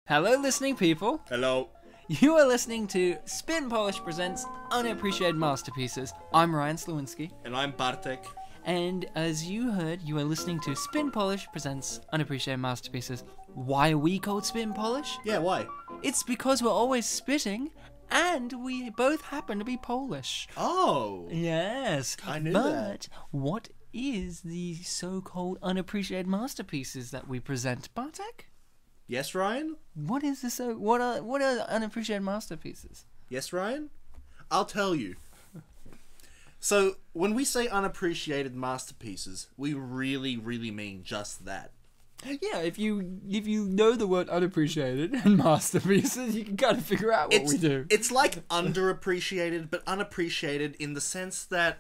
Hello, listening people. Hello. You are listening to Spin Polish Presents Unappreciated Masterpieces. I'm Ryan Sliwinski. And I'm Bartek. And as you heard, you are listening to Spin Polish Presents Unappreciated Masterpieces. Why are we called Spin Polish? Yeah, why? It's because we're always spitting, and we both happen to be Polish. Oh. Yes. I knew that. But what is the so-called unappreciated masterpieces that we present, Bartek? Yes, Ryan? What is this? What are unappreciated masterpieces? Yes, Ryan? I'll tell you. So, when we say unappreciated masterpieces, we really, really mean just that. Yeah, if you know the word unappreciated and masterpieces, you can kind of figure out what we do. It's like underappreciated, but unappreciated in the sense that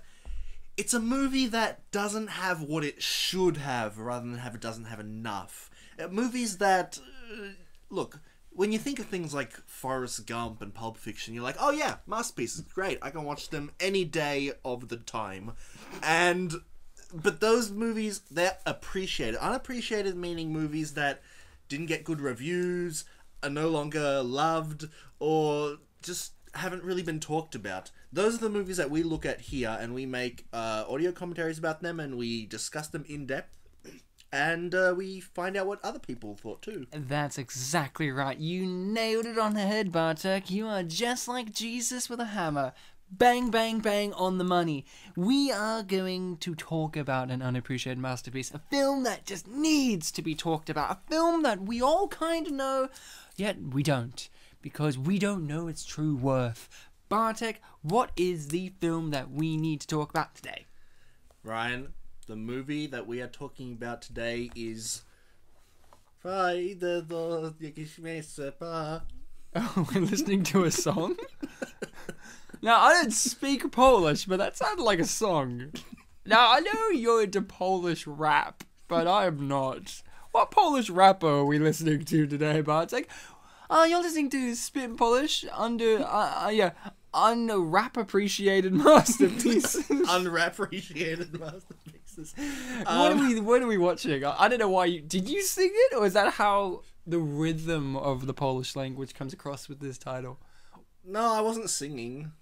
it's a movie that doesn't have what it should have, rather than it doesn't have enough. Movies that, look, when you think of things like Forrest Gump and Pulp Fiction, you're like, oh yeah, masterpieces, great, I can watch them any day of the time. But those movies, they're appreciated. Unappreciated meaning movies that didn't get good reviews, are no longer loved, or just haven't really been talked about. Those are the movies that we look at here, and we make audio commentaries about them, and we discuss them in depth. And we find out what other people thought too. That's exactly right. You nailed it on the head, Bartek. You are just like Jesus with a hammer. Bang, bang, bang on the money. We are going to talk about an unappreciated masterpiece. A film that just needs to be talked about. A film that we all kind of know, yet we don't. Because we don't know its true worth. Bartek, what is the film that we need to talk about today? Ryan, the movie that we are talking about today is... Oh, we're listening to a song? Now, I don't speak Polish, but that sounded like a song. Now, I know you're into Polish rap, but I am not. What Polish rapper are we listening to today, Bartek? You're listening to Spin Polish under rap appreciated masterpieces. Unappreciated masterpieces. What are we watching? I don't know why did you sing it, or is that how the rhythm of the Polish language comes across with this title? No, I wasn't singing.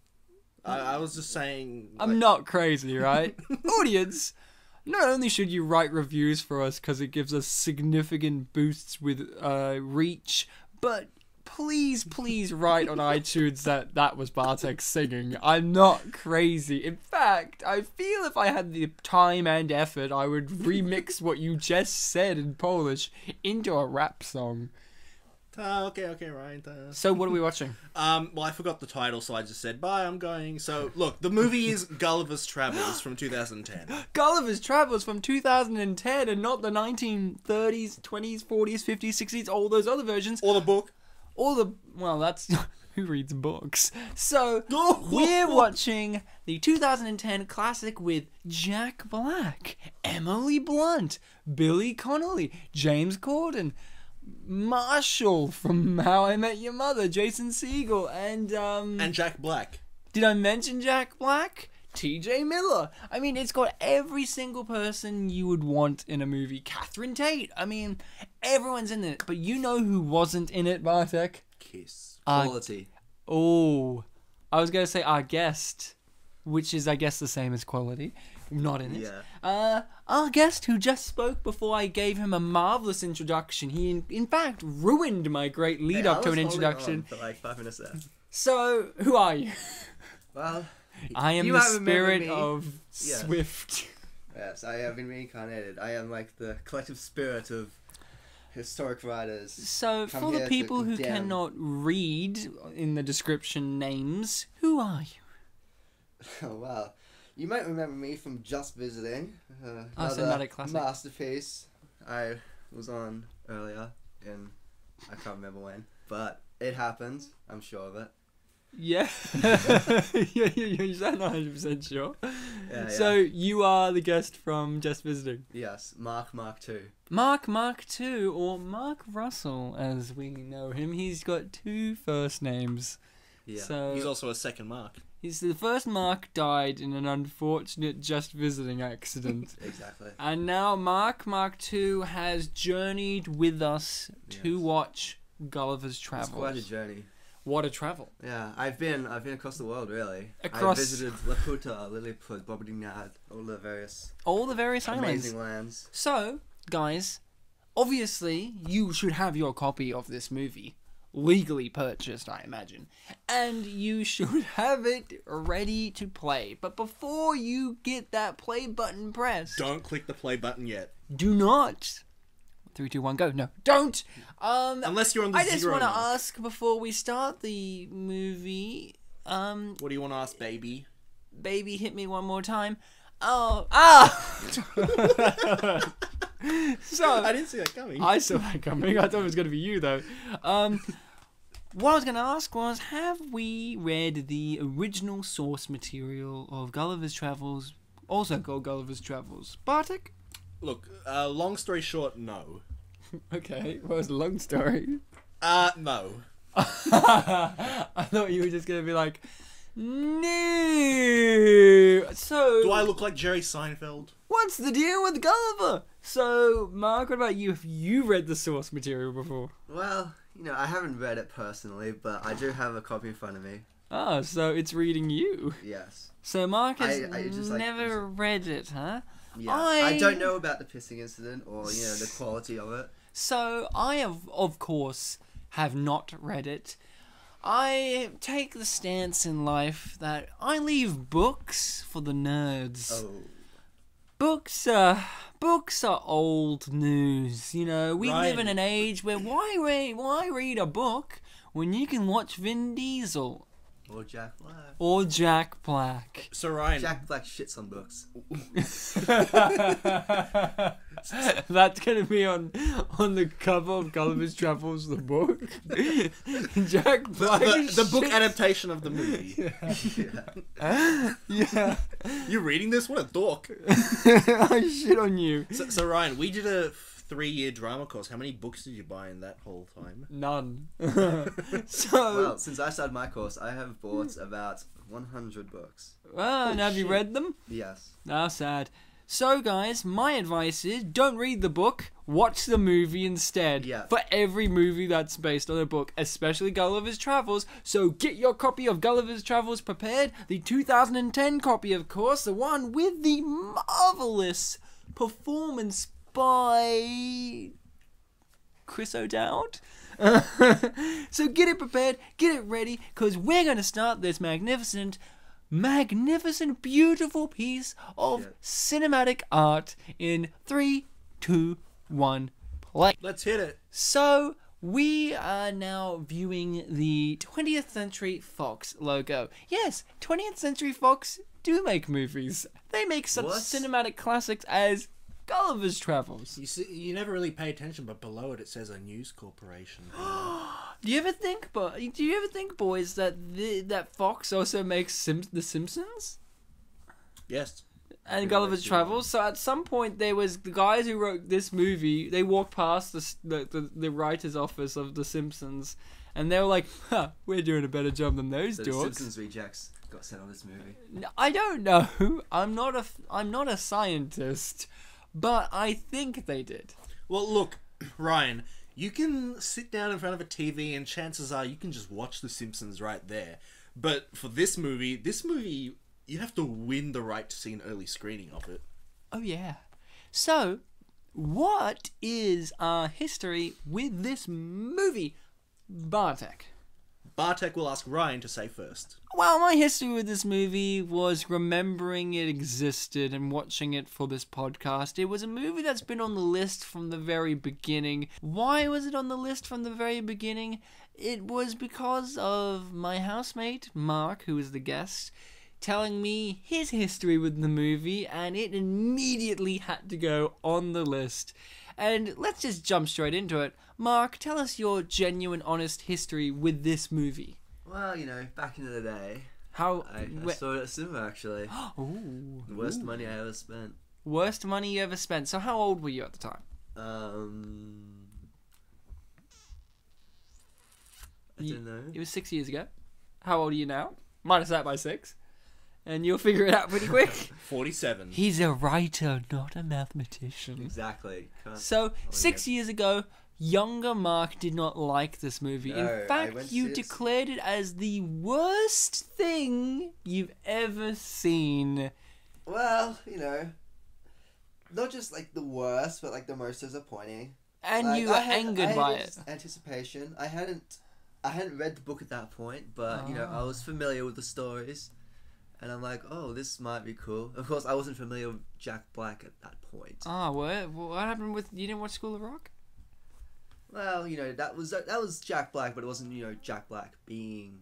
I was just saying... I'm not crazy, right? Audience, not only should you write reviews for us because it gives us significant boosts with reach, but please write on iTunes that was Bartek singing. I'm not crazy. In fact, I feel if I had the time and effort, I would remix what you just said in Polish into a rap song. Okay, Ryan. So what are we watching? Well, I forgot the title, so I just said, bye, I'm going. So, look, the movie is Gulliver's Travels from 2010. Gulliver's Travels from 2010 and not the 1930s, 20s, 40s, 50s, 60s, all those other versions. Or the book. Well, that's... Who reads books? So, we're watching the 2010 classic with Jack Black, Emily Blunt, Billy Connolly, James Corden, Marshall from How I Met Your Mother, Jason Segel, and Jack Black. Did I mention Jack Black? TJ Miller. I mean, it's got every single person you would want in a movie. Catherine Tate. I mean, everyone's in it. But you know who wasn't in it, Bartek? Kiss. Quality. I was going to say our guest, which is, I guess, the same as quality. Not in it. Yeah. Our guest who just spoke before I gave him a marvelous introduction. He, in fact, ruined my great lead-up to an introduction. For like 5 minutes there. So, who are you? Well, I am the spirit of Swift. Yes, I have been reincarnated. I am like the collective spirit of historic writers. So, for the people who cannot read in the description names, who are you? Oh, well. You might remember me from Just Visiting. Another classic masterpiece I was on earlier in, I can't remember when, but it happens. I'm sure of it. Yeah. You sound 100% sure. Yeah, so you are the guest from Just Visiting. Yes, Mark 2. Mark 2, or Mark Russell as we know him. He's got 2 first names. Yeah. So he's also a second Mark. The first Mark died in an unfortunate Just Visiting accident. Exactly. And now Mark 2 has journeyed with us to watch Gulliver's It's Travels. quite a journey. What a travel. Yeah, I've been across the world, really. Across- I visited Laputa, Lilliput, Bobadingad, all the various islands. amazing lands. So, guys, obviously, you should have your copy of this movie legally purchased, I imagine. And you should have it ready to play. But before you get that play button pressed, Don't click the play button yet. do not. 3, 2, 1, go. No, don't. Unless you're on the I just zero want to mark. ask before we start the movie. What do you want to ask, baby? Baby, hit me one more time. So I didn't see that coming. I saw that coming. I thought it was going to be you, though. What I was going to ask was, have we read the original source material of Gulliver's Travels, also called Gulliver's Travels? Bartek? Look, long story short, no. Okay, well, it's a long story. No. I thought you were just going to be like, no. So, Do I look like Jerry Seinfeld? what's the deal with Gulliver? So, Mark, what about you? Have you read the source material before? Well, I haven't read it personally, but I do have a copy in front of me. Ah, so it's reading you. Yes. So Mark has I just like- never read it, huh? Yeah. I don't know about the pissing incident or, the quality of it. So I have, of course, have not read it. I take the stance in life that I leave books for the nerds. Oh. Books are old news. We live Right. in an age where why read a book when you can watch Vin Diesel Or Jack Black. or Jack Black? So Ryan, Jack Black shits on books. That's gonna be on the cover of Gulliver's Travels, the book. Jack Black. the book shit- adaptation of the movie. Yeah, You're reading this? What a dork. I shit on you. So Ryan, we did a 3-year drama course. How many books did you buy in that whole time? None. So, Well, since I started my course, I have bought about 100 books. and have you shit. read them? Yes. Ah, sad. So, guys, my advice is don't read the book, watch the movie instead. Yeah. For every movie that's based on a book, especially Gulliver's Travels. So get your copy of Gulliver's Travels prepared. The 2010 copy, of course, the one with the marvelous performance by Chris O'Dowd. So get it prepared, get it ready, because we're going to start this magnificent, beautiful piece of Shit. cinematic art in 3, 2, 1, play. Let's hit it. So we are now viewing the 20th Century Fox logo. Yes, 20th Century Fox do make movies. They make such What? cinematic classics as Gulliver's Travels. You see, you never really pay attention, but below it says a news corporation. Do you ever think, boys, that that Fox also makes The Simpsons Yes. and Yeah, Gulliver's I see. Travels? So at some point, there was the guys who wrote this movie. They walked past the writer's office of The Simpsons, and they were like, "Huh, we're doing a better job than those So the dorks." Simpsons rejects got sent on this movie. I don't know. I'm not a scientist, but I think they did. Well, look, Ryan, you can sit down in front of a TV and chances are you can just watch The Simpsons right there. But for this movie, you have to win the right to see an early screening of it. Oh yeah. So, what is our history with this movie, Bartek? Bartek will ask Ryan to say first. Well, my history with this movie was remembering it existed and watching it for this podcast. It was a movie that's been on the list from the very beginning. Why was it on the list from the very beginning? It was because of my housemate, Mark, who was the guest, telling me his history with the movie, and it immediately had to go on the list. And let's just jump straight into it. Mark, tell us your genuine, honest history with this movie. Well, back in the day, How? I saw it at cinema actually. Ooh. The worst money I ever spent. Worst money you ever spent. So how old were you at the time? I don't know. It was 6 years ago. How old are you now? Minus that by 6. And you'll figure it out pretty quick. 47. He's a writer, not a mathematician. Exactly. Can't- So, 6 yeah. years ago, younger Mark did not like this movie. No, In I fact, went you to see it. declared it as the worst thing you've ever seen. Well, you know, not just like the worst, but like the most disappointing. And Like, you were I had angered by it. Anticipation. I hadn't read the book at that point, but you know, I was familiar with the stories, and I'm like, oh, this might be cool. Of course, I wasn't familiar with Jack Black at that point. Ah, what happened with... You didn't watch School of Rock? Well, you know, that was Jack Black, but it wasn't, you know, Jack Black being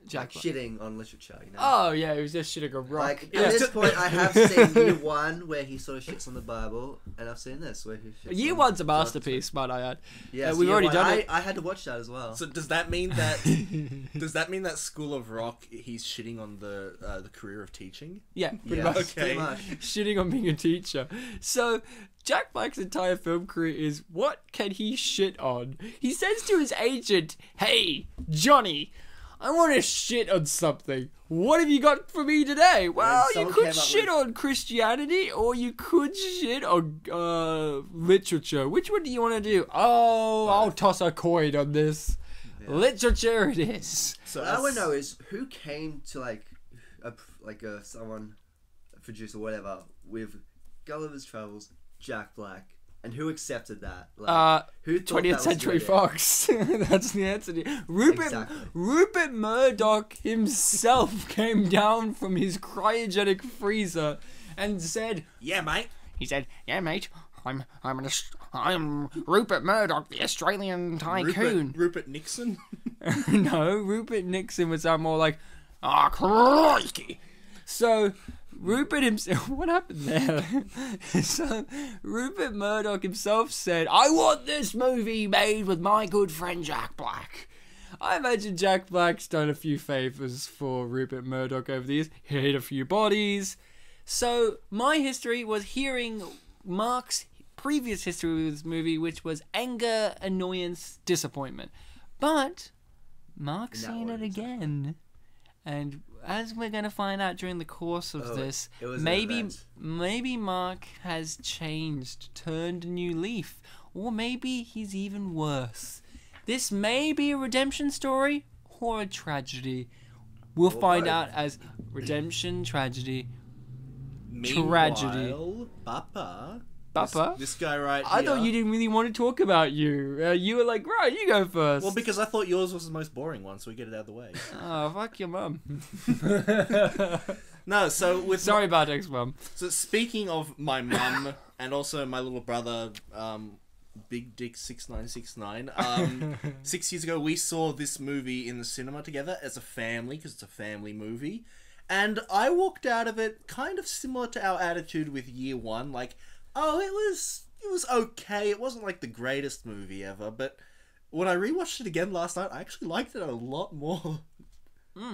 Jack Black. shitting on literature, you know. Oh, yeah, he was just shitting a rock. Like, Yeah. at this point, I have seen Year One, where he sort of shits on the Bible, and I've seen this, where he shits Year on One's a John masterpiece, might I add. Yes, we've Year already One. done it. I had to watch that as well. So does that mean that School of Rock he's shitting on the career of teaching? Yeah, pretty Yes, much. Okay. pretty much. Shitting on being a teacher. So, Jack Black's entire film career is, what can he shit on? He says to his agent, "Hey, Johnny, I want to shit on something. What have you got for me today?" Well, you someone came could up shit with- on Christianity, or you could shit on literature. Which one do you want to do? Oh, I'll toss a coin on this. Yeah. Literature it is. So What I want to know is who came to someone, a producer, whatever, with Gulliver's Travels, Jack Black, and who accepted that? Like, who thought 20th that was Century good? Fox. That's the answer. Exactly. Rupert Murdoch himself came down from his cryogenic freezer and said, yeah, mate. he said, "Yeah, mate, I'm Rupert Murdoch, the Australian tycoon." Rupert Nixon. No, Rupert Nixon was more like, "Ah, crikey." So, Rupert himself... What happened there? So, Rupert Murdoch himself said, "I want this movie made with my good friend Jack Black." I imagine Jack Black's done a few favours for Rupert Murdoch over the years. He hit a few bodies. So, my history was hearing Mark's previous history with this movie, which was anger, annoyance, disappointment. But Mark's In that seen it order, again. And as we're going to find out during the course of this, it was an maybe event. Mark has changed, turned a new leaf, or maybe he's even worse. This may be a redemption story or a tragedy. We'll find both. out as redemption, tragedy. Meanwhile, Papa. Papa? This guy right here. I thought you didn't really want to talk about you. You were like, right, you go first. Well, because I thought yours was the most boring one, so we get it out of the way. Oh, fuck your mum. No, so with Sorry, Bartek's mum. So speaking of my mum and also my little brother, Big Dick 6969. 6 years ago, we saw this movie in the cinema together as a family because it's a family movie, and I walked out of it kind of similar to our attitude with Year One. Like, oh, it was okay. It wasn't like the greatest movie ever, but when I rewatched it again last night, I actually liked it a lot more.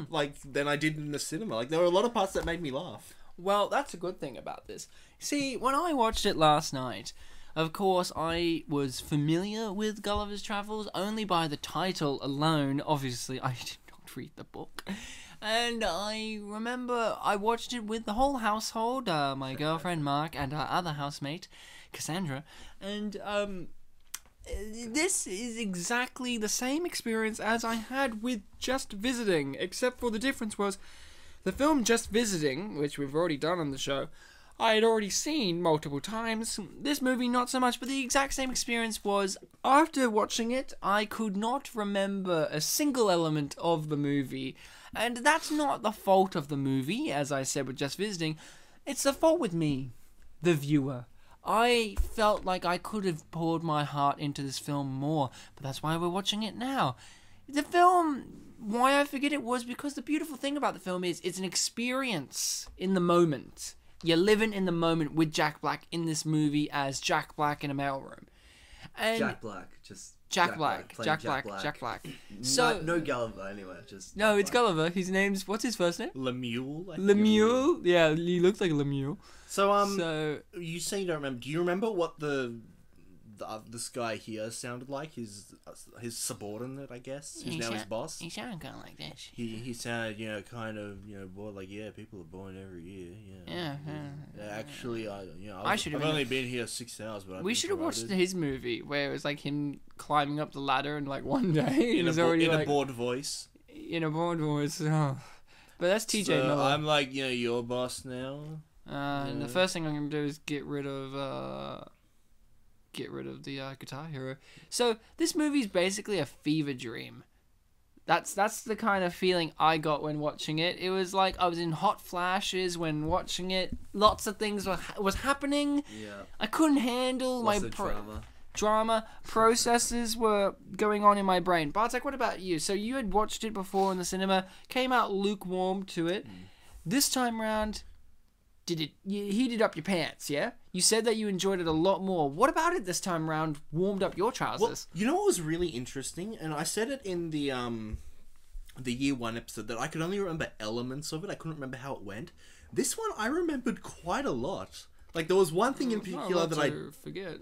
Like than I did in the cinema. Like there were a lot of parts that made me laugh. Well, that's a good thing about this. See, when I watched it last night, of course, I was familiar with Gulliver's Travels only by the title alone. Obviously, I did not read the book. And I remember I watched it with the whole household, my girlfriend Mark and our other housemate, Cassandra. And this is exactly the same experience as I had with Just Visiting, except for the difference was the film Just Visiting, which we've already done on the show, I had already seen multiple times. This movie, not so much, but the exact same experience was, after watching it, I could not remember a single element of the movie. And that's not the fault of the movie, as I said with Just Visiting. It's the fault with me, the viewer. I felt like I could have poured my heart into this film more, but that's why we're watching it now. The film, why I forget it was because the beautiful thing about the film is it's an experience in the moment. You're living in the moment with Jack Black in this movie as Jack Black in a mailroom. And Jack Black, just Jack Black. playing Jack Black. So no Gulliver anyway, just no, Jack it's Black. Gulliver. His name's, what's his first name? Lemuel. I think. Lemuel. Yeah, he looks like Lemuel. So So you say you don't remember. Do you remember what the this guy here sounded like his subordinate, I guess, who's now his boss. He sounded kind of like this. He sounded, kind of, more like, people are born every year. Yeah. Actually, I've only been here 6 hours, but we should have watched his movie where it was like him climbing up the ladder and like one day in a bored voice. In a bored voice. Oh. But that's TJ Miller. I'm like, your boss now. And the first thing I'm gonna do is get rid of the Guitar Hero. So this movie's basically a fever dream. That's the kind of feeling I got when watching it. It was like I was in hot flashes when watching it. Lots of things was happening. Yeah. I couldn't handle Lots of drama. Drama processes were going on in my brain. Bartek, what about you? So you had watched it before in the cinema, came out lukewarm to it. This time round, you heated up your pants, yeah? You said that you enjoyed it a lot more. What about it this time round warmed up your trousers? Well, you know what was really interesting? And I said it in the year one episode that I could only remember elements of it. I couldn't remember how it went. This one I remembered quite a lot. Like there was one thing in particular that I forget.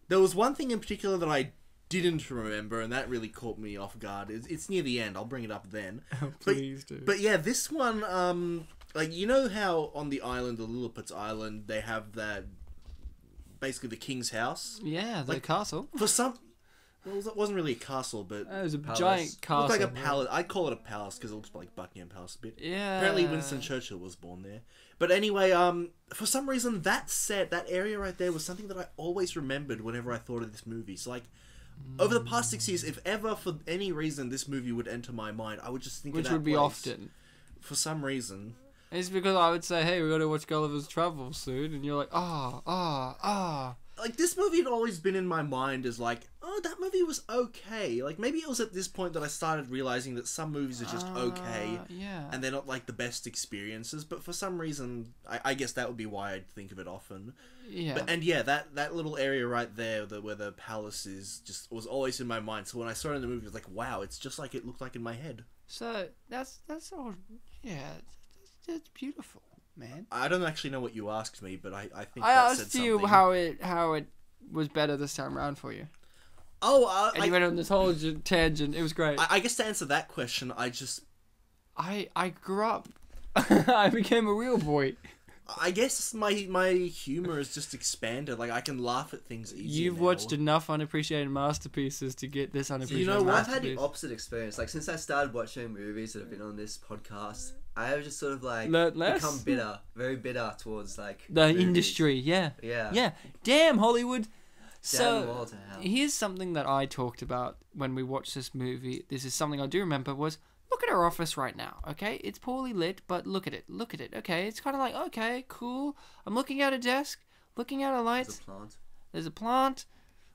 There was one thing in particular that I didn't remember, and that really caught me off guard. It's near the end. I'll bring it up then. Oh, please do. But yeah, this one, how on the island, the Lilliput's Island, they have that, basically the king's house. Yeah, the castle. For some... Well, it wasn't really a castle, but... It was a palace. giant castle. It looked like a palace. I'd call it a palace because it looks like Buckingham Palace a bit. Yeah. Apparently Winston Churchill was born there. But anyway, for some reason, that area right there was something that I always remembered whenever I thought of this movie. So, over the past 6 years, if ever, for any reason, this movie would enter my mind, I would just think of that Which would be place. often. For some reason. It's because I would say, hey, we got to watch Gulliver's Travels soon. And you're like, ah. Like, this movie had always been in my mind as like, oh, that movie was okay. Like, maybe it was at this point that I started realizing that some movies are just okay. Yeah. And they're not, like, the best experiences. But for some reason, I guess that would be why I'd think of it often. Yeah. That little area right there where the palace is just was always in my mind. So when I saw it in the movie, I was like, wow, it's just like it looked like in my head. So, that's all, yeah, that's beautiful. Man, I don't actually know what you asked me, but I think I that asked said you something. how it was better this time around for you. Oh, and you went on this whole tangent. It was great. I guess to answer that question, I grew up. I became a real boy. I guess my humor has just expanded. Like I can laugh at things easier. You've watched enough unappreciated masterpieces to get this unappreciated. You know what? I've had the opposite experience. Like since I started watching movies that have been on this podcast, I have just sort of like become bitter, very bitter towards like the movies. industry. Yeah. Damn Hollywood. Damn them all to hell. Here's something that I talked about when we watched this movie. This is something I do remember was. Look at our office right now, okay? It's poorly lit, but look at it, okay? It's kind of like, okay, cool. I'm looking at a desk, looking at a light. There's a plant,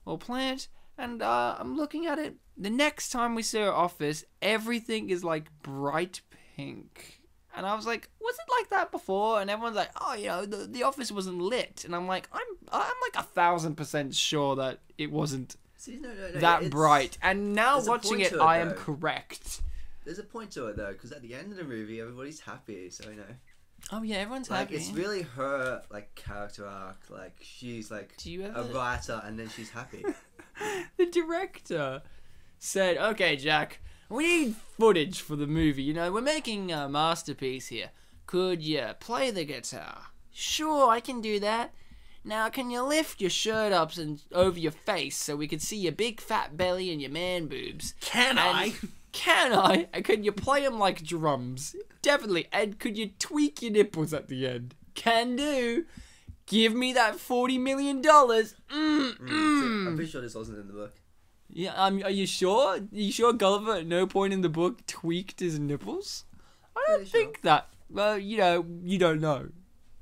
and I'm looking at it. The next time we see our office, everything is like bright pink. And I was like, was it like that before? And everyone's like, oh, you know, the office wasn't lit. And I'm like, I'm like 1,000% sure that it wasn't that bright. And now watching it, I am correct. There's a point to it though, because at the end of the movie, everybody's happy. So you know. Oh yeah, everyone's like, happy. It's really her like character arc. Like she's like a writer, and then she's happy. The director said, "Okay, Jack, we need footage for the movie. You know, we're making a masterpiece here. Could you play the guitar?" "Sure, I can do that. Now, can you lift your shirt up and over your face so we can see your big fat belly and your man boobs?" Can I? Can I? And can you play them like drums? Definitely. And could you tweak your nipples at the end? Can do. Give me that $40 million. I'm pretty sure this wasn't in the book. Yeah, are you sure? Are you sure Gulliver at no point in the book tweaked his nipples? I don't think that. Well, you know, you don't know.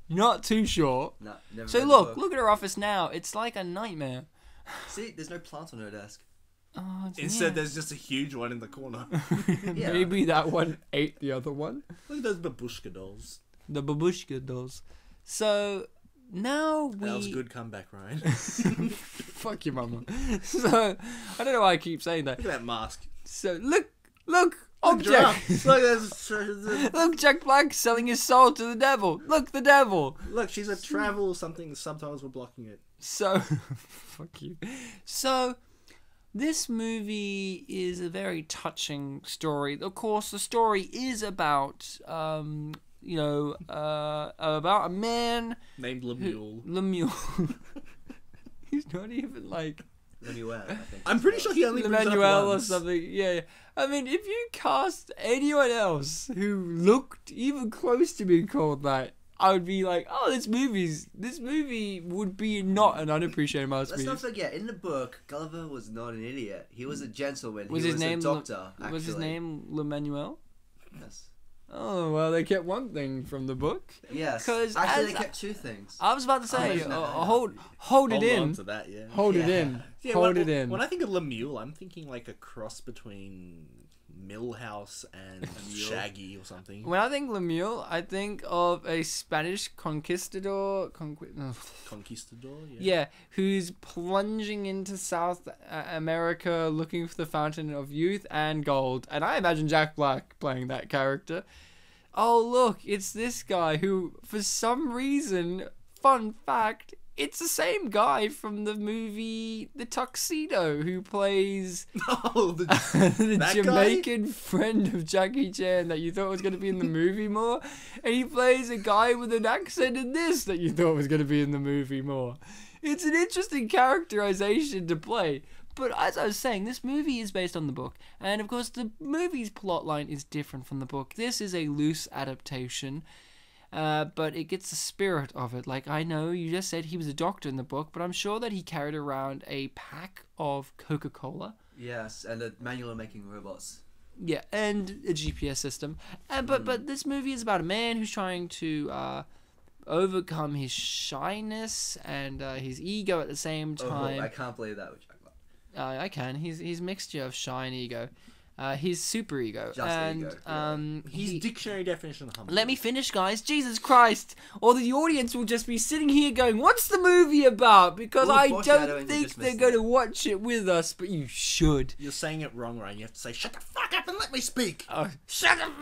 You're not too sure. No, never. So look at her office now. It's like a nightmare. See, there's no plant on her desk. Oh, instead, there's just a huge one in the corner. Yeah. Maybe that one ate the other one. Look at those babushka dolls. The babushka dolls. So now we. That was a good comeback, Ryan. Fuck your mama. So I don't know why I keep saying that. Look at that mask. So look Look, Giraffe. object. Look, there's, Look, Jack Black selling his soul to the devil. Look, the devil. look, she's a travel something. Sometimes we're blocking it. So, fuck you. So, this movie is a very touching story. Of course, the story is about, about a man Named Lemuel. Lemuel. He's not even like Lemuel, I think. I'm pretty sure he only brings it up Emmanuel or once. something. Yeah. I mean, if you cast anyone else who looked even close to being called that, I would be like, oh, this movie would be not an unappreciated Let's masterpiece. not forget, in the book, Gulliver was not an idiot. He was a gentleman. Was he his was name a doctor, actually. Was his name Lemuel? Yes. Oh, well, they kept one thing from the book. Yes. 'Cause Actually, as- they kept two things. I was about to say, imagine that. hold it Hold in. on to that, yeah. Hold it Yeah. in. Yeah, Hold when, it in. When I think of Lemuel, I'm thinking like a cross between Millhouse and Shaggy or something. When I think Lemuel, I think of a Spanish conquistador. Conquistador, yeah. Yeah, who's plunging into South America looking for the fountain of youth and gold. And I imagine Jack Black playing that character. Oh, look, it's this guy who, for some reason, fun fact, it's the same guy from the movie The Tuxedo who plays Oh, the that Jamaican friend of Jackie Chan that you thought was going to be in the movie more. And he plays a guy with an accent in this that you thought was going to be in the movie more. It's an interesting characterization to play. But as I was saying, this movie is based on the book. And of course, the movie's plotline is different from the book. This is a loose adaptation. But it gets the spirit of it. Like, I know you just said he was a doctor in the book, but I'm sure that he carried around a pack of Coca-Cola. Yes, and a manual of making robots. Yeah, and a GPS system. But this movie is about a man who's trying to overcome his shyness and his ego at the same time. Oh, I can't believe that with Jack Black. I can. He's a mixture of shy and ego. He's super ego. Just and ego, yeah. He's dictionary definition of humble. Let me finish, guys. Jesus Christ. Or the audience will just be sitting here going, what's the movie about? Because Ooh, I foreshadowing, don't we think just they're missed going it. to watch it with us, but you should. You're saying it wrong, Ryan. You have to say, shut the fuck up and let me speak. Oh, shut up!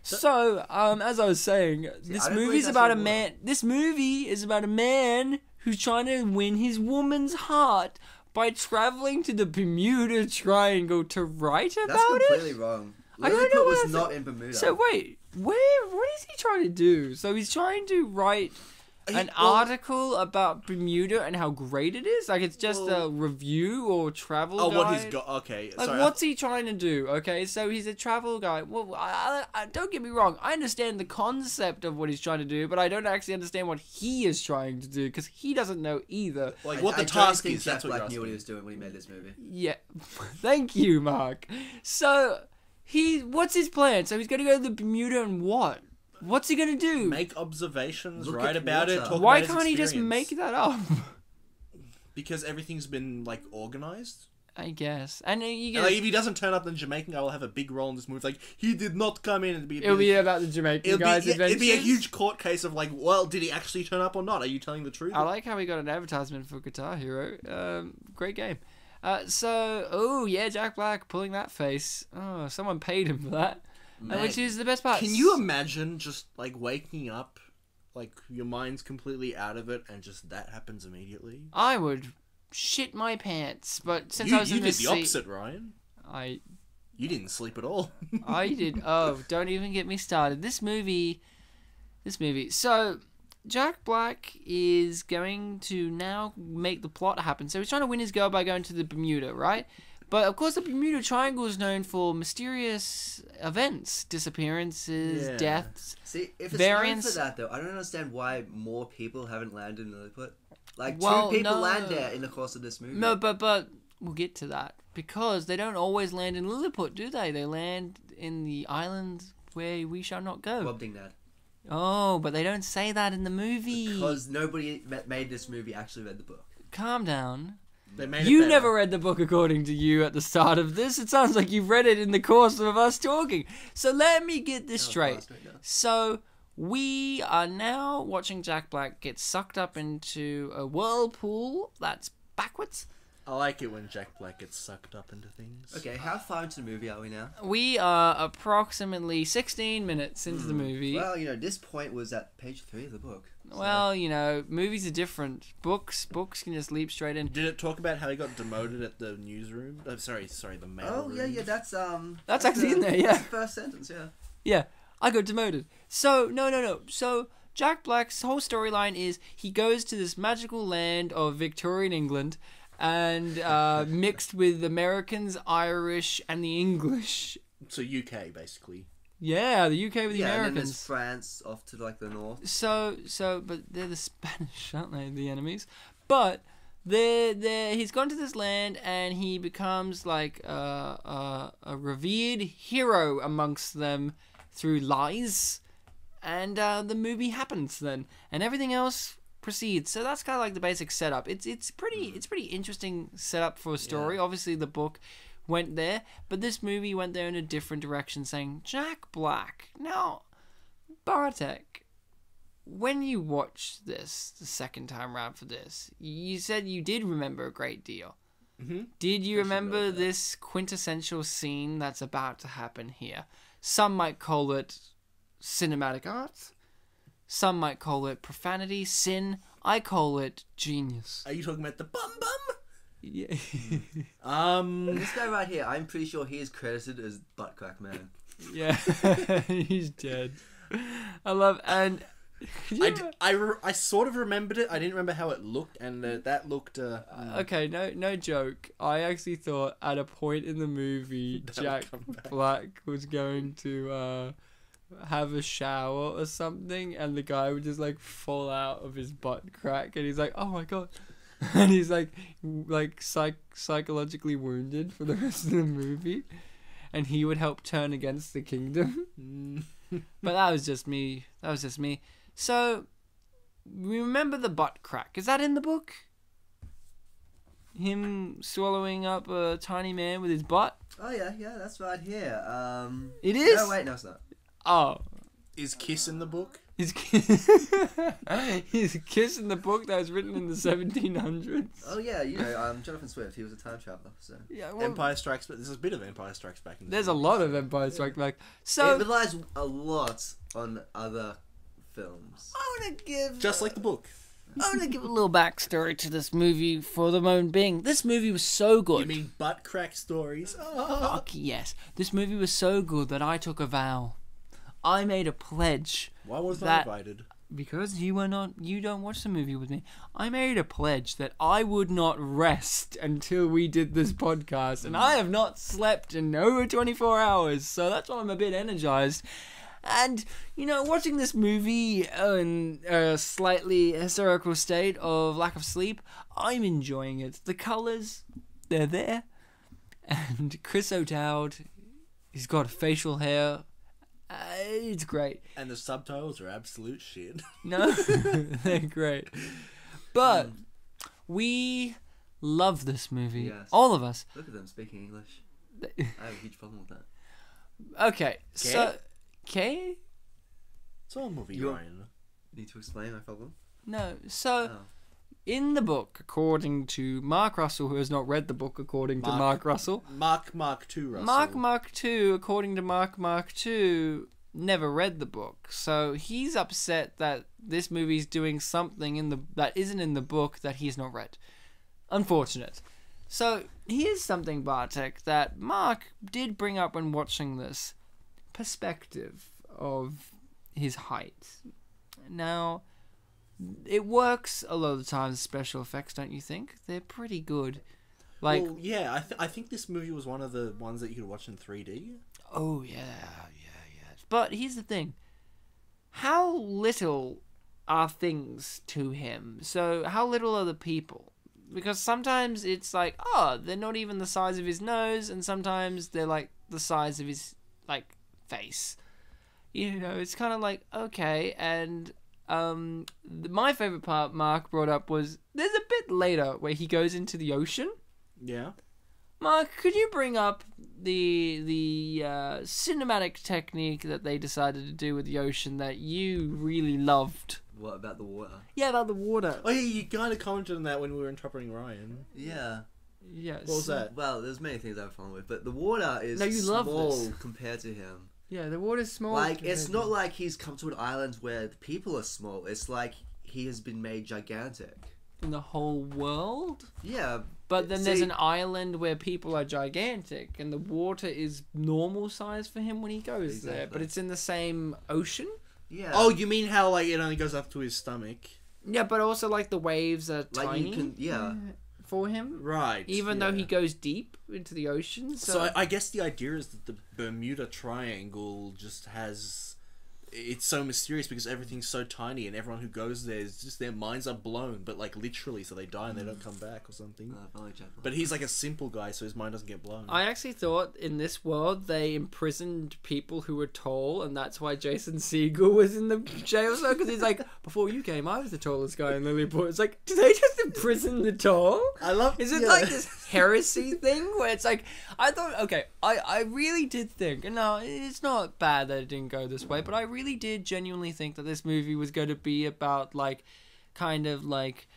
So, as I was saying, this I don't movie believe is that's about your a word. man. This movie is about a man who's trying to win his woman's heart by traveling to the Bermuda Triangle to write about That's completely it. wrong. I don't Lilliput know was what not in Bermuda. So wait, what is he trying to do? So he's trying to write an article about Bermuda and how great it is. Like it's just a review or travel. Oh, guide? what he's got. Okay. Like, sorry. what's he trying to do? Okay, so he's a travel guy. Well, I don't get me wrong. I understand the concept of what he's trying to do, but I don't actually understand what he is trying to do because he doesn't know either. Like, I- what the I don't task think is, Jack that's what Black you're knew what he asking. was doing when he made this movie. Yeah, thank you, Mark. So what's his plan? So he's going to go to the Bermuda and what? What's he going to do? Make observations, Look write at about it, water. talk Why about his can't he just experience. make that up? Because everything's been, like, organized. I guess. And you And, get like, if he doesn't turn up, then Jamaican guy will have a big role in this movie. Like, he did not come in and be... it'll be about the Jamaican guy's adventures. it'd be a huge court case of, like, well, did he actually turn up or not? Are you telling the truth? I like how we got an advertisement for Guitar Hero. Great game. Oh yeah, Jack Black pulling that face. Oh, someone paid him for that. Which is the best part. Can you imagine just, like, waking up, like, your mind's completely out of it, and just that happens immediately? I would shit my pants, but since You, I was you in did this the seat, opposite, Ryan. I You didn't sleep at all. did. Oh, don't even get me started. This movie. So, Jack Black is going to now make the plot happen. So he's trying to win his girl by going to the Bermuda, right? But of course, the Bermuda Triangle is known for mysterious events, disappearances, Yeah. deaths. See, if it's Variance- known for that, though, I don't understand why more people haven't landed in Lilliput. Like, Well, two people no. land there in the course of this movie. No, but we'll get to that because they don't always land in Lilliput, do they? They land in the island where we shall not go. Bob Dingnad. Oh, but they don't say that in the movie. Because nobody made this movie actually read the book. Calm down. They made it You better. never read the book according to you at the start of this. It sounds like you've read it in the course of us talking. So let me get this straight. Classmate, no. So we are now watching Jack Black get sucked up into a whirlpool that's backwards. I like it when Jack Black gets sucked up into things. Okay, how far into the movie are we now? We are approximately 16 minutes into the movie. Well, this point was at page 3 of the book. So. Well, movies are different. Books can just leap straight in. Did it talk about how he got demoted at the newsroom? Oh, sorry, the mail room. Yeah, that's actually in there, yeah. That's the first sentence, yeah. Yeah, I got demoted. So, no. So, Jack Black's whole storyline is he goes to this magical land of Victorian England and mixed with Americans, Irish, and the English. So UK, basically. Yeah, the UK with the Americans. Americans. And then there's France off to the north. But they're the Spanish, aren't they? The enemies. But he's gone to this land and he becomes like a revered hero amongst them through lies, and the movie happens then, and everything else proceeds. So that's kind of like the basic setup. It's pretty interesting setup for a story. Yeah. Obviously, the book went there, but this movie went there in a different direction, saying Jack Black. Now, Bartek, when you watched this the second time round for this, you said you did remember a great deal. Mm-hmm. Did you remember this quintessential scene that's about to happen here? Some might call it cinematic art. Some might call it profanity, sin. I call it genius. Are you talking about the bum bum? Yeah. This guy right here, I'm pretty sure he is credited as Butt Crack Man. Yeah, he's dead. I love and. I sort of remembered it. I didn't remember how it looked, and that looked. Okay, no joke. I actually thought at a point in the movie, Jack Black was going to have a shower or something, and the guy would just fall out of his butt crack, and he's like, "Oh my god." And he's psychologically wounded for the rest of the movie, and he would help turn against the kingdom. But that was just me. So, remember the butt crack? Is that in the book? Him swallowing up a tiny man with his butt? Oh yeah, that's right here. It is? No, wait, no, it's not. Oh. Is Kiss in the book? His kiss in the book that was written in the 1700s. Oh yeah, Jonathan Swift. He was a time traveler. So yeah, Empire Strikes Back. There's a bit of Empire Strikes Back in. There's a lot of Empire Strikes Back. So it relies a lot on other films. I want to give just like the book. I want to give a little backstory to this movie for the moment being. This movie was so good. You mean butt crack stories? Fuck yes. This movie was so good that I took a vow. I made a pledge. Why was I invited? Because you don't watch the movie with me. I made a pledge that I would not rest until we did this podcast. And I have not slept in over 24 hours. So that's why I'm a bit energized. And, watching this movie in a slightly hysterical state of lack of sleep, I'm enjoying it. The colours, they're there. And Chris O'Dowd, he's got facial hair. It's great. And the subtitles are absolute shit. No, they're great. But we love this movie. Yes. All of us. Look at them speaking English. I have a huge problem with that. Okay, so... Okay? It's all a movie, Ryan. Need to explain my problem? No, so... Oh. In the book, according to Mark Russell, who has not read the book according to Mark Russell... Mark II Russell. Mark II, according to Mark II, never read the book. So he's upset that this movie's doing something that isn't in the book that he's not read. Unfortunate. So here's something, Bartek, that Mark did bring up when watching this. Perspective of his height. Now... It works a lot of the times, special effects, don't you think? They're pretty good. Well, yeah, I think this movie was one of the ones that you could watch in 3D. Oh, yeah. But here's the thing. How little are things to him? So, how little are the people? Because sometimes it's like, they're not even the size of his nose, and sometimes they're like the size of his, face. It's kind of like, okay, and... my favorite part Mark brought up was there's a bit later where he goes into the ocean. Yeah. Mark, could you bring up the cinematic technique that they decided to do with the ocean that you really loved? What about the water? Yeah, about the water. Oh yeah, you kind of commented on that when we were interpreting Ryan. Yeah. Yes. What was that? Well, there's many things I have fun with, but the water is No, you love small this. compared to him. Yeah, the water's small. Like, it's not like he's come to an island where the people are small. It's like he has been made gigantic. in the whole world. Yeah. But then there's an island where people are gigantic, and the water is normal size for him when he goes there. Exactly. But it's in the same ocean. Yeah. Oh, you mean how like it only goes up to his stomach? Yeah, but also like the waves are like tiny. you can, yeah. For him, Right. even though he goes deep into the ocean. So I guess the idea is that the Bermuda Triangle just has... It's so mysterious because everything's so tiny, and everyone who goes there is just their minds are blown, but like literally, so they die and they don't come back or something. But he's like a simple guy, so his mind doesn't get blown. I actually thought in this world they imprisoned people who were tall, and that's why Jason Segel was in the jail cell, because he's like, before you came, I was the tallest guy in Lilliput. It's like, did they just imprison the tall? I love. Is it like this heresy thing where it's like, I thought, okay, I really did think, and no, it's not bad that it didn't go this way, but I really did genuinely think that this movie was going to be about like kind of like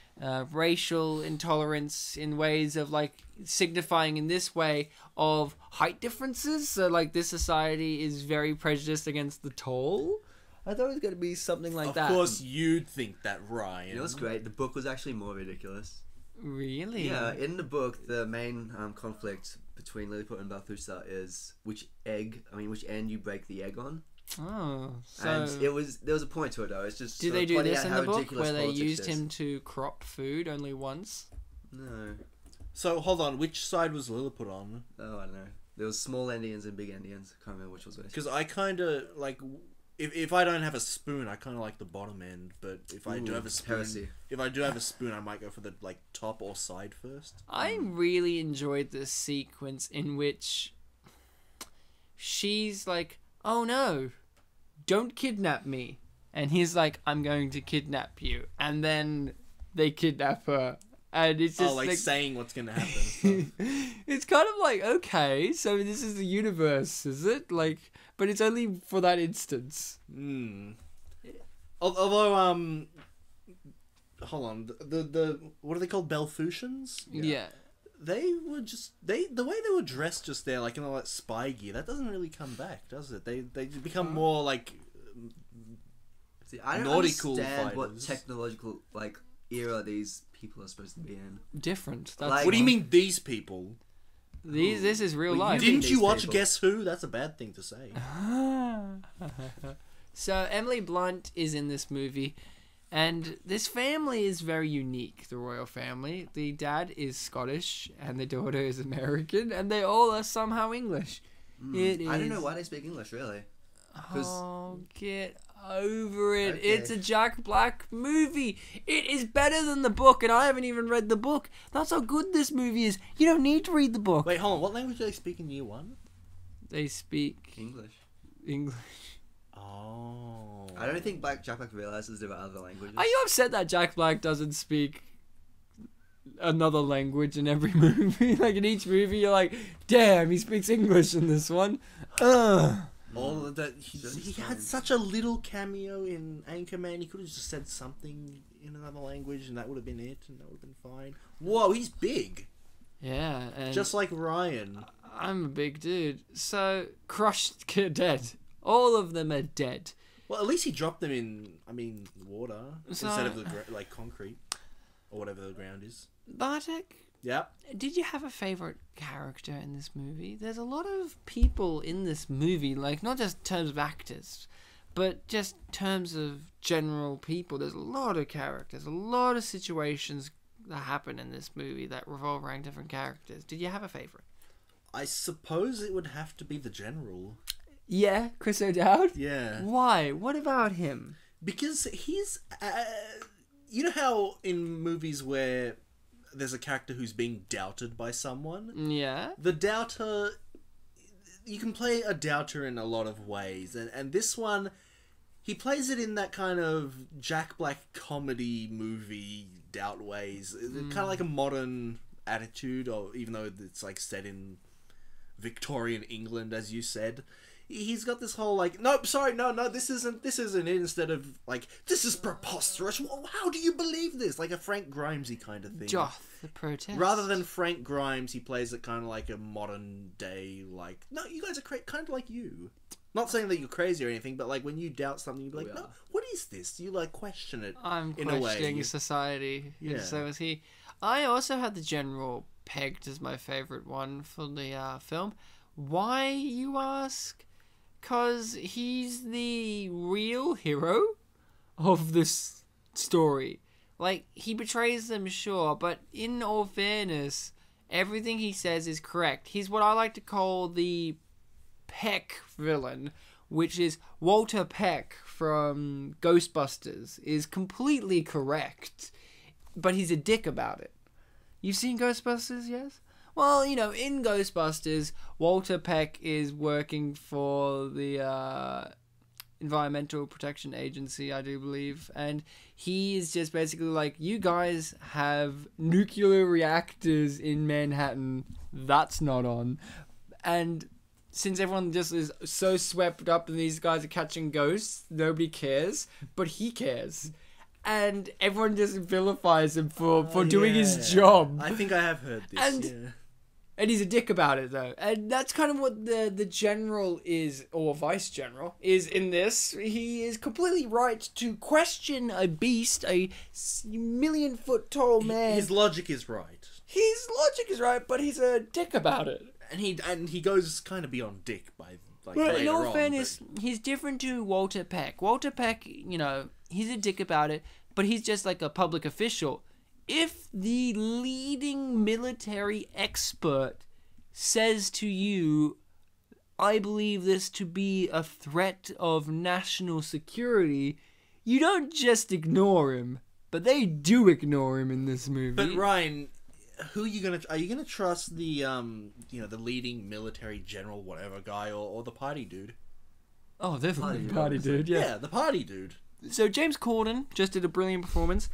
racial intolerance in ways of like signifying in this way of height differences. So like this society is very prejudiced against the tall. I thought it was going to be something like that. Of course you'd think that, Ryan. You know what's great? The book was actually more ridiculous. Really? Yeah, in the book, the main conflict between Lilliput and Balthusar is which end you break the egg on. Oh, so And there was a point to it though. It's just did sort they of do pointing this out in how the book ridiculous where they politics used is. him to crop food only once? No. So hold on, which side was Lilliput on? Oh, I don't know. There was small Indians and big Indians. I can't remember which was which. Because I kind of like, if I don't have a spoon, I kind of like the bottom end. But if I do have a spoon, heresy. if I do have a spoon, I might go for the like top or side first. I really enjoyed the sequence in which she's like, "Oh no, don't kidnap me," and he's like, "I'm going to kidnap you," and then they kidnap her, and it's just like saying what's gonna happen. It's kind of like, okay, so this is the universe, is it? Like, but it's only for that instance. Although hold on, the what are they called? Belfusians? Yeah. They were just the way they were dressed just there, like in all that spy gear. That doesn't really come back, does it? They become more like See, I don't nautical understand what fighters. technological like era these people are supposed to be in. Different. That's Like- What do you mean these people? This is real Well, life. you- Didn't you these watch people. Guess Who? That's a bad thing to say. So Emily Blunt is in this movie, and this family is very unique, the royal family. The dad is Scottish, and the daughter is American, and they all are somehow English. It is... I don't know why they speak English, really. 'Cause- Oh, get over it. Okay. It's a Jack Black movie. It is better than the book, and I haven't even read the book. That's how good this movie is. You don't need to read the book. Wait, hold on. What language do they speak in year one? They speak English. English. Oh. I don't think Jack Black realizes there are other languages. Are you upset that Jack Black doesn't speak another language in every movie? Like in each movie, you're like, damn, he speaks English in this one. Ugh. All of that. He had such a little cameo in Anchorman. He could have just said something in another language, and that would have been it, and that would have been fine. Whoa, he's big. Yeah, and Just like Ryan. I'm a big dude. So, crushed, dead. All of them are dead. Well, at least he dropped them in, water So- instead of the concrete or whatever the ground is. Bartek, Yeah. did you have a favorite character in this movie? There's a lot of people in this movie, like not just in terms of actors, but just in terms of general people. There's a lot of characters, a lot of situations that happen in this movie that revolve around different characters. Did you have a favorite? I suppose it would have to be the general. Yeah, Chris O'Dowd. Yeah. Why? What about him? Because he's... you know how in movies where there's a character who's being doubted by someone? Yeah. The doubter... You can play a doubter in a lot of ways. And this one, he plays it in that kind of Jack Black comedy movie doubt ways. Kind of like a modern attitude, or even though it's like set in Victorian England, as you said. he's got this whole like, nope, sorry, no, this isn't it. Instead of like, this is preposterous. How do you believe this? Like a Frank Grimesy kind of thing. Doth the protest. Rather than Frank Grimes, he plays it kind of like a modern day, like, no, you guys are kind of like you. Not saying that you're crazy or anything, but like when you doubt something, you'd be like, no, what is this? You like question it. I'm in a way. questioning society. Yeah. And so is he. I also had the General pegged as my favorite one for the film. Why, you ask? 'Cause he's the real hero of this story. Like, he betrays them, sure, but in all fairness, everything he says is correct. He's what I like to call the Peck villain, which is Walter Peck from Ghostbusters, is completely correct, but he's a dick about it. You've seen Ghostbusters, yes? Well, you know, in Ghostbusters, Walter Peck is working for the Environmental Protection Agency, I do believe, and he is just basically like, you guys have nuclear reactors in Manhattan, that's not on. And since everyone just is so swept up and these guys are catching ghosts, nobody cares, but he cares. And everyone just vilifies him for doing his job. I think I have heard this, And he's a dick about it, though. And that's kind of what the general is, or vice general, is in this. He is completely right to question a beast, a million-foot-tall man. His logic is right. His logic is right, but he's a dick about it. And he goes kind of beyond dick by like Well, later in all on, fairness, he's different to Walter Peck. Walter Peck, you know, he's a dick about it, but he's just like a public official. If the leading military expert says to you, I believe this to be a threat of national security, you don't just ignore him, but they do ignore him in this movie. But Ryan, are you gonna trust the the leading military general, whatever guy, or the party dude? Oh, definitely the party dude, Yeah, the party dude. So James Corden just did a brilliant performance.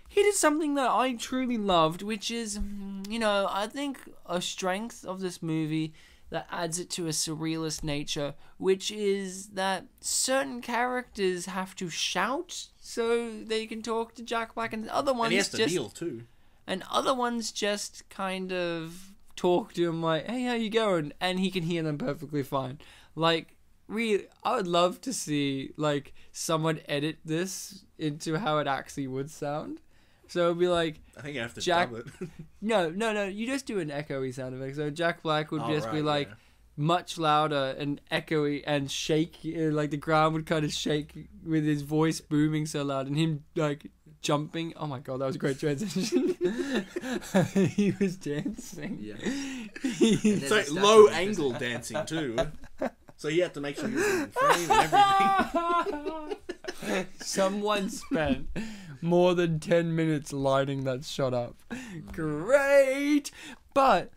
He did something that I truly loved, which is, you know, I think a strength of this movie that adds it to a surrealist nature, which is that certain characters have to shout so they can talk to Jack Black, and other ones And he has to kneel too. And other ones just kind of talk to him like, hey, how you going? And he can hear them perfectly fine. Like, really, I would love to see, like, someone edit this into how it actually would sound. So it'd be like, I think you have to Jack. dub it. No. You just do an echoey sound effect. So Jack Black would just be like yeah. much louder and echoey and shake, like the ground would kind of shake with his voice booming so loud, and him like jumping. Oh my god, that was a great transition. He was dancing. Yeah. So low angle dancing too. So you have to make sure you're in frame and everything. Someone spent more than 10 minutes lining that shot up. Great! But,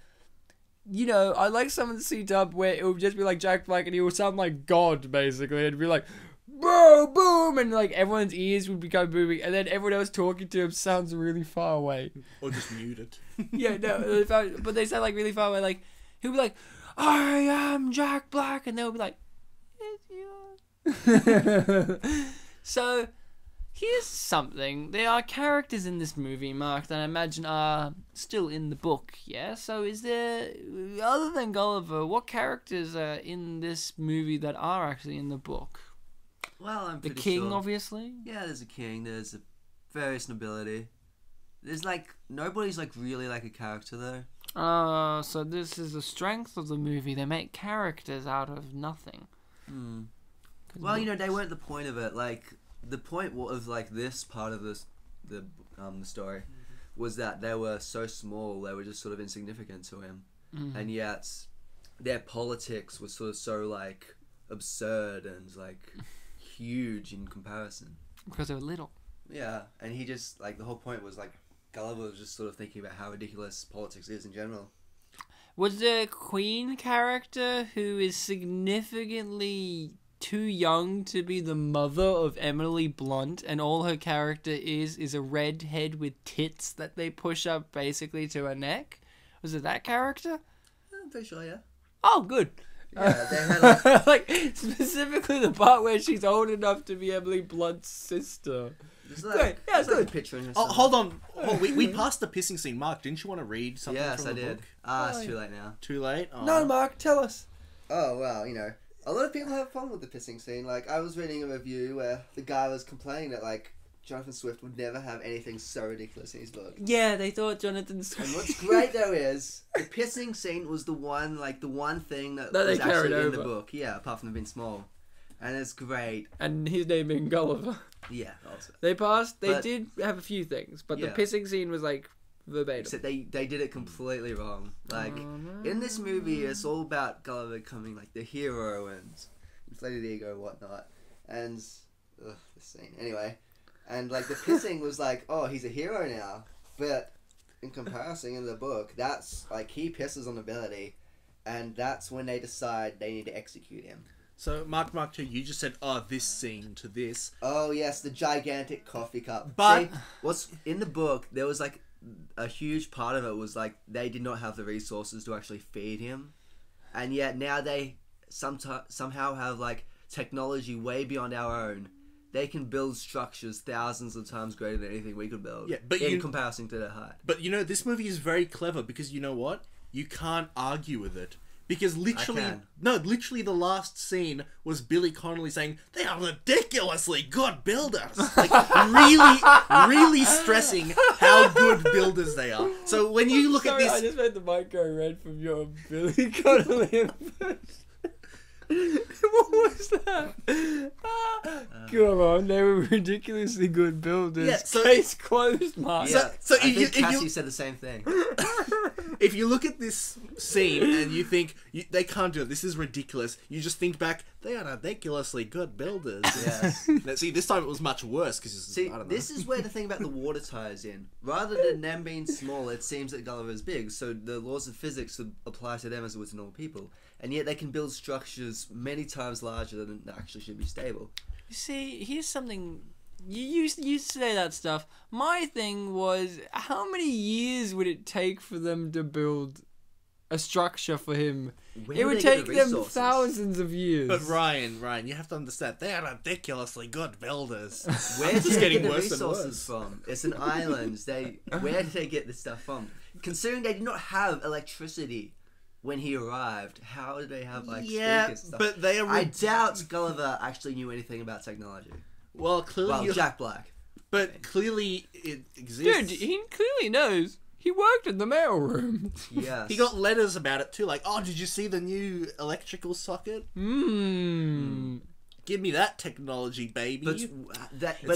you know, I like some of the C-dub where it would just be like Jack Black and he would sound like God, basically. It'd be like, boom, boom, and like everyone's ears would become booming, and then everyone else talking to him sounds really far away. Or just mute it. Yeah, no, but they sound like really far away. Like, he'll be like, I am Jack Black, and they'll be like, it's you. So, here's something. There are characters in this movie, Mark, that I imagine are still in the book, yeah? So is there, other than Gulliver, what characters are in this movie that are actually in the book? Well, I'm The pretty king, sure. obviously? Yeah, there's a king, there's a various nobility. There's like, nobody's like really like a character though. So this is the strength of the movie. They make characters out of nothing. Well, you know, they weren't the point of it. Like, the point of like this part of the story was that they were so small, they were just sort of insignificant to him, and yet their politics was sort of so like absurd and like huge in comparison. Because they were little. Yeah, and he just like the whole point was like Gulliver was just sort of thinking about how ridiculous politics is in general. Was the Queen character who is significantly too young to be the mother of Emily Blunt, and all her character is a redhead with tits that they push up basically to her neck? Was it that character? I'm pretty sure, yeah. Oh, good. Yeah, they had like, like specifically the part where she's old enough to be Emily Blunt's sister. there's Good, like, yeah, there's like good. a picture in her. Oh, somewhere. hold on. Oh, we passed the pissing scene. Mark, didn't you want to read something Yes, from I the did. book? It's too late now. Too late? Oh. No, Mark, tell us. Oh, well, you know, a lot of people have fun with the pissing scene. Like, I was reading a review where the guy was complaining that, like, Jonathan Swift would never have anything so ridiculous in his book. Yeah, they thought Jonathan And Swift. what's great, though, is the pissing scene was the one thing that That they was carried actually in the over. book. Yeah, apart from them being small. And it's great. And his name being Gulliver. Yeah, also. They passed. They But- did have a few things, but the Yeah. pissing scene was like verbatim. Except they did it completely wrong. Like, Oh, no. in this movie, it's all about Gulliver becoming, like, the hero and inflated ego and whatnot. And, this scene. Anyway. And, like, the pissing was like, oh, he's a hero now. But, in comparison, in the book, that's, like, he pisses on ability. And that's when they decide they need to execute him. So, Mark 2, you just said, oh, this scene to this. Oh, yes, the gigantic coffee cup. But- See, what's in the book, there was, like, a huge part of it was, like, they did not have the resources to actually feed him. And yet now they somehow have, like, technology way beyond our own. They can build structures thousands of times greater than anything we could build. Yeah, but in comparison to their height. But, you know, this movie is very clever because you know what? You can't argue with it. Because literally, can. literally the last scene was Billy Connolly saying, they are ridiculously good builders. Like, really stressing how good builders they are. So when you look at this... I just made the mic go red from your Billy Connolly impression. What was that? Come on, they were ridiculously good builders. Yeah, so- Case closed, Mark. Yeah, so I if you- think if you- Cassie said the same thing. If you look at this scene and you think, they can't do it, this is ridiculous, you just think back, they are ridiculously good builders. Yes. Now, see, this time it was much worse because See, I don't know. this is where the thing about the water ties in. Rather than them being small, it seems that Gulliver is big, so the laws of physics would apply to them as it would to normal people. And yet they can build structures many times larger than actually should be stable. You see, here's something. You used to say that stuff. My thing was, how many years would it take for them to build a structure for him? Where It do would they get take the them resources? thousands of years. But Ryan, you have to understand, they are ridiculously good builders. Where It's do just they getting get the worse and resources worse. from? It's an island. Where did they get this stuff from? Considering they did not have electricity when he arrived, how did they have Yeah, speakers and stuff? but they are... I doubt Gulliver actually knew anything about technology. Well, clearly... Well, Jack Black. But clearly it exists. Dude, he clearly knows. He worked in the mailroom. Yes. He got letters about it too, like, oh, did you see the new electrical socket? Give me that technology, baby. But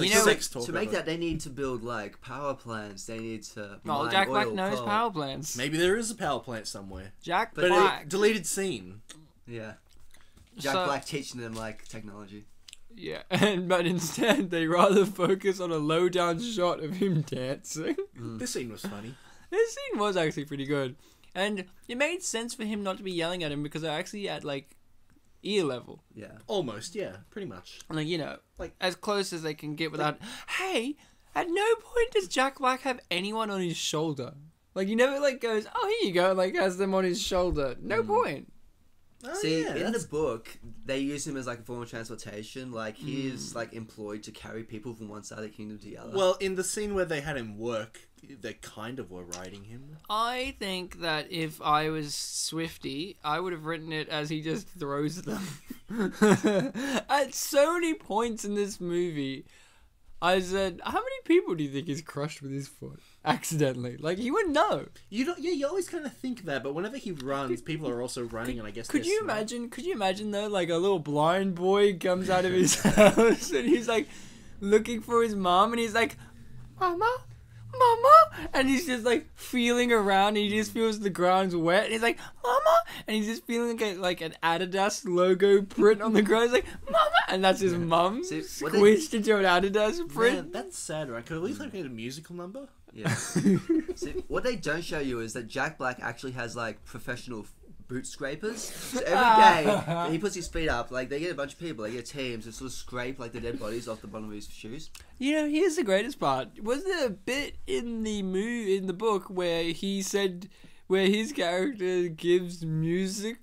It's a sex talk to make of it. that, they need to build like power plants. They need to. Well, mine Jack Black oil, knows coal. power plants. Maybe there is a power plant somewhere. Jack But Black. deleted scene. Yeah. Jack So- Black teaching them like technology. Yeah, but instead they rather focus on a low down shot of him dancing. This scene was funny. This scene was actually pretty good. And it made sense for him not to be yelling at him because they're actually at like ear level. Yeah. Almost, yeah, pretty much. Like, you know, Like- as close as they can get without. Hey, at no point does Jack Black have anyone on his shoulder. Like, he never like goes, oh, here you go, and like has them on his shoulder. No point. Oh, See, yeah, in that's- the book, they use him as like a form of transportation. Like he is like employed to carry people from one side of the kingdom to the other. Well, in the scene where they had him work, they kind of were riding him. I think that if I was Swifty, I would have written it as he just throws them. At so many points in this movie, I said, how many people do you think he's crushed with his foot? Accidentally. Like, he wouldn't know. You don't. Yeah, you always kind of think that, but whenever he runs, people are also running, and I guess. Could they're you smart. imagine? Could you imagine though? Like a little blind boy comes out of his house and he's like looking for his mom, and he's like, "Mama, Mama," and he's just like feeling around, and he just feels the ground's wet, and he's like, "Mama," and he's just feeling like an Adidas logo print on the ground. He's like, "Mama," and that's his mum See, what they- squished into an Adidas Man, print. that's sad, right? Could at least like get a musical number. yeah. See, what they don't show you is that Jack Black actually has like professional boot scrapers. So every day when he puts his feet up, like they get a bunch of people, they get teams to sort of scrape like the dead bodies off the bottom of his shoes. You know, here's the greatest part. Was there a bit in the book where he said, where his character gives music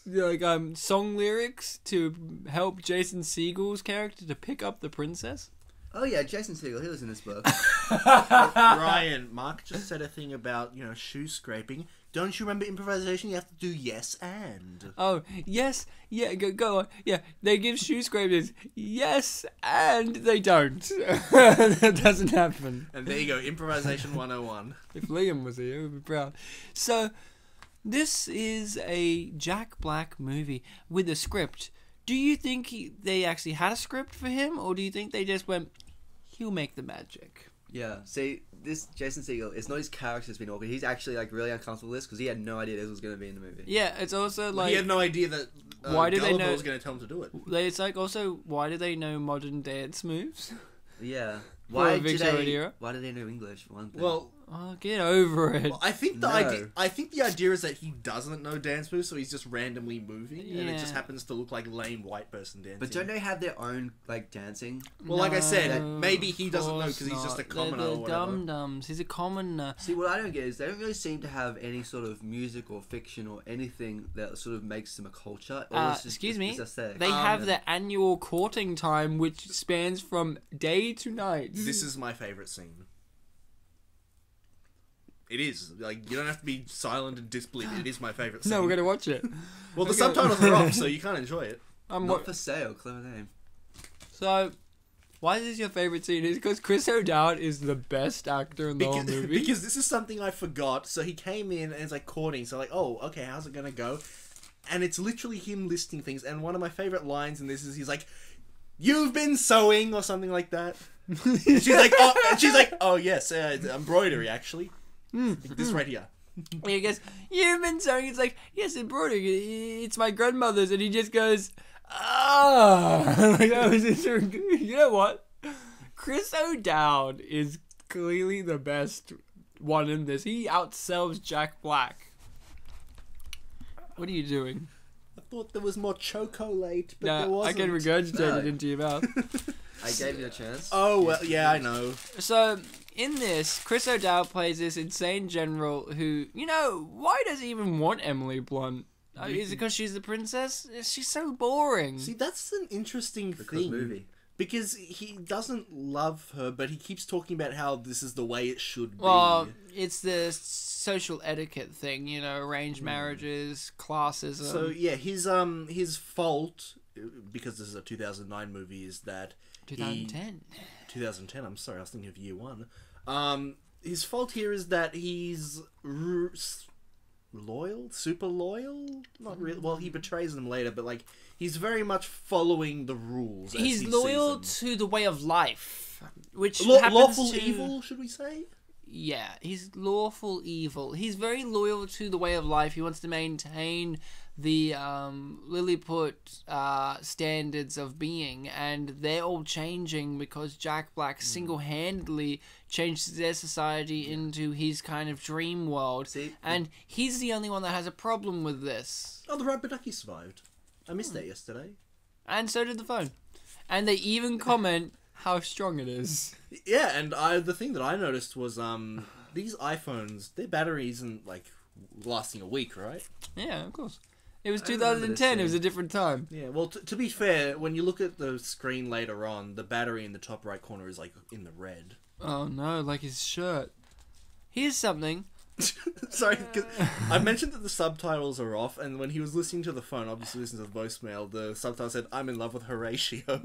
song lyrics to help Jason Segel's character to pick up the princess. Oh yeah, Jason Segel, he was in this book. Ryan, Mark just said a thing about, shoe scraping. Don't you remember improvisation? You have to do yes and. Oh, yes, yeah, go on. Yeah, they give shoe scrapers yes and they don't. That doesn't happen. And there you go, improvisation 101. If Liam was here, he would be proud. So, this is a Jack Black movie with a script. Do you think they actually had a script for him, or do you think they just went, he'll make the magic? Yeah, see, this Jason Segel, it's not his character's been awkward. He's actually really uncomfortable with this because he had no idea this was going to be in the movie. Yeah, it's also like... he had no idea that why did Gulliver they know, was going to tell him to do it. It's like also, why do they know modern dance moves? Yeah. Why did they know English, for one thing? Well... Oh, get over it. Well, I think the idea is that he doesn't know dance moves, so he's just randomly moving, and it just happens to look like lame white person dancing. But don't they have their own dancing? Well, like I said, maybe he doesn't know because he's just a commoner They're or whatever. dum-dums. He's a commoner. See, what I don't get is they don't really seem to have any sort of music or fiction or anything that sort of makes them a culture. Excuse me. It's aesthetic. They have their annual courting time, which spans from day to night. This is my favourite scene. It is. Like, you don't have to be silent and disbelieved. It is my favourite scene. No, we're going to watch it. Well, the subtitles are off, so you can't enjoy it. Not for sale. Clever name. So, why is this your favourite scene? Is because Chris O'Dowd is the best actor in the whole movie. Because this is something I forgot. So he came in and it's like courting. So like, oh, okay, how's it going to go? And it's literally him listing things. And one of my favourite lines in this is he's like, "You've been sewing," or something like that. And she's like, oh yes, embroidery actually. This right here. He goes, "You've been sewing." It's like, "Yes, embroidery. It's my grandmother's." And he just goes, "Ah." Like, that was just, you know what? Chris O'Dowd is clearly the best one in this. He outsells Jack Black. What are you doing? I thought there was more chocolate, but No, there wasn't. I can regurgitate it into your mouth. I gave you a chance. Oh, well, yeah, I know. So, in this, Chris O'Dowd plays this insane general who, why does he even want Emily Blunt? Is it because she's the princess? She's so boring. See, that's an interesting thing. Movie. Because he doesn't love her, but he keeps talking about how this is the way it should be. Well, it's the social etiquette thing, arranged marriages, classism. So, yeah, his fault, because this is a 2009 movie, is that 2010. 2010, I'm sorry, I was thinking of year one. His fault here is that he's loyal? Super loyal? Not really. Well, he betrays them later, but, like, he's very much following the rules. He's loyal to the way of life, which lawful evil, should we say? Yeah, he's lawful evil. He's very loyal to the way of life. He wants to maintain the Lilliput standards of being, and they're all changing because Jack Black single-handedly changed their society into his kind of dream world. And he's the only one that has a problem with this. Oh, the rubber ducky survived. I missed that yesterday. And so did the phone. And they even comment how strong it is. Yeah, and the thing that I noticed was these iPhones, their battery isn't like lasting a week, right? Yeah, of course. It was 2010. It was a different time. Yeah, well, to be fair, when you look at the screen later on, the battery in the top right corner is like in the red. Oh no, like his shirt. Here's something. Sorry, 'cause I mentioned that the subtitles are off, and when he was listening to the phone, obviously listening to the voicemail, the subtitle said, "I'm in love with Horatio."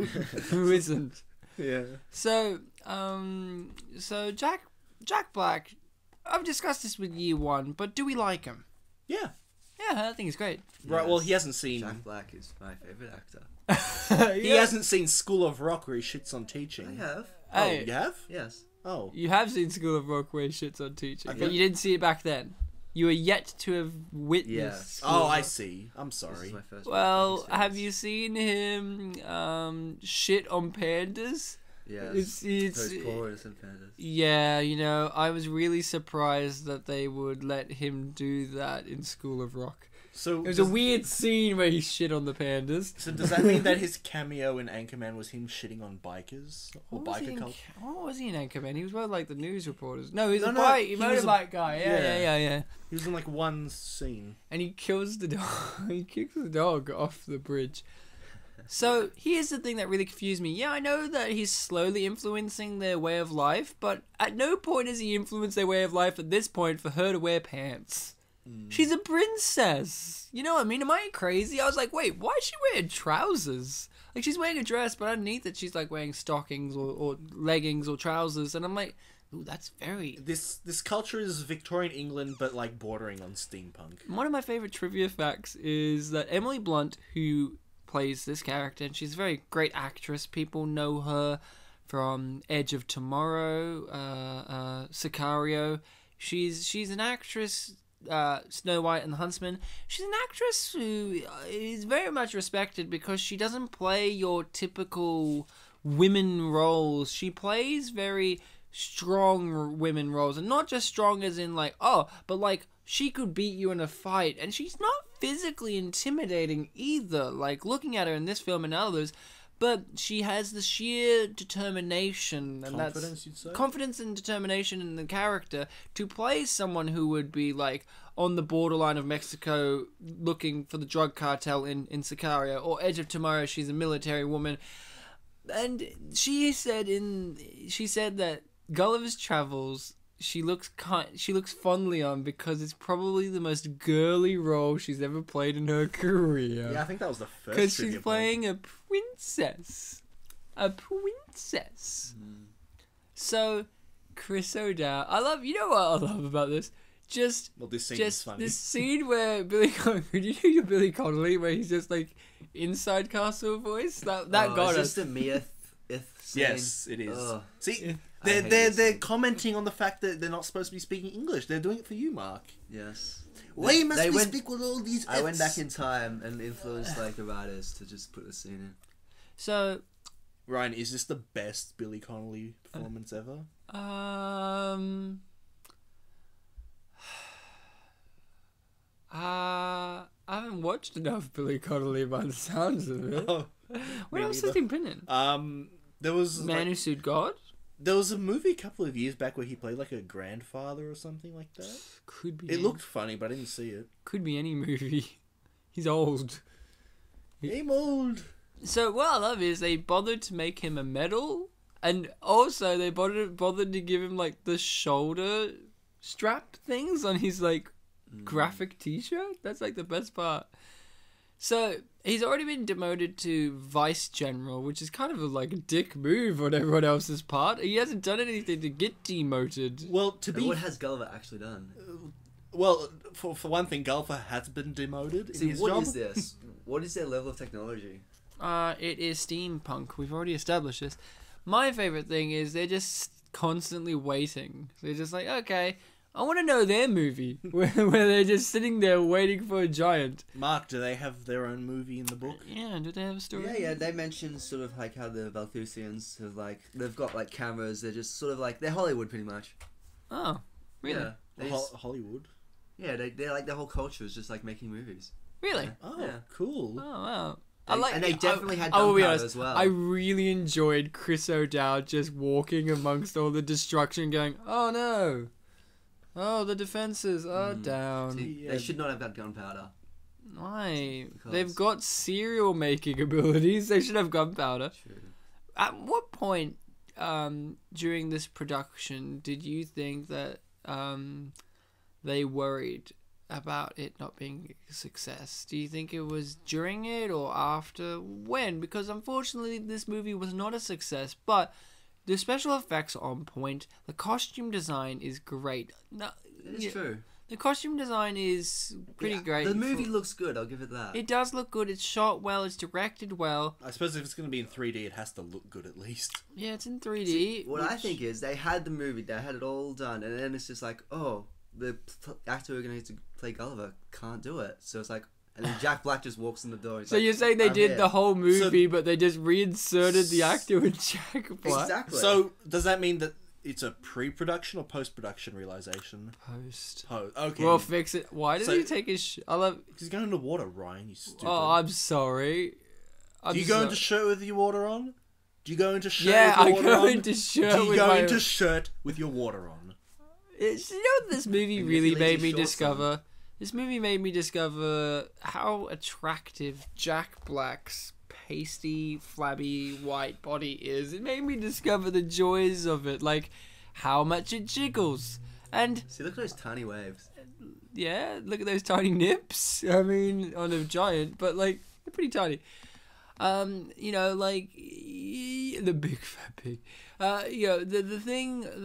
Who isn't? Yeah. So Jack Black, I've discussed this with year one, but do we like him? Yeah. Yeah, I think he's great. Right, well, he hasn't seen... Jack Black is my favourite actor. He hasn't seen School of Rock where he shits on teaching. I have. Oh, you have? Yes. Oh. You have seen School of Rock where he shits on teaching, but you didn't see it back then. You were yet to have witnessed. School of I Rock. see. I'm sorry. This is my first Well, have you seen him shit on pandas? Yes. It's Chorus and pandas. Yeah, I was really surprised that they would let him do that in School of Rock. So It was a weird scene where he shit on the pandas. So does that mean that his cameo in Anchorman was him shitting on bikers or What was he biker in culture? What was he in Anchorman? He was one of like the news reporters. No, he was No, a no, bike, he was a- motorbike guy. Yeah. He was in like one scene. And he kills the dog. He kicks the dog off the bridge. So here's the thing that really confused me. Yeah, I know that he's slowly influencing their way of life, but at no point has he influenced their way of life at this point for her to wear pants. She's a princess. You know what I mean? Am I crazy? I was like, wait, why is she wearing trousers? Like, she's wearing a dress, but underneath it, she's like wearing stockings or leggings or trousers. And I'm like, ooh, that's very... This culture is Victorian England, but like bordering on steampunk. One of my favorite trivia facts is that Emily Blunt, who plays this character, and she's a very great actress. People know her from Edge of Tomorrow, Sicario. She's an actress, Snow White and the Huntsman. She's an actress who is very much respected because she doesn't play your typical women roles. She plays very strong women roles, and not just strong as in like, oh, but like she could beat you in a fight, and she's not physically intimidating either, like looking at her in this film and others, but she has the sheer determination and Confidence, you'd say? confidence and determination in the character to play someone who would be like on the borderline of Mexico looking for the drug cartel in Sicario, or Edge of Tomorrow, she's a military woman. And she said that Gulliver's Travels she looks fondly on because it's probably the most girly role she's ever played in her career. Yeah, I think that was the first. Because she's playing a princess. So, Chris O'Dowd. You know what I love about this? This scene is funny. This scene where Billy Connolly, you know your Billy Connolly, where he's just like inside castle voice? That got us. It's just a Mia scene. Yes, it is. Ugh. See, I hate they're commenting on the fact that they're not supposed to be speaking English. They're doing it for you, Mark. Yes. Why must we speak with all these I went Fs? back in time and influenced like the writers to just put the scene in. So, Ryan, is this the best Billy Connolly performance ever? I haven't watched enough Billy Connolly by the sounds of it. Oh, What me else neither. has he been in? There was Man Who Sued God? there was a movie a couple of years back where he played like a grandfather or something like that. Could be. It looked funny, but I didn't see it. Could be any movie. He's old. I'm old. So what I love is they bothered to make him a medal, and also they bothered to give him like the shoulder strap things on his like graphic T-shirt. That's like the best part. So he's already been demoted to vice general, which is kind of like a dick move on everyone else's part. He hasn't done anything to get demoted. Well, What has Gulliver actually done? well, for one thing, Gulliver has been demoted in his what job. is this? What is their level of technology? It is steampunk. We've already established this. My favorite thing is they're just constantly waiting. They're just like, okay, I want to know their movie where they're just sitting there waiting for a giant. Mark, do they have their own movie in the book? Yeah, do they have a story? Yeah. They mentioned sort of like how the Valthusians have like they've got like cameras. They're just sort of like they're Hollywood pretty much. Oh, really? Yeah. They just- Hollywood. yeah. They're like their whole culture is just like making movies. Really? Oh, Yeah. cool. Oh, wow. And they definitely had I will be gunpowder honest, as well. I really enjoyed Chris O'Dowd just walking amongst all the destruction going, oh no. Oh, the defenses are down. See, Yeah. they should not have had gunpowder. Why? Because- They've got cereal making abilities. They should have gunpowder. True. At what point during this production did you think that they worried about it not being a success? Do you think it was during it or after? When? Because unfortunately this movie was not a success, but the special effects are on point. The costume design is great. No, It's true. the costume design is pretty Yeah, great. The movie looks good. I'll give it that. It does look good. It's shot well. It's directed well. I suppose if it's going to be in 3D, it has to look good at least. Yeah, it's in 3D. What I think is they had the movie, they had it all done, and then it's just like, oh, the actor who are going to play Gulliver can't do it. So it's like, and then Jack Black just walks in the door. So you're saying they did the whole movie, So- but they just reinserted the actor with Jack Black? Exactly. So does that mean that it's a pre-production or post-production realization? Post. Okay. We'll fix it. Why did he take his... I love... He's going into water, Ryan, you stupid. Oh, I'm sorry. Do you go into shirt with your water on? Do you go into shirt Yeah, with your water on? I go into shirt Do you with go my... into shirt with your water on? You know what this movie And really his made lazy me shorts discover? This movie made me discover how attractive Jack Black's pasty, flabby, white body is. It made me discover the joys of it, like how much it jiggles. And See, look at those tiny waves. yeah, look at those tiny nips. I mean, on a giant, but like they're pretty tiny. You know, like the big fat pig. You know, the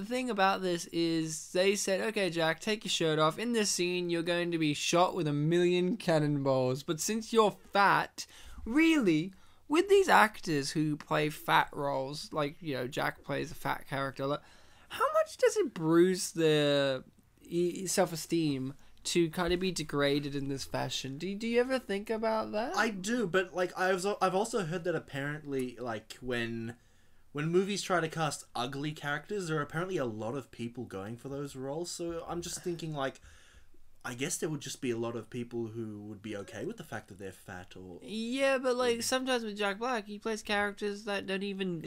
thing about this is they said, okay, Jack, take your shirt off. In this scene, you're going to be shot with 1,000,000 cannonballs. But since you're fat, really, with these actors who play fat roles, like, you know, Jack plays a fat character, like, how much does it bruise their self-esteem to kind of be degraded in this fashion? Do you ever think about that? I do, but like I've also heard that apparently, like when movies try to cast ugly characters, there are apparently a lot of people going for those roles. So I'm just thinking, like, I guess there would just be a lot of people who would be okay with the fact that they're fat or... Yeah, but like sometimes with Jack Black, he plays characters that don't even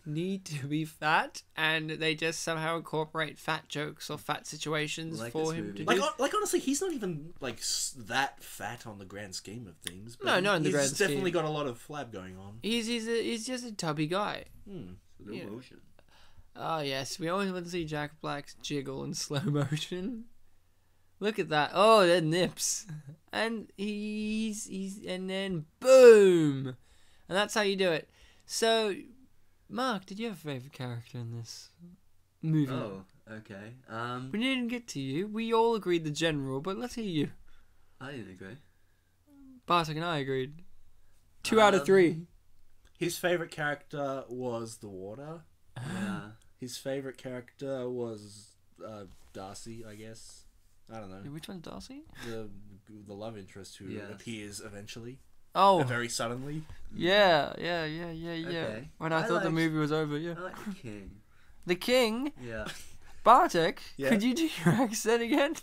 need to be fat, and they just somehow incorporate fat jokes or fat situations Like for this him movie. to do. Like honestly, he's not even like that fat on the grand scheme of things. But No, not in the grand He's definitely scheme. got a lot of flab going on. He's just a tubby guy. Slow Yeah. motion. Oh yes, we always want to see Jack Black's jiggle in slow motion. Look at that! Oh, the nips, and he's and then boom, and that's how you do it. So, Mark, did you have a favorite character in this movie? Oh, okay. We didn't get to you. We all agreed the general, but let's hear you. I didn't agree. Bartek and I agreed. 2 out of 3. His favorite character was the water. Yeah. His favorite character was Darcy, I guess. I don't know. Which one's Darcy? The love interest who Yeah. appears eventually, Oh, very suddenly. yeah. Okay. When I thought the liked- movie was over, yeah. I like the king. The king, Yeah. Bartek. Yeah. Could you do your accent again?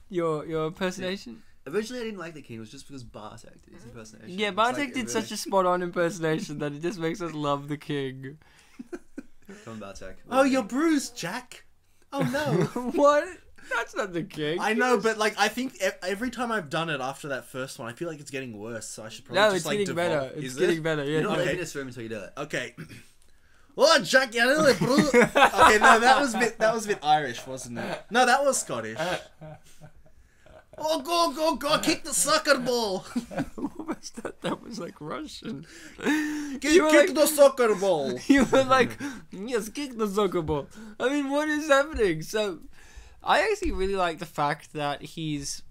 Your impersonation. Originally, I didn't like the king. It was just because Bartek did his impersonation. Yeah, It's Bartek like, did such a spot-on impersonation that it just makes us love the king. Come on, Bartek. Oh, you're bruised, Jack. Oh no. What? That's not the king. I know, but like I think every time I've done it after that first one, I feel like it's getting worse. So I should probably No, just it's like getting default. better. It's Is getting it? better. Yeah. You're not Okay. leaving this room until you do it. Okay. Oh, Jack, you're really bruised. Okay, no, that was a bit Irish, wasn't it? No, that was Scottish. Oh, go, kick the soccer ball. What was that? That was like Russian. Kick the soccer ball. You were like, yes, kick the soccer ball. I mean, what is happening? So, I actually really like the fact that he's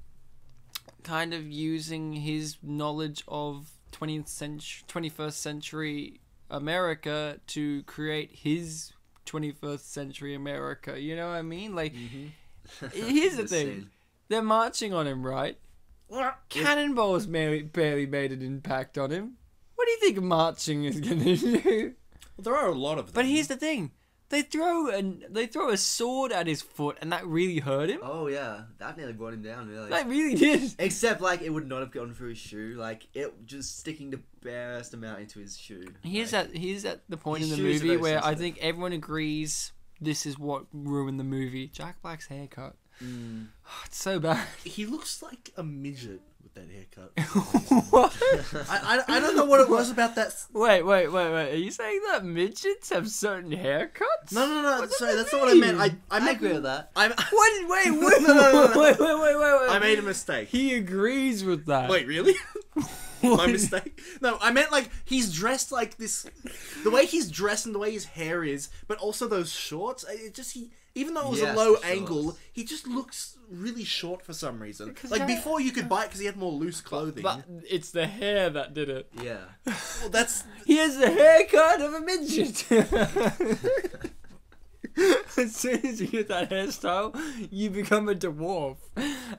kind of using his knowledge of 21st century America to create his 21st century America. You know what I mean? Like, here's the This thing. scene. They're marching on him, right? Cannonballs barely made an impact on him. What do you think marching is going to do? There are a lot of them. But here's the thing. They throw a sword at his foot, and that really hurt him. Oh yeah, that nearly brought him down. Really. That really did. Except like it would not have gone through his shoe. Like it just sticking the barest amount into his shoe. Here's like, at the point in His the shoes are movie very where I sensitive. think everyone agrees this is what ruined the movie. Jack Black's haircut. Mm. Oh, it's so bad. He looks like a midget with that haircut. What? I don't know what it was about that. Wait. Are you saying that midgets have certain haircuts? No. What does Sorry, that that's not what I meant. mean? I I meant agree with that. What? Wait. No. Wait. I made a mistake. He agrees with that. Wait, really? My mistake. No, I meant like he's dressed like this. The way he's dressed and the way his hair is, but also those shorts. It just even though it was Yes, a low the angle, shorts. he just looks really short for some reason. Because Like that- before, you could buy it because he had more loose clothing. But it's the hair that did it. Yeah. Well, that's He has the haircut of a midget. As soon as you get that hairstyle, you become a dwarf.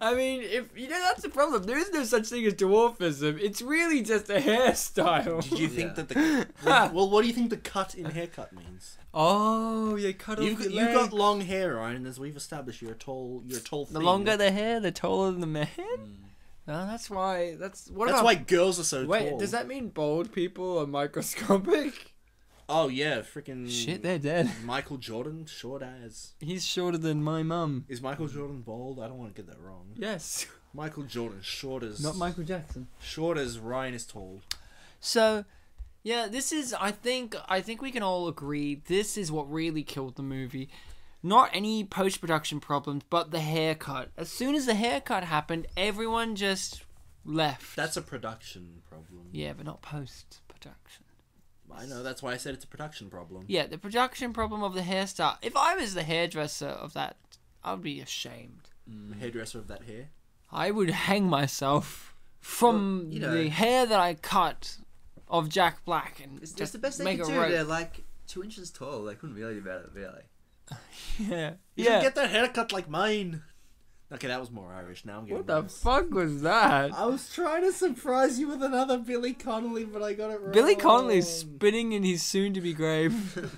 I mean, if you know, that's the problem. There is no such thing as dwarfism. It's really just a hairstyle. Did you think that the well? What do you think the cut in haircut means? Oh, you cut off You've your leg. got long hair, Ryan. As we've established, you're a tall. The thing. longer the hair, the taller the man. No, that's why. That's why girls are so Wait, tall. does that mean bald people are microscopic? Oh yeah, freaking Shit, they're dead. Michael Jordan, short as. He's shorter than my mum. Is Michael Jordan bald? I don't want to get that wrong. Yes. Michael Jordan, short as. Not Michael Jackson. Short as Ryan is tall. So, yeah, this is. I think we can all agree this is what really killed the movie. Not any post-production problems, but the haircut. As soon as the haircut happened, everyone just left. That's a production problem. Yeah, but not post-production. I know, that's why I said it's a production problem. Yeah, the production problem of the hairstyle. If I was the hairdresser of that, I would be ashamed. Hairdresser of that hair? I would hang myself from the hair that I cut of Jack Black and It's just the best they make can a do. rope. They're like 2 inches tall. They couldn't really do better, really. Yeah. You should get that haircut like mine. Okay, that was more Irish. Now I'm getting What the worse. fuck was that? I was trying to surprise you with another Billy Connolly, but I got it wrong. Billy Connolly's spinning in his soon-to-be grave.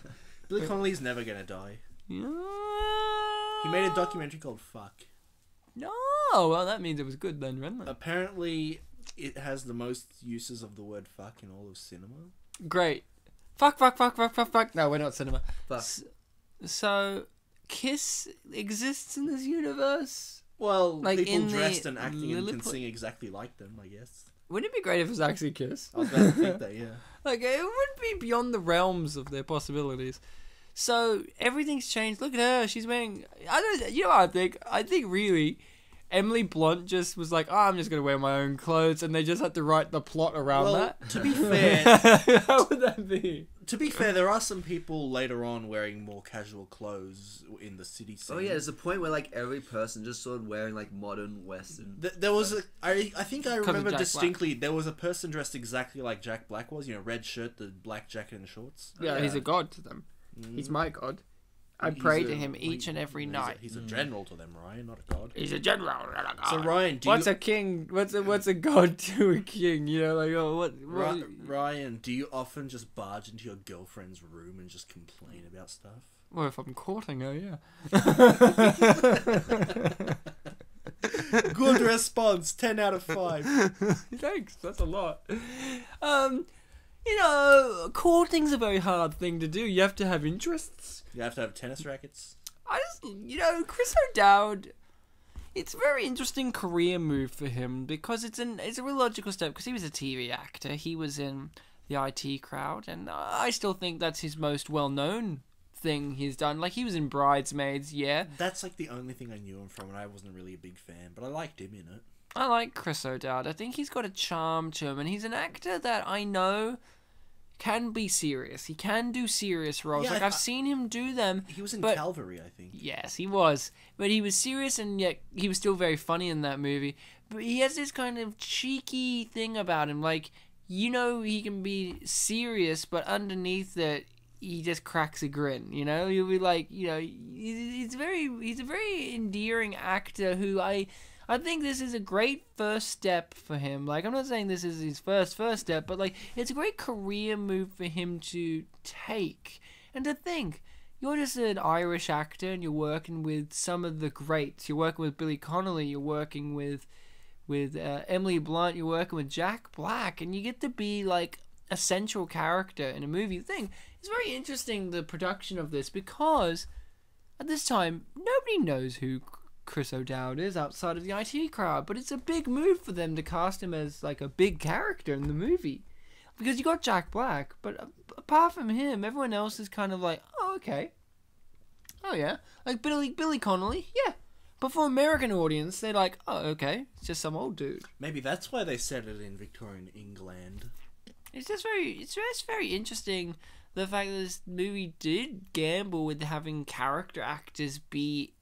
Billy Connolly's never gonna die. Yeah. He made a documentary called Fuck. No, well that means it was good then, right? Apparently, it has the most uses of the word fuck in all of cinema. Great. Fuck. No, we're not cinema. Fuck. So, Kiss exists in this universe? Well, Like people in dressed the and acting and can Lilliput- sing exactly like them, I guess. Wouldn't it be great if it was actually Kiss? I was about to think that, yeah. Like, it would be beyond the realms of their possibilities. So, everything's changed. Look at her. She's wearing... You know what I think? I think, really, Emily Blunt just was like, I'm just going to wear my own clothes, and they just had to write the plot around that. To be fair... How would that be? To be fair, there are some people later on wearing more casual clothes in the city scene. Oh yeah, there's a point where like every person just started wearing like modern Western. There was I think I remember Jack distinctly. There was a person dressed exactly like Jack Black was. You know, red shirt, the black jacket and shorts. Yeah, he's a god to them. He's my god. I pray to him each and every night. He's a general to them, Ryan, not a god. He's a general. Not a god. So Ryan, What's a king? What's a god to a king? You know, like what? Ryan, do you often just barge into your girlfriend's room and just complain about stuff? Well, if I'm courting her, yeah. Good response, 10 out of 5. Thanks, that's a lot. You know, courting's a very hard thing to do. You have to have interests. You have to have tennis rackets. Chris O'Dowd, it's a very interesting career move for him because it's a real logical step because he was a TV actor. He was in the IT Crowd, and I still think that's his most well-known thing he's done. Like, he was in Bridesmaids, yeah. That's like the only thing I knew him from, and I wasn't really a big fan, but I liked him in it. I like Chris O'Dowd. I think he's got a charm to him, and he's an actor that I know can be serious. He can do serious roles. Yeah, I've seen him do them. He was in but, Calvary, I think. Yes, he was. But he was serious, and yet he was still very funny in that movie. But he has this kind of cheeky thing about him. Like, you know, he can be serious, but underneath that, he just cracks a grin. You know, you'll be like, you know, he's a very endearing actor who I think this is a great first step for him. Like, I'm not saying this is his first step, but, like, it's a great career move for him to take. And to think, you're just an Irish actor and you're working with some of the greats. You're working with Billy Connolly, you're working with Emily Blunt, you're working with Jack Black, and you get to be, like, a central character in a movie. Thing. It's very interesting, the production of this, because at this time, nobody knows who Chris O'Dowd is outside of the IT Crowd, but it's a big move for them to cast him as like a big character in the movie, because you got Jack Black, but apart from him, everyone else is kind of like, oh, okay, oh yeah, like Billy Connolly, yeah, but for American audience, they're like, oh, okay, it's just some old dude. Maybe that's why they set it in Victorian England. It's just very interesting, the fact that this movie did gamble with having character actors be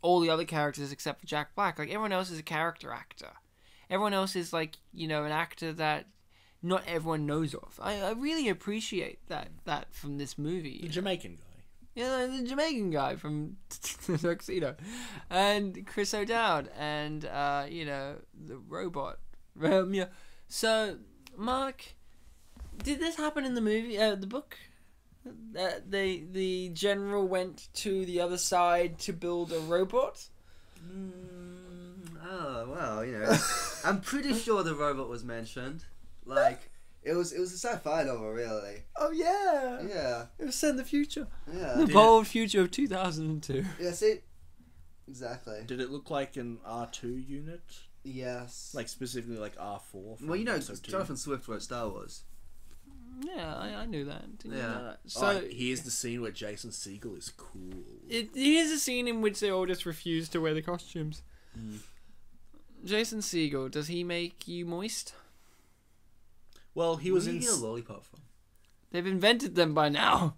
all the other characters except for Jack Black. Like, everyone else is a character actor. Everyone else is, like, you know, an actor that not everyone knows of. I really appreciate that from this movie. The Jamaican guy. You know, the Jamaican guy from the Tuxedo. And Chris O'Dowd and, you know, the robot. Yeah. So, Mark, did this happen in the movie, the book? The general went to the other side to build a robot? Oh, well, you know. I'm pretty sure the robot was mentioned. Like, it was a sci-fi novel, really. Oh, yeah. Yeah. It was set in the future. Yeah. The bold future of 2002. Yeah, see? Exactly. Did it look like an R2 unit? Yes. Like, specifically like R4? Well, you know, episode 2? Jonathan Swift wrote Star Wars. Yeah, I knew that. Didn't you Yeah. know that? So So, here's the scene where Jason Segel is cool. here's a scene in which they all just refuse to wear the costumes. Jason Segel, does he make you moist? Well, he Where was did in. you get a lollipop from? They've invented them by now.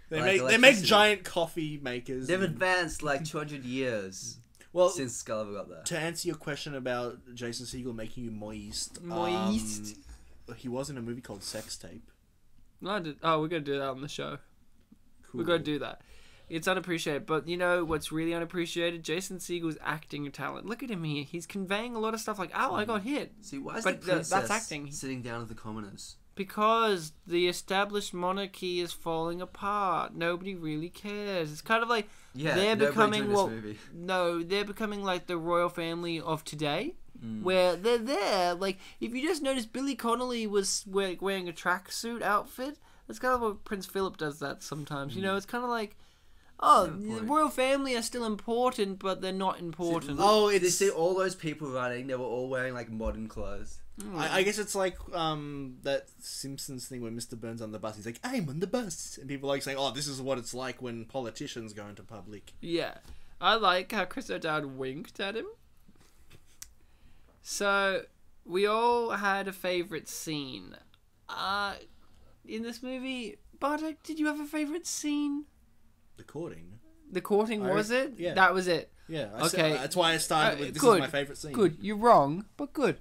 They Like make electricity. giant coffee makers. They've and- advanced like 200 years well, since Gulliver got there. to answer your question about Jason Segel making you moist. Moist. He was in a movie called Sex Tape. We're gonna do that on the show. Cool. We're gonna do that. It's unappreciated, but you know what's really unappreciated? Jason Segel's acting talent. Look at him here. He's conveying a lot of stuff like, "Ow, I got hit," See, why is But the that's princess acting. sitting down with the commoners? because the established monarchy is falling apart. Nobody really cares. It's kind of like Yeah, they're nobody becoming joined this what? movie. No, they're becoming like the royal family of today. Where they're there, like if you just notice, Billy Connolly was wearing a tracksuit outfit. That's kind of what Prince Philip does that sometimes. You know, it's kind of like, oh, the royal family are still important, but they're not important. Oh, They it's. see all those people running. They were all wearing like modern clothes. I guess it's like that Simpsons thing where Mr. Burns on the bus. He's like, "I'm on the bus," and people are like saying, "Oh, this is what it's like when politicians go into public." Yeah, I like how Chris O'Dowd winked at him. So we all had a favorite scene. In this movie, Bartek, did you have a favorite scene? The courting. The courting, was it? yeah. That was it. Yeah. Okay. That's why I started with this good. is my favorite scene. Good. You're wrong, but good.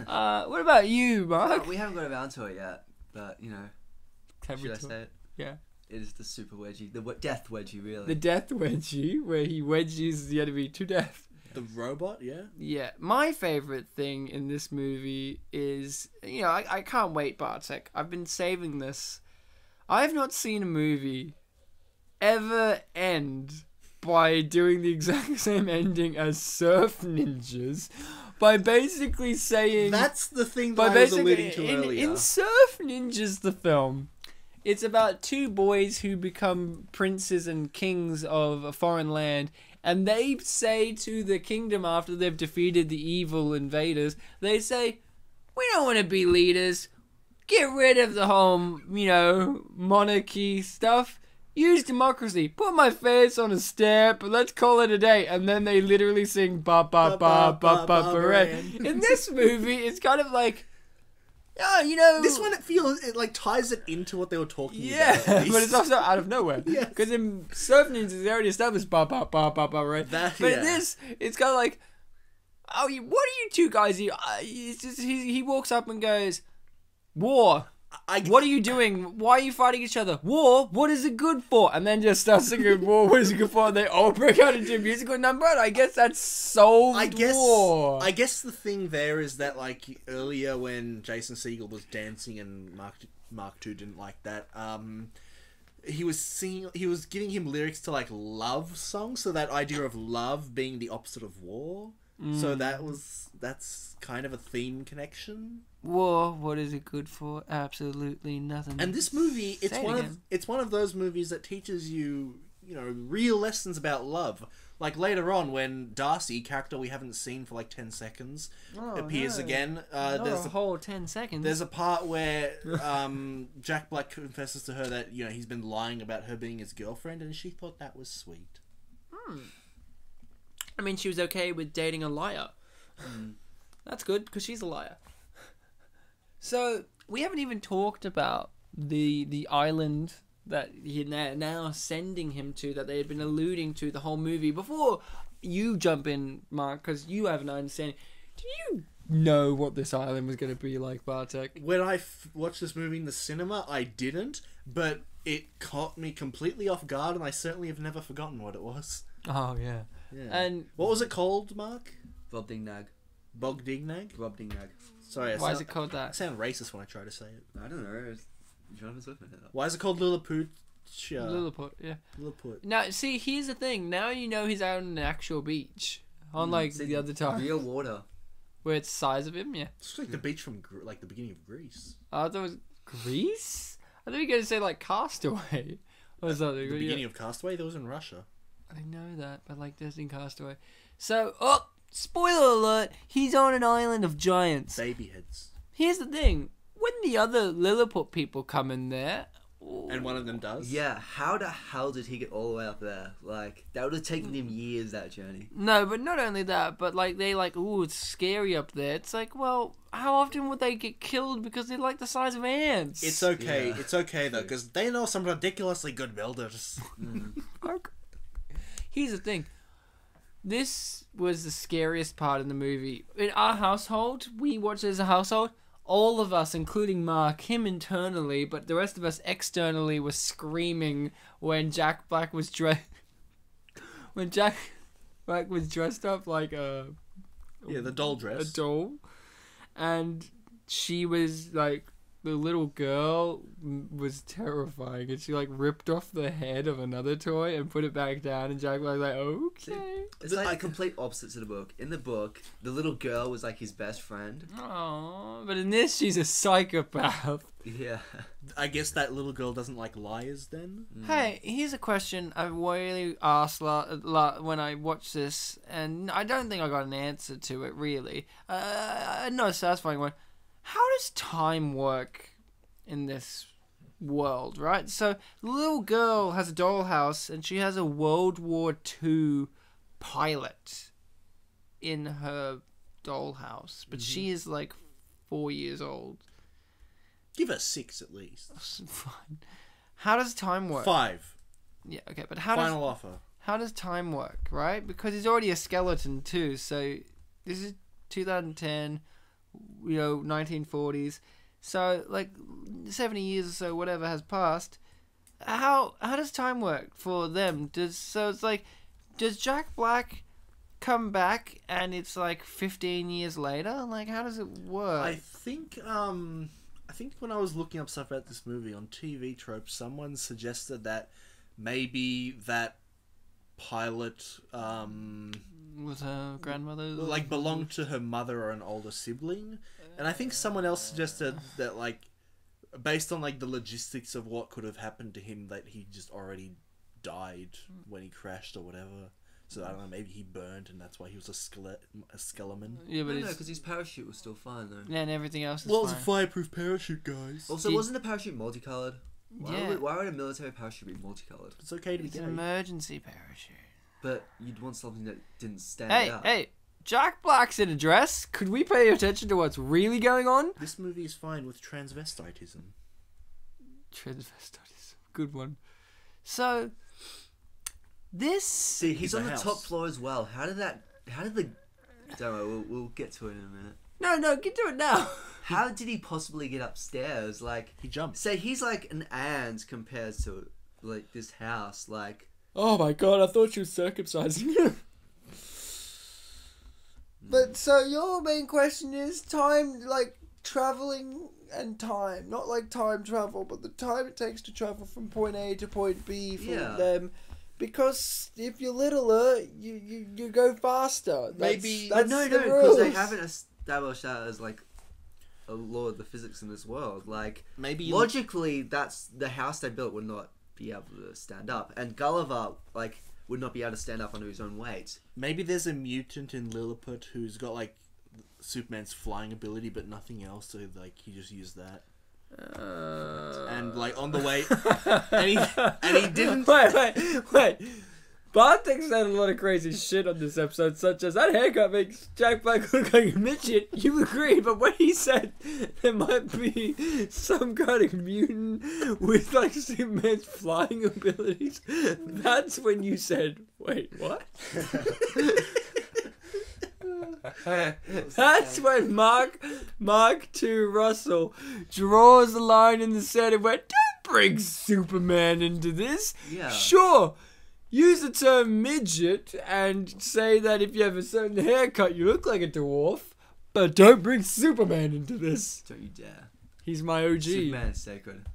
What about you, Mark? We haven't got around to it yet, but you know, should I say it? Yeah. It is the super wedgie, the death wedgie, really. The death wedgie, where he wedges the enemy to death. The robot, yeah. Yeah, my favorite thing in this movie is, you know, I can't wait, Bartek. I've been saving this. I have not seen a movie ever end by doing the exact same ending as Surf Ninjas, by basically saying... That's the thing by that I was basically, alluding to earlier. in Surf Ninjas, the film, it's about two boys who become princes and kings of a foreign land, and they say to the kingdom after they've defeated the evil invaders, they say, "We don't want to be leaders. Get rid of the whole, you know, monarchy stuff. Use democracy. Put my face on a stamp, and let's call it a day." And then they literally sing ba ba ba ba ba ba. In this movie, it's kind of like, oh, you know, This one, it like ties it into what they were talking yeah, about. at but least. it's also out of nowhere. Yes. Because in Surf Ninjas, they already established ba ba ba ba ba, right? That- But in yeah. this, it's kind of like, oh, what are you two guys? It's just, he walks up and goes, "War. What are you doing? Why are you fighting each other? War? What is it good for?" And then just starts singing "War, what is it good for?" And they all break out into a musical number, and I guess that's solved war. I guess the thing there is that like earlier when Jason Segel was dancing and Mark II didn't like that. He was giving him lyrics to like love songs, so that idea of love being the opposite of war. So that's kind of a theme connection. War, what is it good for? Absolutely nothing. And this movie, it's Say it again. it's one of those movies that teaches you, you know, real lessons about love. Like later on, when Darcy, character we haven't seen for like 10 seconds, appears again. Not a whole 10 seconds. There's a part where Jack Black confesses to her that, you know, he's been lying about her being his girlfriend, and she thought that was sweet. I mean, she was okay with dating a liar. That's good, because she's a liar. So, we haven't even talked about the island that you're now sending him to, that they had been alluding to the whole movie. Before you jump in, Mark, because you have an understanding, do you know what this island was going to be like, Bartek? When I watched this movie in the cinema, I didn't, but it caught me completely off guard, and I certainly have never forgotten what it was. Oh yeah. Yeah. And What was it called, Mark? Bobdingnag. Bogdignag? Bobdingnag. Sorry, why is it called I that? sound racist when I try to say it. I don't know. Jonathan's looking it up. Why is it called Lilliput? Lilliput, yeah. Lilliput. Now, see, here's the thing. Now you know he's out on an actual beach. Unlike See, the other time, Real water. where it's the size of him, yeah. It's like the beach from like the beginning of Greece. I thought it was Greece? I thought you were going to say, like, Castaway. Or something. The beginning of Castaway, that was in Russia. I know that, but, like, there's in Castaway. So, spoiler alert, he's on an island of giants. Baby heads. Here's the thing. When the other Lilliput people come in there... And one of them does? Yeah, how the hell did he get all the way up there? Like, that would have taken him years, that journey. No, but not only that, but like they like, ooh, it's scary up there. It's like, well, how often would they get killed because they're like the size of ants? It's okay. Yeah. It's okay, though, because they know some ridiculously good builders. Here's the thing. This was the scariest part in the movie. In our household, we watched it as a household. All of us, including Mark, him internally, but the rest of us externally, were screaming when Jack Black was when Jack Black was dressed up like a The doll dress. doll, and she was like the little girl was terrifying, and she like ripped off the head of another toy and put it back down, and Jack was like, okay. It's like a complete opposite to the book. In the book, the little girl was like his best friend. Aww, but in this, she's a psychopath. Yeah. I guess that little girl doesn't like liars then? Hey, here's a question I really asked when I watched this, and I don't think I got an answer to it, really. Not a satisfying one. How does time work in this world, right? So, the little girl has a dollhouse, and she has a World War II pilot in her dollhouse, but she is like 4 years old. Give her 6 at least. Fine. How does time work? 5. Yeah, okay, but how Final offer. how does time work, right? Because he's already a skeleton too, so this is 2010, 1940s. So, like, 70 years or so, whatever has passed. How does time work for them? It's like, does Jack Black come back and it's like 15 years later? Like, how does it work? I think when I was looking up stuff about this movie on TV Tropes, someone suggested that maybe that pilot Was her grandmother like belonged to her mother or an older sibling, and I think someone else suggested that, like, based on like the logistics of what could have happened to him, that he just already died when he crashed or whatever. So I don't know, maybe he burned and that's why he was a skeleton. Yeah, but No, it's... because his parachute was still fine, though. Yeah, and everything else is Well, it's fine. a fireproof parachute, guys. Also, wasn't the parachute multicolored? Yeah. Why would a military parachute be multicolored? It's okay to be It's an gay. emergency parachute. But you'd want something that didn't stand out. Hey, Jack Black's in a dress. Could we pay attention to what's really going on? This movie is fine with transvestitism. Transvestitism. Good one. So, this... See, he's on the house. top floor as well. How did the... Don't worry, we'll get to it in a minute. No, get to it now. How did he possibly get upstairs? Like, He jumped. say he's like an ant compared to like this house. Like, Oh my god, I thought you were circumcising him. But so your main question is time, like traveling and time. Not like time travel, but the time it takes to travel from point A to point B for Yeah. them. Because if you're littler, you go faster. Maybe- that's no, the because they rules. haven't established that as like a law of the physics in this world. Like, Maybe logically, that's the house they built would not be able to stand up, and Gulliver like would not be able to stand up under his own weight. Maybe there's a mutant in Lilliput who's got like Superman's flying ability, but nothing else. So like he just used that, and like on the way, and he didn't. Wait. Bartek said a lot of crazy shit on this episode, such as that haircut makes Jack Black look like a midget. You agreed, but when he said there might be some kind of mutant with like Superman's flying abilities, that's when you said, "Wait, what?" That's when Mark II Russell draws the line in the sand and went, "Don't bring Superman into this. Yeah. Sure, use the term midget and say that if you have a certain haircut, you look like a dwarf, but don't bring Superman into this. Don't you dare. He's my OG. Superman is sacred.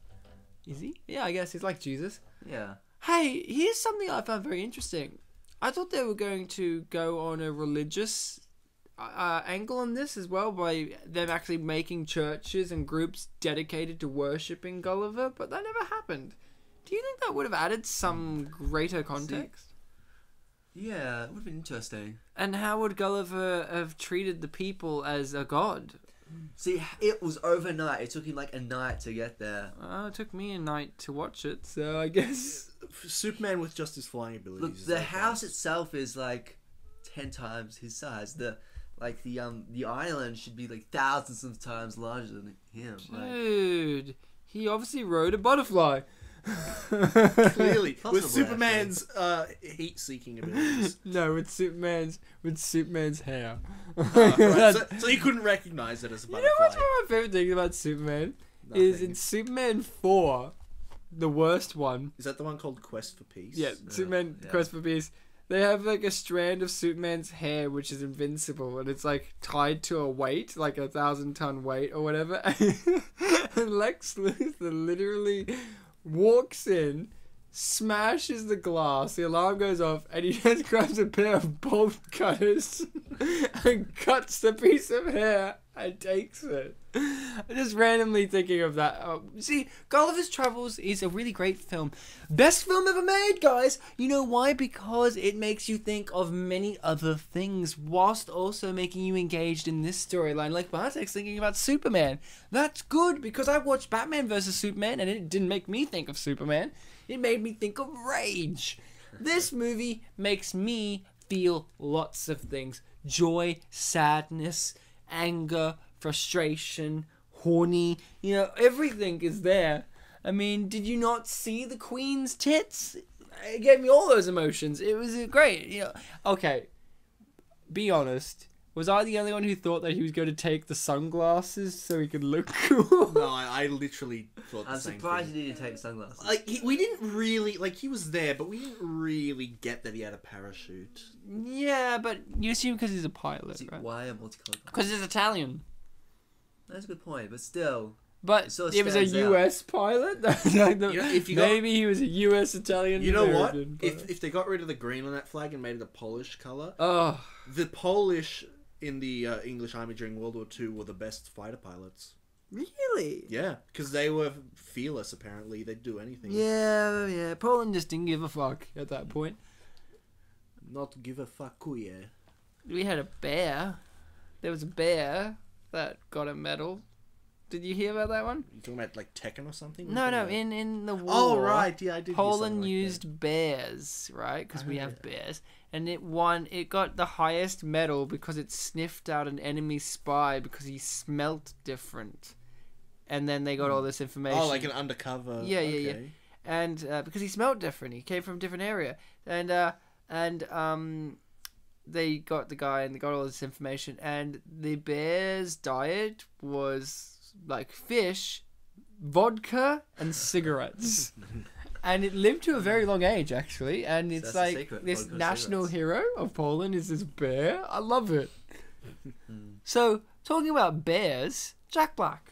Is he? Yeah, I guess he's like Jesus. Yeah. Hey, here's something I found very interesting. I thought they were going to go on a religious angle on this as well, by them actually making churches and groups dedicated to worshipping Gulliver, but that never happened. Do you think that would have added some greater context? Yeah, it would have been interesting. And how would Gulliver have treated the people as a god? See, it was overnight. It took him like a night to get there. It took me a night to watch it, so I guess... Superman with just his flying abilities. Look, is the like house that. itself is like 10 times his size. The island should be like thousands of times larger than him. Dude, he obviously rode a butterfly. Clearly, Possibly, with Superman's heat-seeking abilities. No, with Superman's hair. Right. So you couldn't recognize it as a You butterfly. know what's one of my favorite things about Superman? Is Nothing. in Superman 4, the worst one. Is that the one called Quest for Peace? Yeah, Superman Quest for Peace. They have like a strand of Superman's hair which is invincible, and it's like tied to a weight, like 1,000-ton weight or whatever. And Lex Luthor literally walks in, smashes the glass, the alarm goes off, and he just grabs a pair of bolt cutters and cuts the piece of hair and takes it. I'm just randomly thinking of that. See, Gulliver's Travels is a really great film. Best film ever made, guys! You know why? Because it makes you think of many other things, whilst also making you engaged in this storyline, like Bartek's thinking about Superman. That's good, because I watched Batman vs. Superman, and it didn't make me think of Superman. It made me think of rage. This movie makes me feel lots of things. Joy, sadness, anger, frustration, horny, everything is there. I mean, did you not see the Queen's tits? It gave me all those emotions. It was great. Okay, be honest. Was I the only one who thought that he was going to take the sunglasses so he could look cool? No, I literally thought the same I'm surprised thing. he didn't take sunglasses. Like, we didn't really... Like, he was there, but we didn't really get that he had a parachute. Yeah, but you assume because he's a pilot, See, right? why a multicolored? Because he's Italian. That's a good point, but still. But So it it was a stands out. US pilot? if you got- Maybe he was a US Italian. You know what? American, If they got rid of the green on that flag and made it a Polish colour, Oh, the Polish in the English army during World War II were the best fighter pilots. really? Yeah, because they were fearless, apparently. They'd do anything. Yeah. Poland just didn't give a fuck at that point. Not give a fuck, yeah. We had a bear. There was a bear that got a medal. Did you hear about that one? You talking about, like, Tekken or something? No. In the war. Oh, right. Yeah, I did hear Poland something like used bears, right? Because we Oh, have yeah. bears, and it got the highest medal because it sniffed out an enemy spy because he smelt different, and then they got all this information. Oh, like an undercover. Yeah. Okay. And because he smelled different, he came from a different area, and they got the guy and they got all this information, and the bear's diet was like fish, vodka, and cigarettes. And it lived to a very long age, actually. And So it's that's the like secret, this vodka, national cigarettes. hero of Poland is this bear. I love it. So, talking about bears, Jack Black.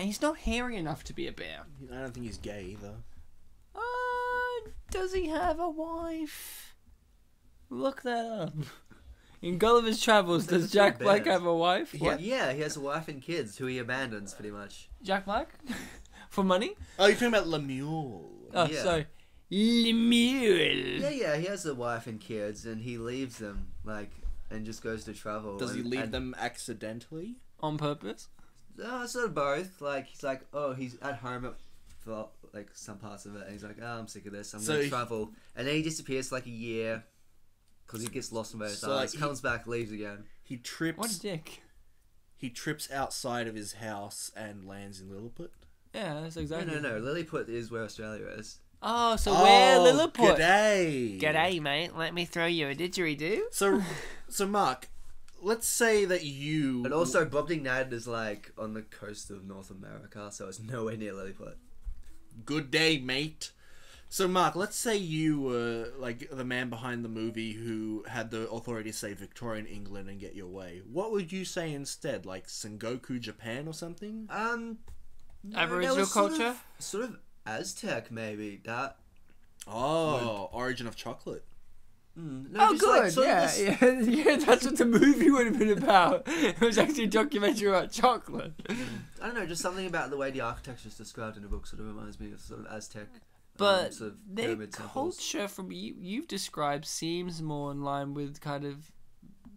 He's not hairy enough to be a bear. I don't think he's gay, either. Does he have a wife? Look that up. In Gulliver's Travels, There's does two Jack Black bears. have a wife? What? Yeah, he has a wife and kids who he abandons pretty much. Jack Black? For money? Oh, you're talking about Lemuel. Oh, Yeah. sorry. Lemuel. Yeah, he has a wife and kids, and he leaves them and just goes to travel. Does he and- leave and- them accidentally? On purpose? Sort of both. Like he's like, oh, he's at home for like some parts of it, and he's like, oh, I'm sick of this. I'm So gonna he- travel, and then he disappears for like a year because he gets lost in various So, like, islands. he- Comes back, leaves again. He trips. What a dick. He trips outside of his house and lands in Lilliput. Yeah, that's exactly. No. Lilliput is where Australia is. Oh, so where Lilliput? G'day. G'day, mate. Let me throw you a didgeridoo. So Mark, let's say that you. And also, Bob Dignad is like on the coast of North America, so it's nowhere near Lilliput. Good day, mate. So, Mark, let's say you were, like, the man behind the movie who had the authority to say Victorian England and get your way. What would you say instead? Like, Sengoku Japan or something? No, Aboriginal there was culture? Sort of Aztec, maybe. That. Oh, Origin of Chocolate. No, Oh, just good. like, sort of this- Yeah, that's what the movie would have been about. It was actually a documentary about chocolate. I don't know, just something about the way the architecture is described in the book sort of reminds me of sort of Aztec. But sort of their pyramid temples. culture, from you've described, seems more in line with kind of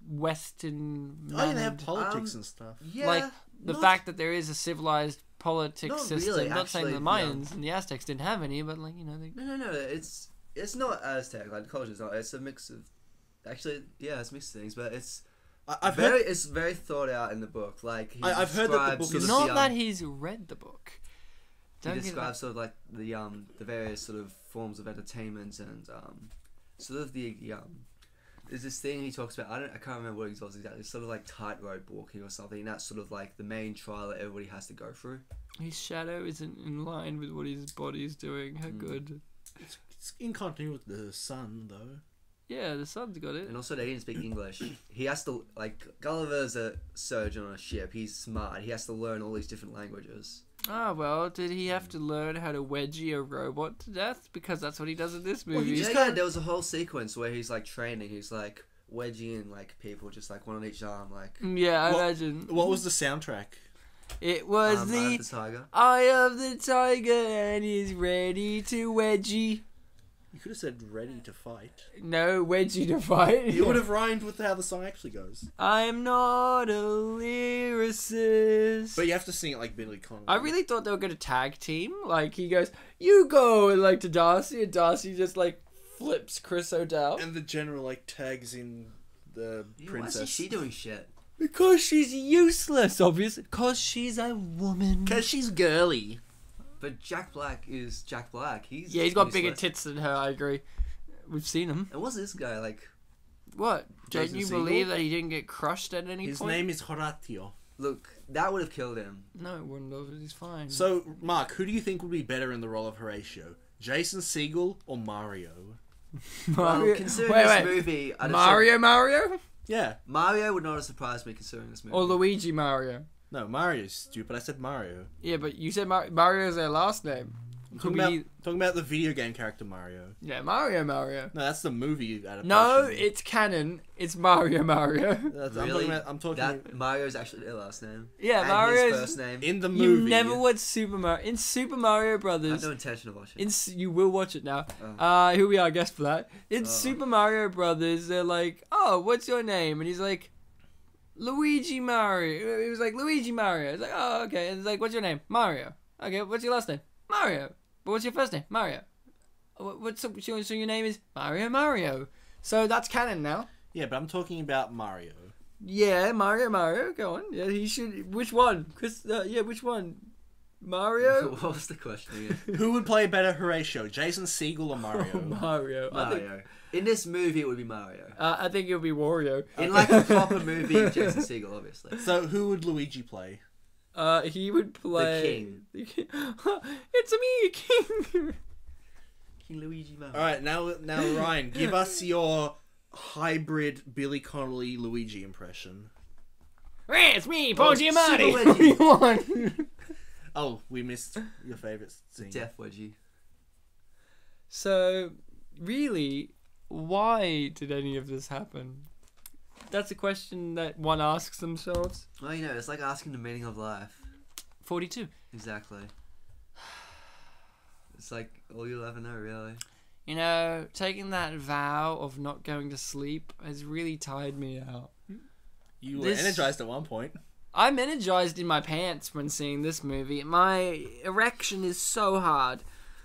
Western. Oh, yeah, they have mannered- politics and stuff. Yeah, like the not- fact that there is a civilized politics Not system. really, Not saying actually, the Mayans and the Aztecs didn't have any, but like they. No. It's not Aztec. Like the culture's not. It's a mix of. Actually, yeah, it's a mix of things, but it's. I've heard. It's very thought out in the book. Like I've heard that the book is- Not that he's read the book. He Don't get describes sort of like the various sort of forms of entertainment and sort of the there's this thing he talks about. I can't remember what he talks exactly. It's sort of like tightrope walking or something. And that's sort of like the main trial that everybody has to go through. his shadow isn't in line with what his body's doing. How good. It's in continuity with the sun, though. Yeah, the sun's got it. And also they didn't speak English. He has to, like, Gulliver's a surgeon on a ship. He's smart. He has to learn all these different languages. Ah, well, did he have to learn how to wedgie a robot to death? Because that's what he does in this Well, he movie. just Yeah, there was a whole sequence where he's like training. He's like wedging like people, just like one on each arm, like. Yeah, I What- imagine. What was the soundtrack? It was Eye of the the tiger. Eye of the Tiger and he's ready to wedgie. You could have said "ready to fight." No, wedgie to fight. It would have rhymed with how the song actually goes. I'm not a lyricist. But you have to sing it like Billy Connolly. I really thought they were going to tag team. Like, he goes, you go, and like to Darcy, and Darcy just like flips Chris O'Dowd. And the general like tags in the Yeah, why princess. is she doing shit? Because she's useless, obviously. Because she's a woman. Because she's girly. But Jack Black is Jack Black. He's Got bigger useless. tits than her, I agree. We've seen him. And what's this guy like? What? Don't Jason you Segel? believe that he didn't get crushed at any His point? name is Horatio. Look, that would have killed him. No, it wouldn't have. He's fine. So, Mark, who do you think would be better in the role of Horatio? Jason Segel or Mario? Well, considering this movie, I'd have Mario? Yeah. said Mario would not have surprised me considering this movie. Or Luigi Mario? No, Mario's stupid. I said Mario. Yeah, but you said Mario's their last name. Talking about the video game character Mario. Yeah, Mario. No, that's the movie adaptation. No, it's canon. It's Mario. Really? I'm talking That Mario's actually their last name. Yeah, And Mario's his first name. in the You movie. never watched Super Mario. In Super Mario I Brothers, have no intention of watching. you will watch it now. Oh. Here we are, guess for that. In Super Mario Brothers, they're like, "Oh, what's your name?" And he's like, "Luigi Mario." He was like, "Luigi Mario." He's like, "Oh, okay." And he's like, "What's your name?" Mario. Okay, what's your last name? Mario. But what's your first name? Mario. So your name is Mario. So that's canon now. Yeah, but I'm talking about Mario. Yeah, Mario. Go on. Yeah, he should. Which one, Chris? Yeah, which one? Mario. What was the question again? Who would play better Horatio, Jason Segel or Mario? Mario. Mario. In this movie, it would be Mario. I think it would be Wario. In like a proper movie, Jason Segel, obviously. So who would Luigi play? He would play The king. It's me, King. King Luigi Mario. All right, now Ryan, give us your hybrid Billy Connolly Luigi impression. Hey, it's me, Paul Super Giamatti. Wedgie. What do you want? Oh, we missed your favorite scene. Death Wedgie. So, really, why did any of this happen? That's a question that one asks themselves. Well, you know, it's like asking the meaning of life. 42. Exactly. It's like all you'll ever know, really. You know, taking that vow of not going to sleep has really tired me out. You were This- energized at one point. I'm energized in my pants when seeing this movie. My erection is so hard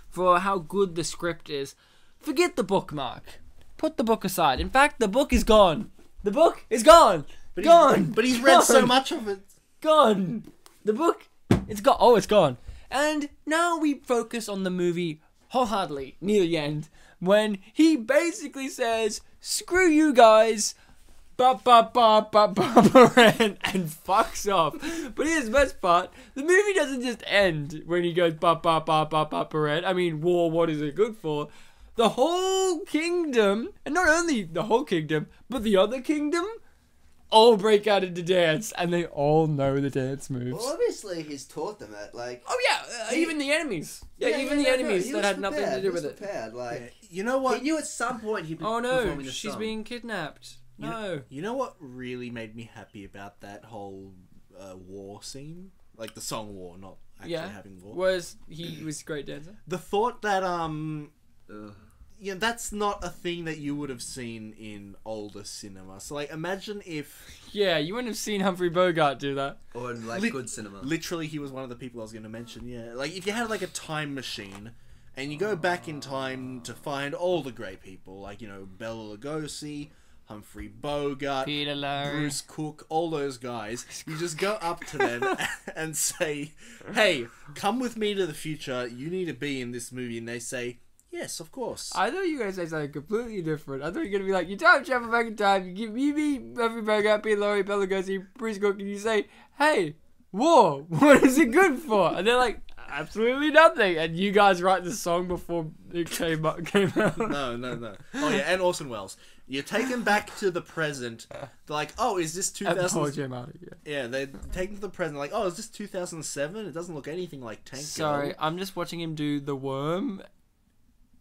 for how good the script is. Forget the book, Mark. Put the book aside. In fact, the book is gone. The book is gone. Gone. But he's read so Gone. much of it. Gone. The book, it's gone. Oh, it's gone. And now we focus on the movie wholeheartedly near the end when he basically says, "Screw you guys. Paren and fucks off. But here's the best part: the movie doesn't just end when he goes Paren. I mean, war. What is it good for? The whole kingdom, and not only the whole kingdom, but the other kingdom, all break out into dance, and they all know the dance moves. Well, obviously he's taught them it. Like, Oh yeah, even the enemies. Yeah, even the enemies that had nothing to do with it. Prepared. Like, Yeah. You know what? he knew at some point he'd be Oh performing no, the she's song. being kidnapped. No. You know what really made me happy about that whole war scene? Like the song War, not actually having war. Was he was a great dancer? The thought that Ugh. that's not a thing that you would have seen in older cinema. So like imagine if Yeah, you wouldn't have seen Humphrey Bogart do that. Or in, like, Lit- good cinema. literally he was one of the people I was going to mention. Yeah, like if you had like a time machine and you go back in time to find all the great people, like, you know, Bela Lugosi, Humphrey Bogart, Peter Lorre. Bruce Cook, all those guys, you just go up to them and say, hey, come with me to the future, you need to be in this movie, and they say, yes, of course. I thought you were going to say something completely different. I thought you were going to be like, you time travel back in time, you give me Humphrey Bogart, Peter Lorre, Bela Lugosi, Bruce Cook, and you say, hey, war, what is it good for? And they're like, absolutely nothing. And you guys write the song before it came out. No. Oh yeah, and Orson Welles. You're taken back to the present. They're like, oh, is this And Paul 2000? Giamatti, yeah. Yeah, they're taken to the present. Like, oh, is this 2007? It doesn't look anything like Tank Sorry, Girl. I'm just watching him do The Worm,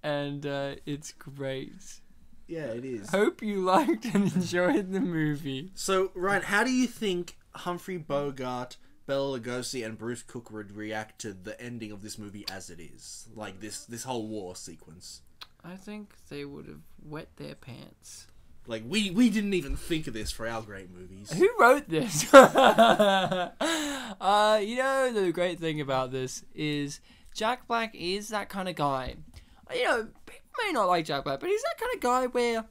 and it's great. Yeah, it is. Hope you liked and enjoyed the movie. So, Ryan, how do you think Humphrey Bogart, Bela Lugosi, and Bruce Cook would react to the ending of this movie as it is? Like, this whole war sequence. I think they would have wet their pants. Like, we didn't even think of this for our great movies. Who wrote this? You know, the great thing about this is Jack Black is that kind of guy. You know, people may not like Jack Black, but he's that kind of guy where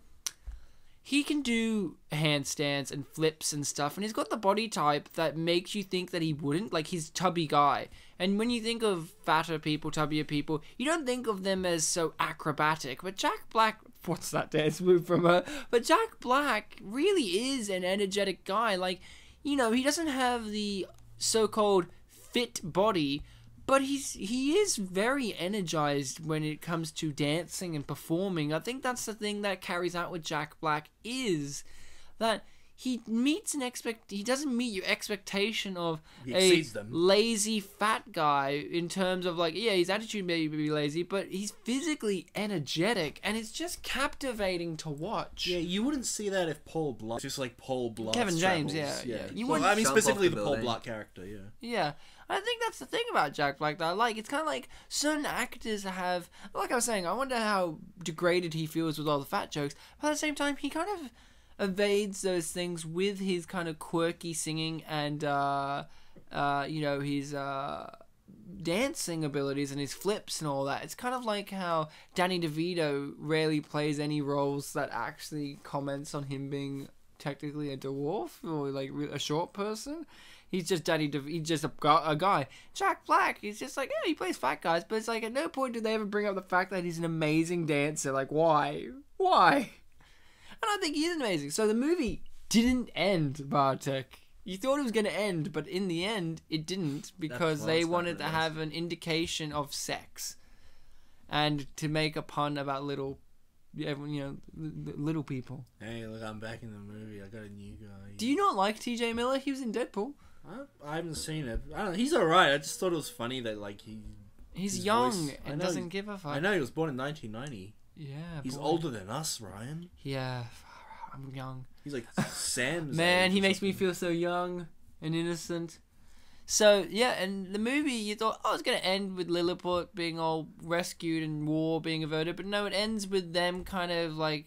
he can do handstands and flips and stuff, and he's got the body type that makes you think that he wouldn't. Like, he's a chubby guy. And when you think of fatter people, chubbier people, you don't think of them as so acrobatic. But Jack Black, what's that dance move from her? But Jack Black really is an energetic guy. Like, you know, he doesn't have the so-called fit body, but he is very energized when it comes to dancing and performing. I think that's the thing that carries out with Jack Black is that he doesn't meet your expectation of He a exceeds them. lazy fat guy in terms of like, yeah, his attitude may be lazy, but he's physically energetic and it's just captivating to watch. Yeah, you wouldn't see that if Paul Blart, just like Paul Blart. Kevin James, travels. yeah. You Well, wouldn't I mean, jump specifically off the the Paul building. Blart character, yeah. Yeah. I think that's the thing about Jack Black that I like. It's kind of like certain actors have, like I was saying, I wonder how degraded he feels with all the fat jokes. But at the same time, he kind of evades those things with his kind of quirky singing and, you know, his dancing abilities and his flips and all that. It's kind of like how Danny DeVito rarely plays any roles that actually comments on him being technically a dwarf or like a short person. He's just he's just a guy. Jack Black, he's just like, yeah, he plays fat guys, but it's like at no point do they ever bring up the fact that he's an amazing dancer. Like, why? And I think he is amazing. So the movie didn't end, Bartek. You thought it was going to end, but in the end, it didn't because That's they what's wanted to happening. have an indication of sex and to make a pun about little, you know, little people. Hey, look, I'm back in the movie. I got a new guy. Do you not like T.J. Miller? He was in Deadpool. I haven't seen it. I don't know. He's alright. I just thought it was funny that, like, He's his young voice- I and know doesn't give a fuck. I know he was born in 1990. Yeah, He's boy. older than us, Ryan. Yeah, far out. I'm young. He's like Sam's Man, age he or makes me something. feel so young and innocent. So, yeah, and the movie, you thought, oh, it's going to end with Lilliput being all rescued and war being averted, but no, it ends with them kind of, like,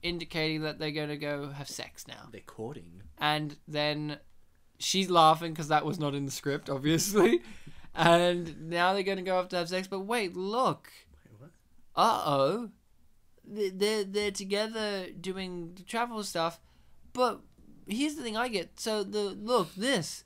indicating that they're going to go have sex now. They're courting. And then she's laughing because that was not in the script, obviously. And now they're going to go off to have sex, but wait, look. Wait, what? Uh-oh. They're together doing travel stuff, but here's the thing I get. So, this.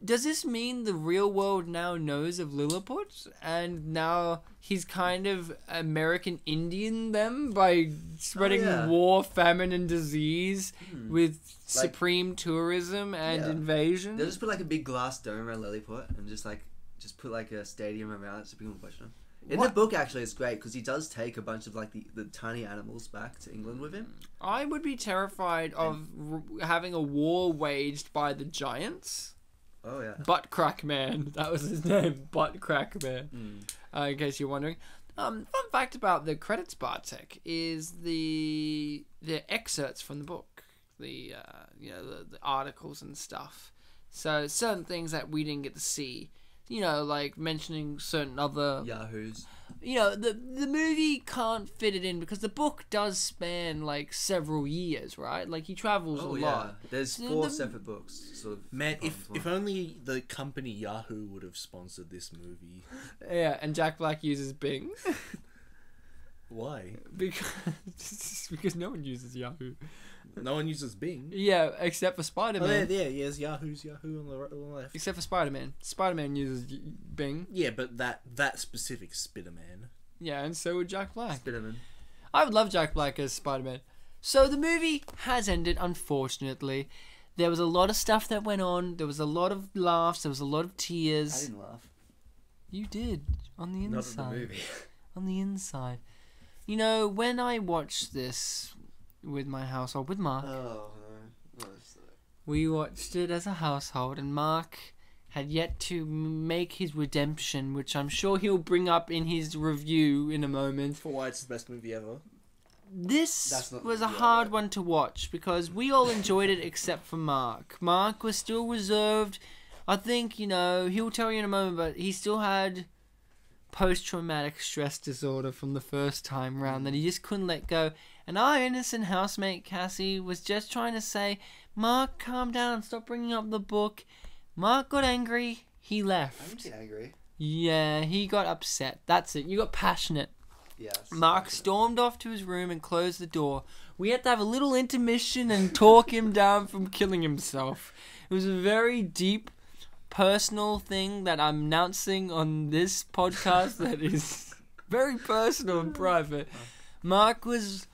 does this mean the real world now knows of Lilliput, and now he's kind of American Indian them by spreading war, famine, and disease with supreme tourism and invasion? They'll just put like a big glass dome around Lilliput and just put like a stadium around it so people can watch them. In the book, actually, it's great because he does take a bunch of like the tiny animals back to England with him. I would be terrified of having a war waged by the giants. Oh yeah, Butt Crack Man. That was his name, Butt Crack Man. In case you're wondering. Fun fact about the credits, Bartek, is the excerpts from the book, the articles and stuff. So certain things that we didn't get to see. Like mentioning certain other Yahoos. The movie can't fit it in because the book does span like several years, right? Like he travels a lot. There's 4 separate books, sort of. Man, if only the company Yahoo would have sponsored this movie. Yeah, and Jack Black uses Bing. Why? Because no one uses Yahoo. No one uses Bing. Yeah, except for Spider-Man. Oh, yeah, yes, Yahoo's Yahoo on the left. Except for Spider-Man. Spider-Man uses Bing. Yeah, but that specific Spider-Man. Yeah, and so would Jack Black. Spider-Man. I would love Jack Black as Spider-Man. So the movie has ended, unfortunately. There was a lot of stuff that went on. There was a lot of laughs. There was a lot of tears. I didn't laugh. You did. On the inside. Not in the movie. On the inside. When I watched this with my household, with Mark. Oh, no. We watched it as a household, and Mark had yet to make his redemption, which I'm sure he'll bring up in his review in a moment. For why it's the best movie ever. This was a hard one to watch because we all enjoyed it except for Mark. Mark was still reserved. I think, he'll tell you in a moment, but he still had post-traumatic stress disorder from the first time round that he just couldn't let go. And our innocent housemate Cassie was just trying to say, Mark, calm down, stop bringing up the book. Mark got angry, he left. I didn't get angry. Yeah, he got upset. That's it, you got passionate. Yes. Mark stormed off to his room and closed the door. We had to have a little intermission and talk him down from killing himself. It was a very deep, personal thing that I'm announcing on this podcast that is very personal and private. Mark was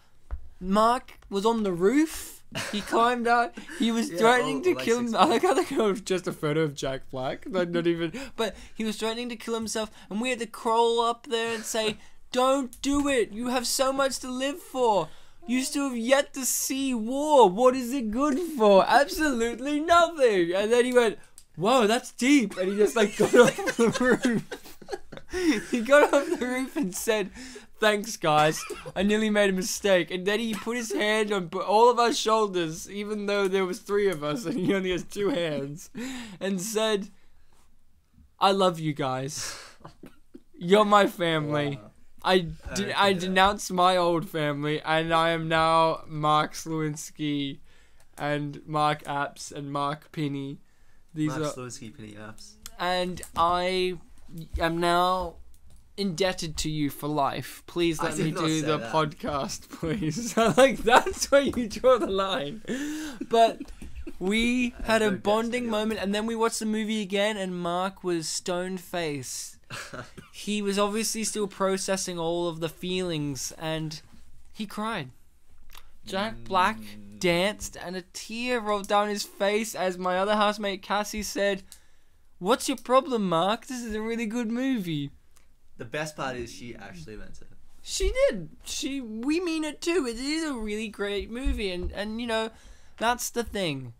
on the roof. He climbed out. He was threatening to kill him. I like how they go with just a photo of Jack Black. Like not even. But he was threatening to kill himself, and we had to crawl up there and say, "Don't do it. You have so much to live for. You still have yet to see war. What is it good for? Absolutely nothing." And then he went, "Whoa, that's deep," and he just like got off the roof. He got off the roof and said, "Thanks, guys. I nearly made a mistake." And then he put his hand on all of our shoulders, even though there was 3 of us and he only has 2 hands, and said, "I love you guys. You're my family. Wow. I denounce my old family, and I am now Mark Sliwinski and Mark Apps and Mark Pinney. Mark Sliwinski, Penny Apps. And I am now indebted to you for life. Please let me do the podcast, please." Like, that's where you draw the line. But we had a bonding moment, and then we watched the movie again, and Mark was stone-faced. He was obviously still processing all of the feelings, and he cried. Jack Black danced, and a tear rolled down his face as my other housemate Cassie said, "What's your problem, Mark? This is a really good movie." The best part is she actually meant it. She did. We mean it too. It is a really great movie, and that's the thing.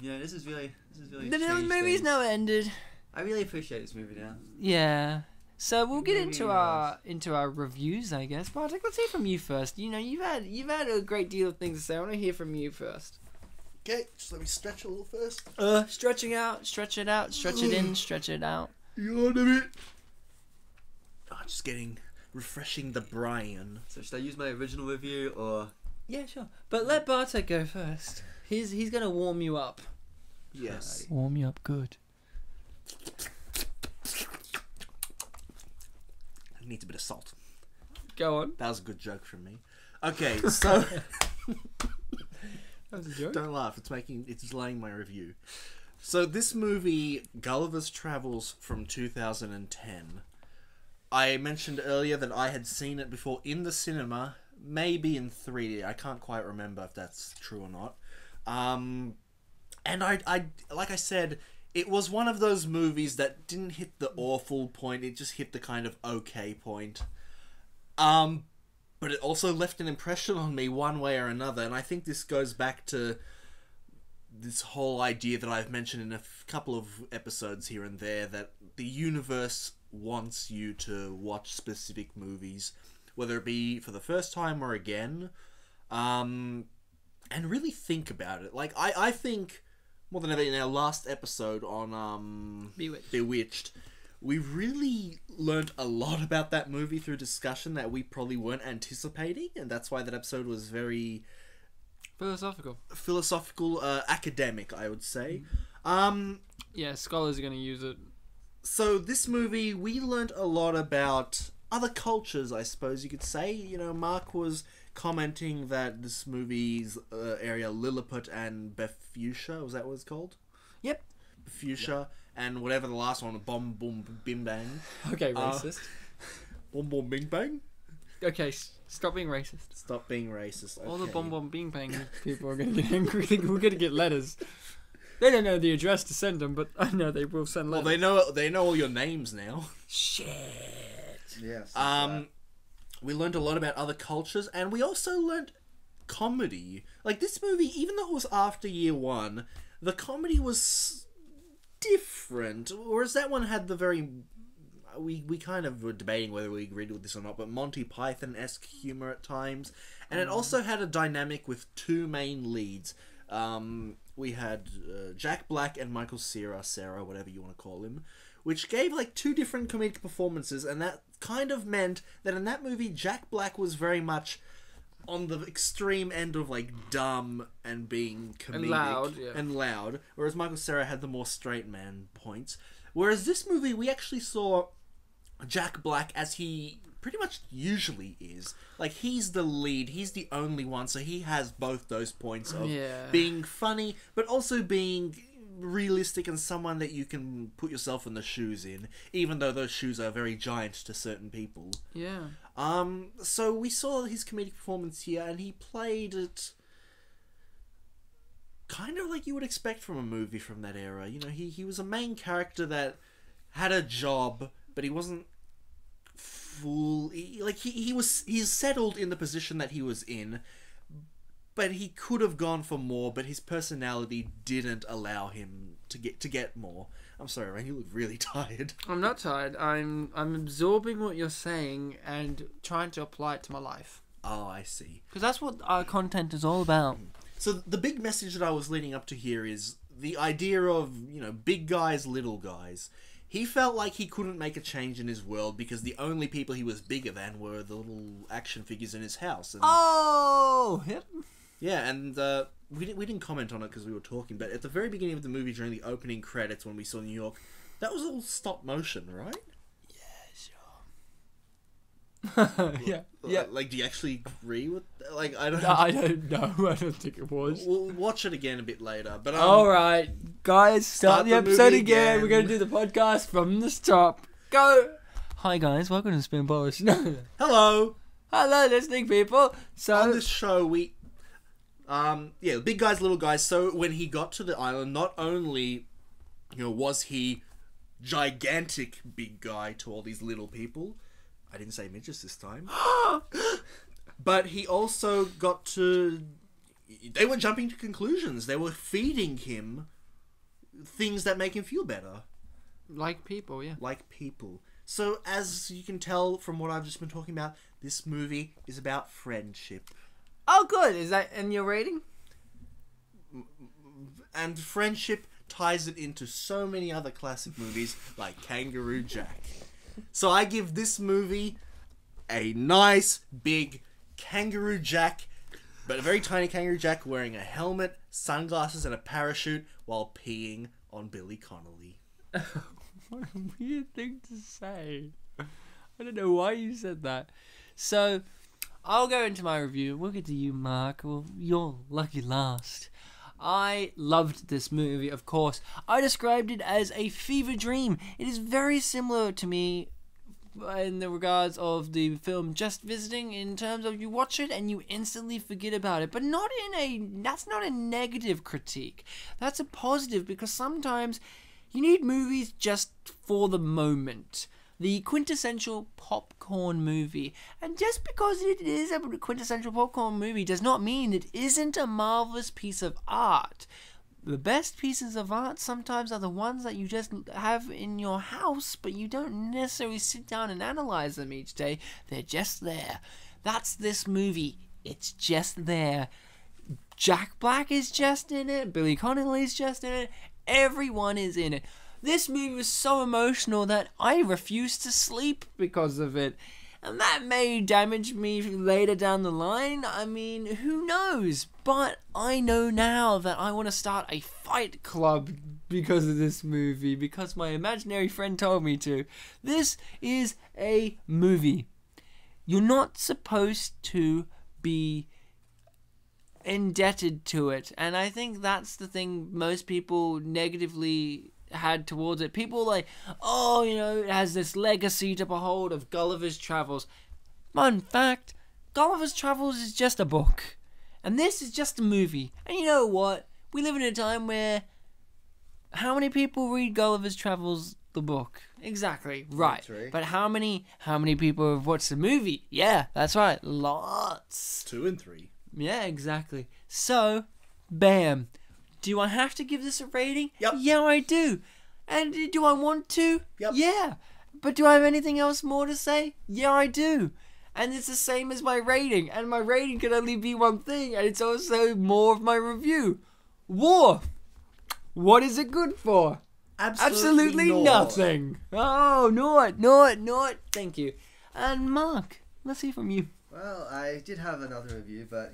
Yeah, this is really. The movie's never ended. I really appreciate this movie now. Yeah. So we'll get into our reviews, I guess. Bartek, let's hear from you first. You've had a great deal of things to say. I want to hear from you first. Okay, just let me stretch a little first. Stretching out, stretch it out, stretch it in, stretch it out. You on a bit? Just refreshing the brain. So should I use my original review or? Yeah, sure. But let Bartek go first. He's gonna warm you up. Yes. Warm you up good. Needs a bit of salt. Go on. That was a good joke from me. Okay, so That was a joke. don't laugh. It's delaying my review. So this movie, Gulliver's Travels from 2010. I mentioned earlier that I had seen it before in the cinema, maybe in 3D. I can't quite remember if that's true or not. And I like I said, it was one of those movies that didn't hit the awful point. It just hit the kind of okay point. But it also left an impression on me one way or another. And I think this goes back to this whole idea that I've mentioned in a couple of episodes here and there, that the universe wants you to watch specific movies, whether it be for the first time or again, and really think about it. Like, I think, more than ever, in our last episode on Bewitched, we really learned a lot about that movie through discussion that we probably weren't anticipating, and that's why that episode was very philosophical, academic, I would say. Yeah, scholars are going to use it. So this movie, we learned a lot about other cultures, I suppose you could say. You know, Mark was commenting that this movie's area, Lilliput and Bephusia, was that what it's called? Yep. Bephusia, and whatever the last one, Bom Boom Bim Bang. Okay, racist. Bom Bom Bing Bang? Okay, stop being racist. Stop being racist. Okay. All the Bom Bom Bing Bang people are going to get angry. We're going to get letters. They don't know the address to send them, but I know they will send letters. Well, they know all your names now. Shit. Yes. We learned a lot about other cultures, and we also learned comedy. Like, this movie, even though it was after year one, the comedy was different. Whereas that one had the very... We kind of were debating whether we agreed with this or not, but Monty Python-esque humour at times. And it also had a dynamic with two main leads. We had Jack Black and Michael Cera, whatever you want to call him, which gave like two different comedic performances, and that kind of meant that in that movie, Jack Black was very much on the extreme end of like dumb and being comedic and loud, whereas Michael Cera had the more straight man points. Whereas this movie, we actually saw Jack Black as he pretty much usually is. Like, he's the lead, he's the only one, so he has both those points of being funny, but also being realistic and someone that you can put yourself in the shoes in, even though those shoes are very giant to certain people. Yeah. So we saw his comedic performance here, and he played it kind of like you would expect from a movie from that era. You know, he was a main character that had a job, but he wasn't he's settled in the position that he was in, but he could have gone for more, but his personality didn't allow him to get more. I'm sorry, Ryan, you look really tired. I'm not tired. I'm absorbing what you're saying and trying to apply it to my life. Oh, I see. Because that's what our content is all about. So the big message that I was leading up to here is the idea of, you know, big guys, little guys. He felt like he couldn't make a change in his world because the only people he was bigger than were the little action figures in his house. And, yeah, and we didn't comment on it because we were talking, but at the very beginning of the movie, during the opening credits when we saw New York, that was all stop motion, right? Yeah. Like, do you actually agree with that? Like, I don't know. I don't think it was. We'll watch it again a bit later. But alright, guys, start the episode again. We're going to do the podcast from the top. Go! Hi guys, welcome to Spin Polish. Hello, listening people. So on this show, we... big guys, little guys. So when he got to the island, not only, you know, was he gigantic big guy to all these little people... I didn't say midgets this time. But he also got to... They were jumping to conclusions. They were feeding him things that make him feel better. Like people, yeah. Like people. So, as you can tell from what I've just been talking about, this movie is about friendship. Oh, good. Is that in your rating? And friendship ties it into so many other classic movies, like Kangaroo Jack. So I give this movie a nice, big Kangaroo Jack, but a very tiny Kangaroo Jack wearing a helmet, sunglasses, and a parachute while peeing on Billy Connolly. What a weird thing to say. I don't know why you said that. So, I'll go into my review. We'll get to you, Mark. Well, you're lucky last. I loved this movie, of course. I described it as a fever dream. It is very similar to me in the regards of the film Just Visiting, in terms of you watch it and you instantly forget about it, but that's not a negative critique. That's a positive, because sometimes you need movies just for the moment. The quintessential popcorn movie. And just because it is a quintessential popcorn movie does not mean it isn't a marvelous piece of art. The best pieces of art sometimes are the ones that you just have in your house, but you don't necessarily sit down and analyze them each day. They're just there. That's this movie. It's just there. Jack Black is just in it. Billy Connolly is just in it. Everyone is in it. This movie was so emotional that I refused to sleep because of it. And that may damage me later down the line. I mean, who knows? But I know now that I want to start a fight club because of this movie, because my imaginary friend told me to. This is a movie. You're not supposed to be indebted to it. And I think that's the thing most people negatively had towards it. People like, oh, it has this legacy to behold of Gulliver's Travels. Fun fact, Gulliver's Travels is just a book. And this is just a movie. And you know what? We live in a time where how many people read Gulliver's Travels, the book? Exactly, right. But how many people have watched the movie? Yeah, that's right, lots. 2 and 3. Yeah, exactly. So, bam. Do I have to give this a rating? Yep. Yeah, I do. And do I want to? Yep. Yeah. But do I have anything else more to say? Yeah, I do. And it's the same as my rating. And my rating can only be one thing. And it's also more of my review. War. What is it good for? Absolutely nothing. Oh, not. Thank you. And Mark, let's hear from you. Well, I did have another review, but,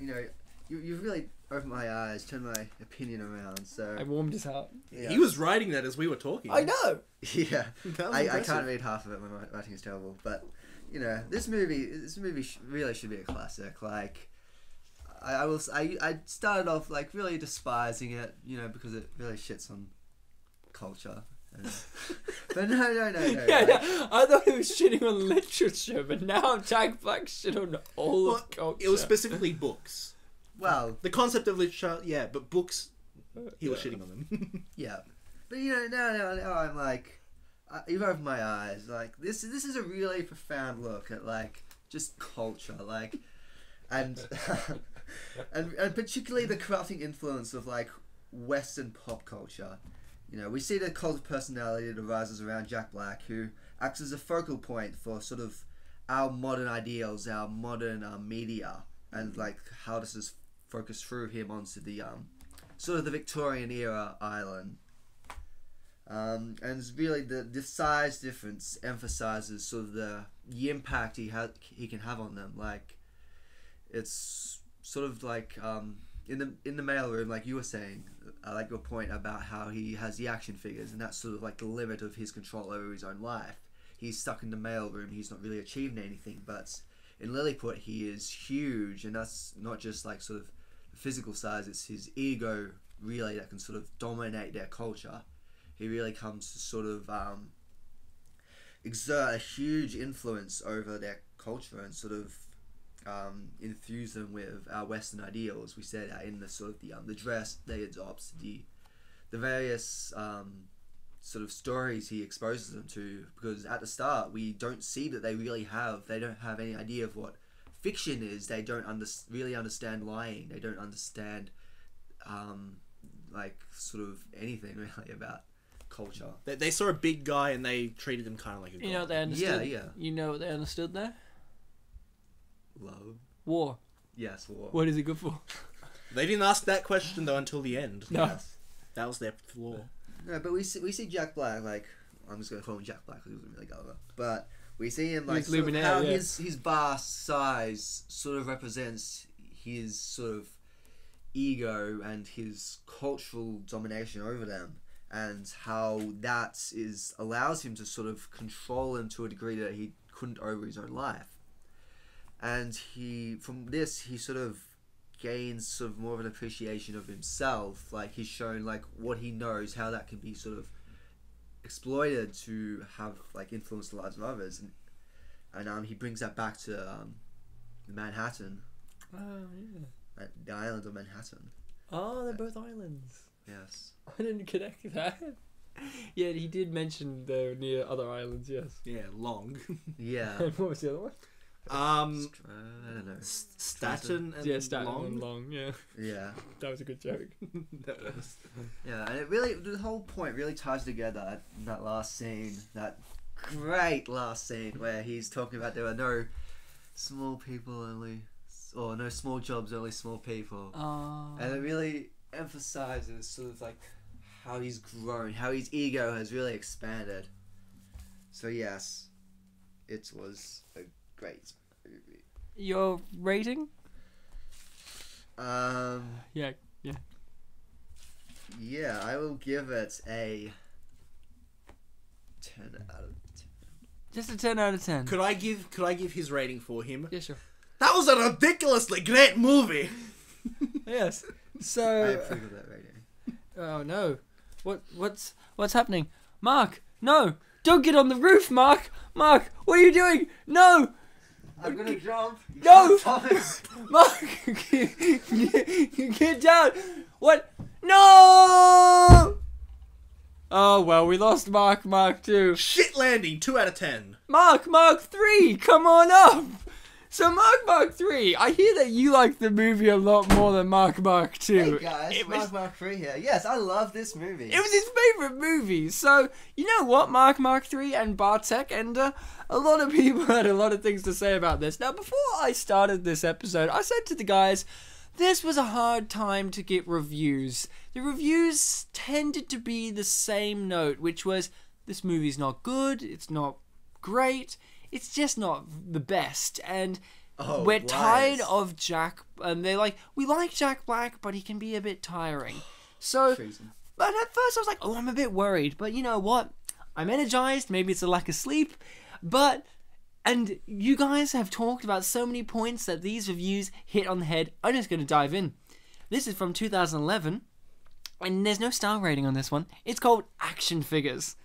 you've really opened my eyes, turned my opinion around, so... I warmed his heart. Yeah. He was writing that as we were talking. I know! Yeah. I can't read half of it, my writing is terrible, but, this movie really should be a classic. Like, I started off, like, really despising it, because it really shits on culture. But no. Yeah, I thought it was shitting on literature, but now Jack Black shit on all of culture. It was specifically books. Well, the concept of literature, yeah, but books, he was shitting on them. Yeah, but now I'm like, you've opened my eyes. Like this is a really profound look at like just culture, like, and and particularly the corrupting influence of like Western pop culture. We see the cult of personality that arises around Jack Black, who acts as a focal point for sort of our modern ideals, our modern media, and like how this is focused through him onto the sort of the Victorian era Ireland. And really the size difference emphasizes sort of the impact he can have on them. Like it's sort of like in the mailroom, like you were saying, I like your point about how he has the action figures, and that's sort of like the limit of his control over his own life. He's stuck in the mailroom. He's not really achieving anything, but in Lilliput he is huge, and that's not just like sort of the physical size. It's his ego really that can sort of dominate their culture. He really comes to sort of exert a huge influence over their culture and sort of infuse them with our Western ideals. We said in the sort of the dress they adopt, the various sort of stories he exposes them to, because at the start we don't see that they don't have any idea of what fiction is. They don't really understand lying. They don't understand like sort of anything really about culture. They saw a big guy and they treated him kind of like a god. You know what they understood? Yeah. You know what they understood there? Love. War. Yes, war. What is it good for? They didn't ask that question though until the end. No. Yes. That was their flaw. No, but we see Jack Black, like, I'm just going to call him Jack Black because he wasn't really Gulliver. But we see him, like, sort of how his vast size sort of represents his sort of ego and his cultural domination over them, and how that allows him to sort of control them to a degree that he couldn't over his own life. And from this he sort of gains sort of more of an appreciation of himself. Like he's shown like what he knows, how that can be sort of exploited to have like influence the lives of others, and he brings that back to Manhattan. Oh yeah. The island of Manhattan. Oh, they're both islands. Yes. I didn't connect that. Yeah, he did mention they're near other islands. Yes. Yeah, Long. Yeah. And what was the other one? I don't know. Staten and Yeah, Staten Long. and Long. Yeah, Yeah. that was a good joke. Yeah, and it really, the whole point really ties together at that last scene, that great last scene where he's talking about there are no small people only, or no small jobs, only small people. And it really emphasizes sort of like how he's grown, how his ego has really expanded. So yes, it was a great movie. Your rating? Yeah, I will give it a 10 out of 10. Just a 10 out of 10. Could I give his rating for him? Yeah, sure. That was a ridiculously great movie. Yes. I So. approve of that rating. Oh no. What's happening? Mark, no! Don't get on the roof, Mark! Mark, what are you doing? No! I'm gonna jump. No! Thomas. Mark! Get down! What? No! Oh well, we lost Mark 2. Shit landing, 2 out of 10. Mark 3, come on up! So Mark 3, I hear that you like the movie a lot more than Mark 2. Hey guys, Mark 3 here. Yes, I love this movie. It was his favourite movie. So, you know what, Mark 3 and Bartek, and a lot of people had a lot of things to say about this. Now, before I started this episode, I said to the guys, this was a hard time to get reviews. The reviews tended to be the same note, which was, this movie's not good, it's not great, it's just not the best, and we're tired of Jack, and they're like, we like Jack Black, but he can be a bit tiring. So, but at first I was like, oh, I'm a bit worried, but you know what? I'm energized, maybe it's a lack of sleep, and you guys have talked about so many points that these reviews hit on the head. I'm just going to dive in. This is from 2011, and there's no star rating on this one. It's called Action Figures.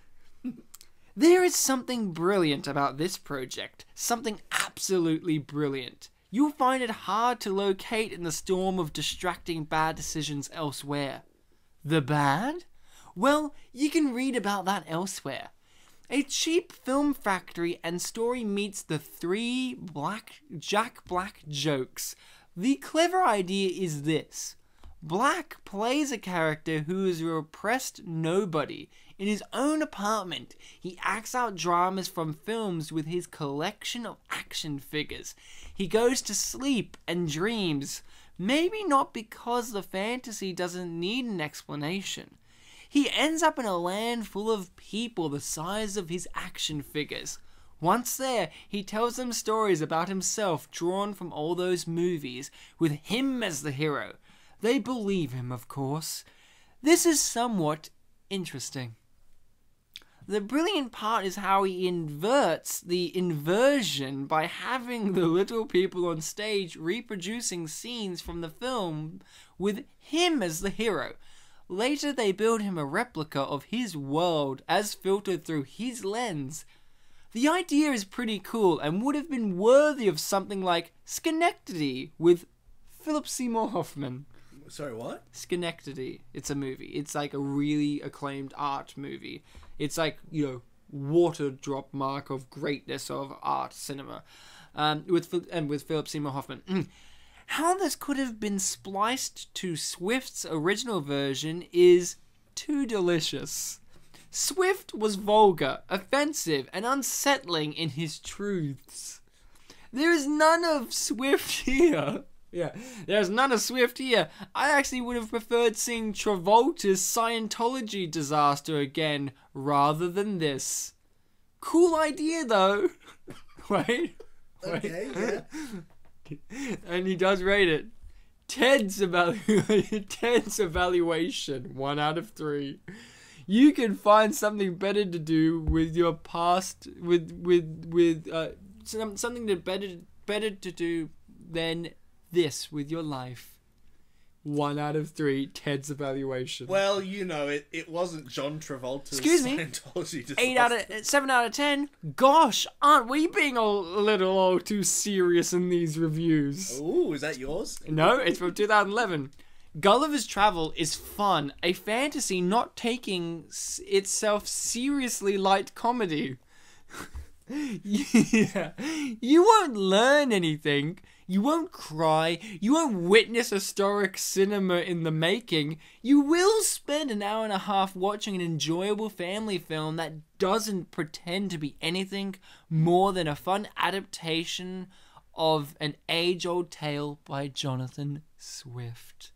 There is something brilliant about this project. Something absolutely brilliant. You'll find it hard to locate in the storm of distracting bad decisions elsewhere. The bad? Well, you can read about that elsewhere. A cheap film factory and story meets the 3 Jack Black jokes. The clever idea is this. Black plays a character who is a repressed nobody. In his own apartment, he acts out dramas from films with his collection of action figures. He goes to sleep and dreams, maybe not because the fantasy doesn't need an explanation. He ends up in a land full of people the size of his action figures. Once there, he tells them stories about himself drawn from all those movies, with him as the hero. They believe him, of course. This is somewhat interesting. The brilliant part is how he inverts the inversion by having the little people on stage reproducing scenes from the film with him as the hero. Later they build him a replica of his world as filtered through his lens. The idea is pretty cool and would have been worthy of something like Schenectady with Philip Seymour Hoffman. Sorry, what? Schenectady. It's a movie. It's like a really acclaimed art movie. It's like, you know, water drop mark of greatness of art cinema. With Philip Seymour Hoffman. How this could have been spliced to Swift's original version is too delicious. Swift was vulgar, offensive, and unsettling in his truths. There is none of Swift here. Yeah, there's none of Swift here. I actually would have preferred seeing Travolta's Scientology disaster again, rather than this. Cool idea, though. Wait. Okay, yeah. And he does rate it. Ted's evaluation, 1 out of 3. You can find something better to do with your past, something better to do than this with your life. 1 out of 3 Ted's evaluation. Well, you know, it wasn't John Travolta's Excuse me? Scientology disaster. 7 out of 10. Gosh, aren't we being a little all too serious in these reviews? Ooh, is that yours? No, it's from 2011. Gulliver's Travel is fun, a fantasy not taking itself seriously light comedy. Yeah. You won't learn anything. You won't cry. You won't witness historic cinema in the making. You will spend an hour and a half watching an enjoyable family film that doesn't pretend to be anything more than a fun adaptation of an age-old tale by Jonathan Swift.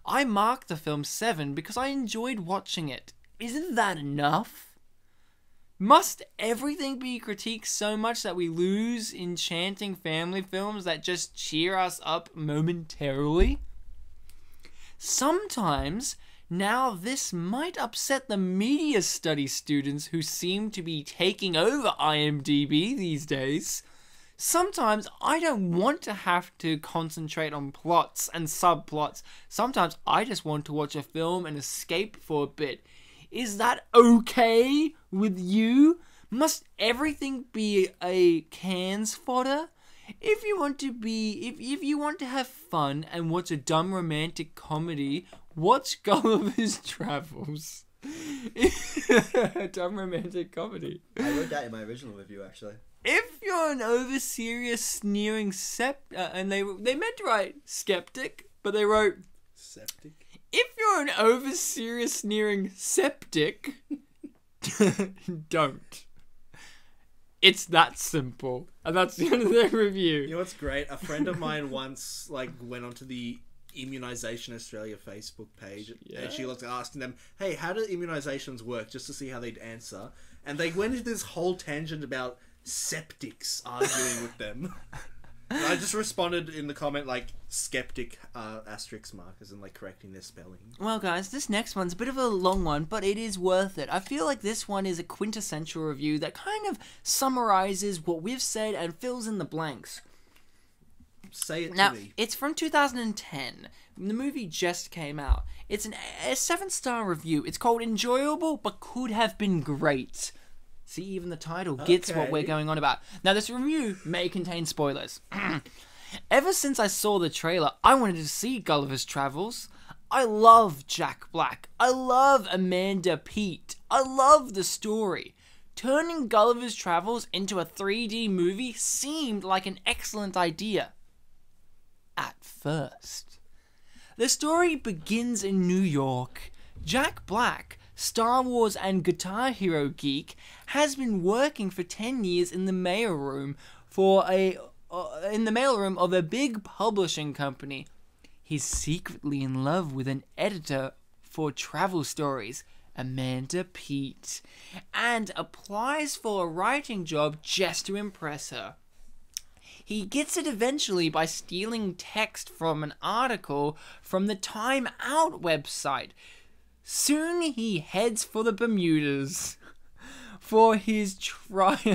I marked the film 7 because I enjoyed watching it. Isn't that enough? Must everything be critiqued so much that we lose enchanting family films that just cheer us up momentarily? Sometimes, now this might upset the media studies students who seem to be taking over IMDb these days. Sometimes I don't want to have to concentrate on plots and subplots. Sometimes I just want to watch a film and escape for a bit. Is that okay with you? Must everything be a cans fodder? If you want to have fun and watch a dumb romantic comedy, watch Gulliver's Travels. Dumb romantic comedy. I wrote that in my original review, actually. If you're an over-serious, sneering and they meant to write skeptic, but they wrote Septic. If you're an over-serious, sneering septic, don't. It's that simple, and that's the end of their review. You know what's great? A friend of mine once went onto the Immunisation Australia Facebook page, and she was asking them, "Hey, how do immunisations work?" just to see how they'd answer, and they went into this whole tangent about septics arguing with them. And I just responded in the comment skeptic asterisk markers and correcting their spelling. Well guys, this next one's a bit of a long one, but it is worth it. I feel like this one is a quintessential review that kind of summarizes what we've said and fills in the blanks. Say it Now, to me. it's from 2010. The movie just came out. It's a 7-star review. It's called Enjoyable But Could Have Been Great. See, even the title gets what we're going on about. Now, this review may contain spoilers. Ever since I saw the trailer, I wanted to see Gulliver's Travels. I love Jack Black. I love Amanda Peet. I love the story. Turning Gulliver's Travels into a 3D movie seemed like an excellent idea. At first. The story begins in New York. Jack Black, Star Wars and Guitar Hero geek, has been working for 10 years in the mailroom of a big publishing company. He's secretly in love with an editor for travel stories, Amanda Peet, and applies for a writing job just to impress her. He gets it eventually by stealing text from an article from the Time Out website. Soon he heads for the Bermudas for his tryout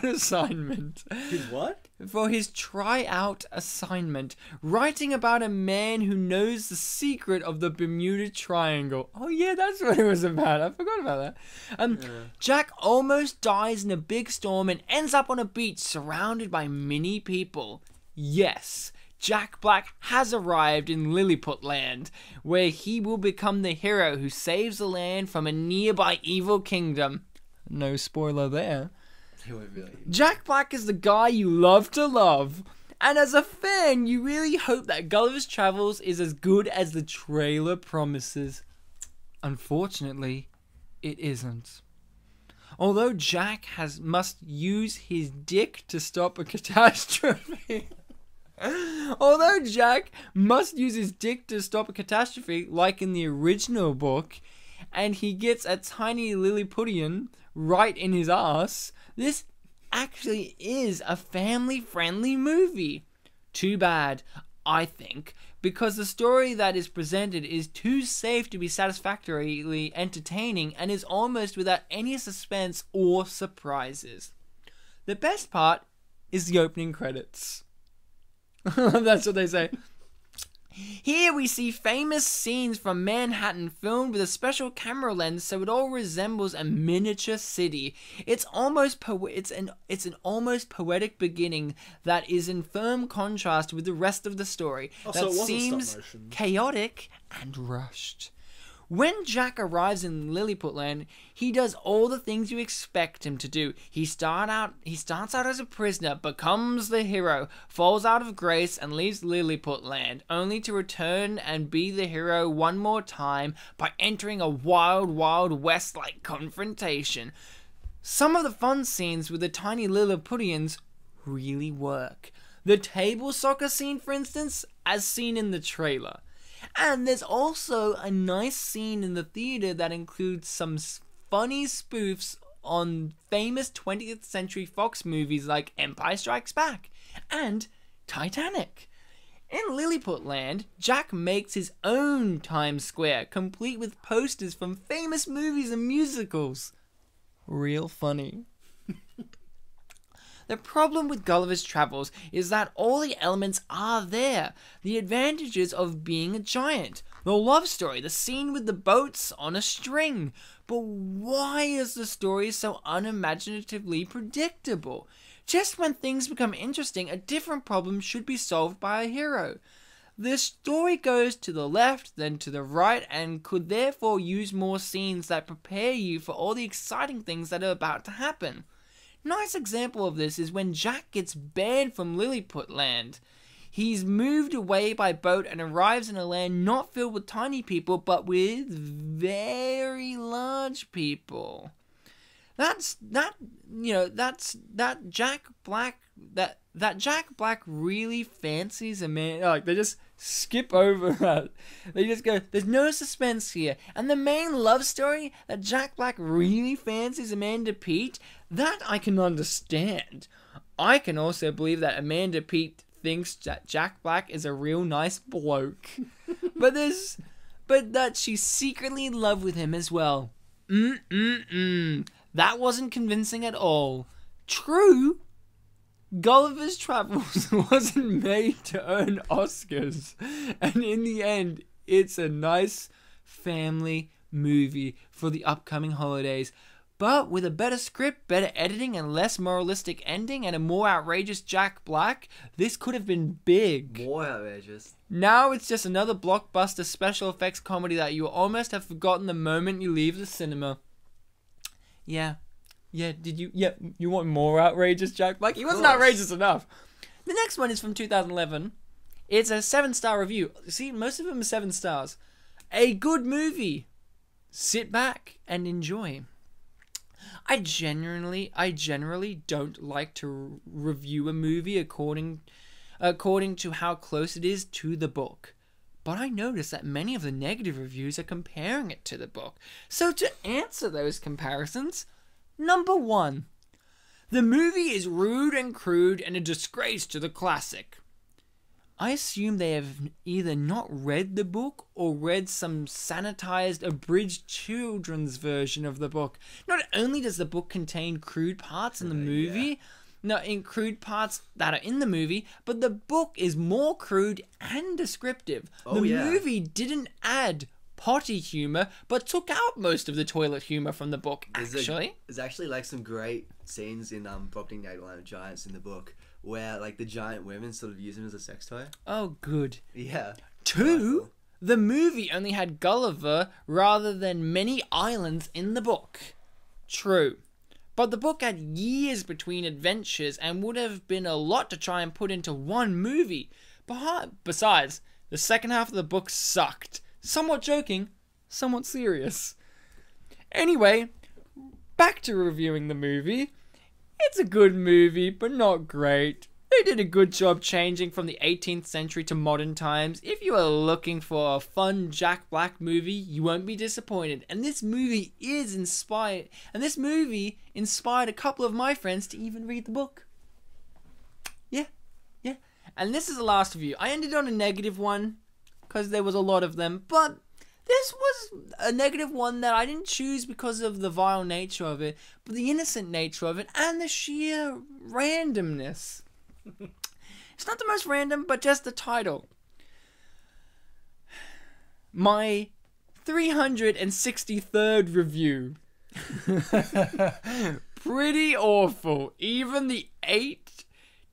assignment. His what? For his tryout assignment, writing about a man who knows the secret of the Bermuda Triangle. Oh yeah, that's what it was about. I forgot about that. Jack almost dies in a big storm and ends up on a beach surrounded by many people. Yes, Jack Black has arrived in Lilliput Land, where he will become the hero who saves the land from a nearby evil kingdom. No spoiler there. Jack Black is the guy you love to love, and as a fan, you really hope that Gulliver's Travels is as good as the trailer promises. Unfortunately, it isn't. Although Jack must use his dick to stop a catastrophe. Like in the original book, and he gets a tiny Lilliputian right in his ass, this actually is a family-friendly movie. Too bad, I think, because the story that is presented is too safe to be satisfactorily entertaining and is almost without any suspense or surprises. The best part is the opening credits. That's what they say. Here we see famous scenes from Manhattan filmed with a special camera lens so it all resembles a miniature city. It's an almost poetic beginning that is in firm contrast with the rest of the story Oh, that so it wasn't seems stop motion. chaotic and rushed. When Jack arrives in Lilliputland, he does all the things you expect him to do. He starts out as a prisoner, becomes the hero, falls out of grace, and leaves Lilliputland, only to return and be the hero one more time by entering a wild, wild west-like confrontation. Some of the fun scenes with the tiny Lilliputians really work. The table soccer scene, for instance, as seen in the trailer. And there's also a nice scene in the theater that includes some funny spoofs on famous 20th Century Fox movies like Empire Strikes Back and Titanic. In Lilliputland, Jack makes his own Times Square, complete with posters from famous movies and musicals. Real funny. The problem with Gulliver's Travels is that all the elements are there. The advantages of being a giant, the love story, the scene with the boats on a string. But why is the story so unimaginatively predictable? Just when things become interesting, a different problem should be solved by a hero. The story goes to the left, then to the right, and could therefore use more scenes that prepare you for all the exciting things that are about to happen. Nice example of this is when Jack gets banned from Lilliputland. He's moved away by boat and arrives in a land not filled with tiny people, but with very large people. That Jack Black really fancies a man. Like, they just skip over that. They just go, there's no suspense here. And the main love story that Jack Black really fancies Amanda Peet, that I can understand. I can also believe that Amanda Peet thinks that Jack Black is a real nice bloke. but that she's secretly in love with him as well. That wasn't convincing at all. True, Gulliver's Travels wasn't made to earn Oscars, and in the end, it's a nice family movie for the upcoming holidays. But with a better script, better editing, and less moralistic ending, and a more outrageous Jack Black, this could have been big. More outrageous. Now it's just another blockbuster special effects comedy that you almost have forgotten the moment you leave the cinema. Yeah, you want more outrageous Jack Black? He wasn't outrageous enough. The next one is from 2011. It's a 7-star review. See, most of them are 7 stars. A good movie. Sit back and enjoy. I generally don't like to review a movie according to how close it is to the book. But I noticed that many of the negative reviews are comparing it to the book. So to answer those comparisons, number 1. The movie is rude and crude and a disgrace to the classic. I assume they have either not read the book or read some sanitized, abridged children's version of the book. Not only does the book contain crude parts in the movie, crude parts that are in the movie, but the book is more crude and descriptive. The movie didn't add potty humor, but took out most of the toilet humor from the book, actually. There's actually like some great scenes in Brobding Nadeline of Giants in the book where like the giant women sort of use him as a sex toy. Oh, good. Yeah. 2, the movie only had Gulliver rather than many islands in the book. True. But the book had years between adventures and would have been a lot to try and put into one movie. Besides, the second half of the book sucked. Somewhat joking, somewhat serious. Anyway, back to reviewing the movie. It's a good movie, but not great. They did a good job changing from the 18th century to modern times. If you are looking for a fun Jack Black movie, you won't be disappointed. And this movie inspired a couple of my friends to even read the book. Yeah. And this is the last review. I ended on a negative one, because there was a lot of them, but this was a negative one that I didn't choose because of the vile nature of it, but the innocent nature of it and the sheer randomness. It's not the most random, but just the title. my 363rd review. Pretty awful. Even the 8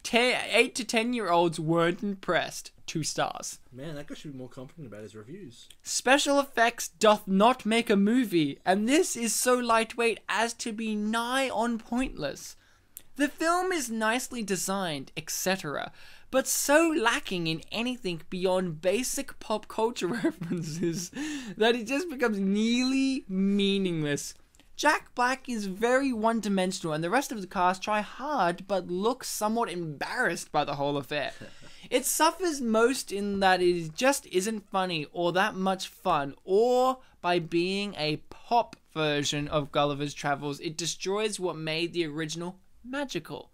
to 10-year-olds weren't impressed. 2 stars. Man, that guy should be more confident about his reviews. Special effects doth not make a movie, and this is so lightweight as to be nigh on pointless. The film is nicely designed, etc., but so lacking in anything beyond basic pop culture references that it just becomes nearly meaningless. Jack Black is very one-dimensional, and the rest of the cast try hard but look somewhat embarrassed by the whole affair. It suffers most in that it just isn't funny or that much fun, or by being a pop version of Gulliver's Travels, it destroys what made the original magical.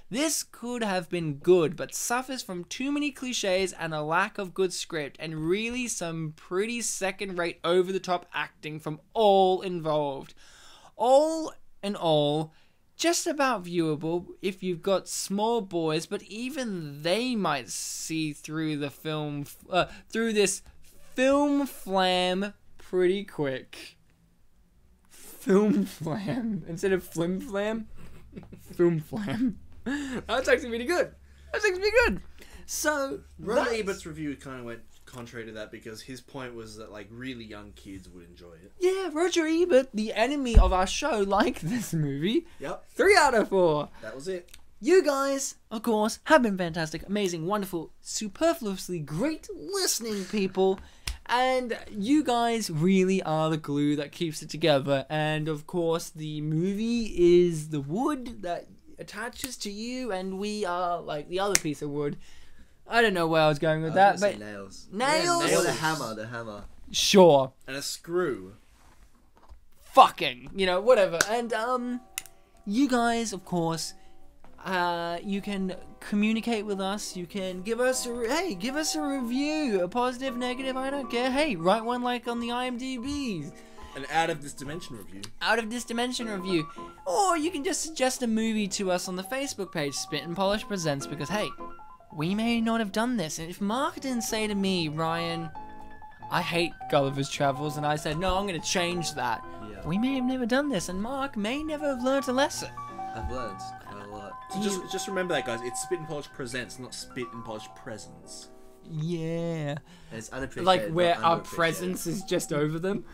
This could have been good, but suffers from too many cliches and a lack of good script, and really some pretty second-rate over-the-top acting from all involved. All in all, just about viewable if you've got small boys, but even they might see through the film, through this film flam pretty quick. Film flam instead of flim flam. Film flam. That's actually really good. That's actually really good. So Roger Ebert's review kind of went contrary to that because his point was that like really young kids would enjoy it. Yeah, Roger Ebert, the enemy of our show, liked this movie. Yep. 3 out of 4. That was it. You guys, of course, have been fantastic, amazing, wonderful, superfluously great listening people. And you guys really are the glue that keeps it together. And of course, the movie is the wood that attaches to you, and we are like the other piece of wood. I don't know where I was going with that, but nails. Nails? Or the hammer. Sure. And a screw. Fucking, whatever. And you guys, of course, you can communicate with us. You can give us give us a review, a positive, negative, I don't care. Hey, write one like on the IMDb. An out of this dimension review. Out of this dimension review. Or you can just suggest a movie to us on the Facebook page, Spit and Polish Presents, because hey, we may not have done this. And if Mark didn't say to me, Ryan, I hate Gulliver's Travels, and I said, no, I'm going to change that, we may have never done this, and Mark may never have learnt a lesson. I've learned quite a lot. So just remember that, guys. It's Spit and Polish Presents, not Spit and Polish Presents. Yeah. It's unappreciated. Like where our underappreciated. presence is just over them.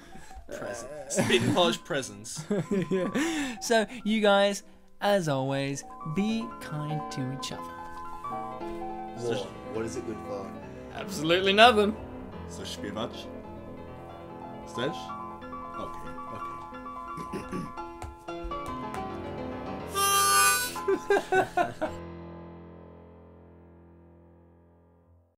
Spit and Polish Presents. Yeah. So, you guys, as always, be kind to each other. War. What is it good for? Absolutely nothing. Chcesz śpiewać? Chcesz? Okay.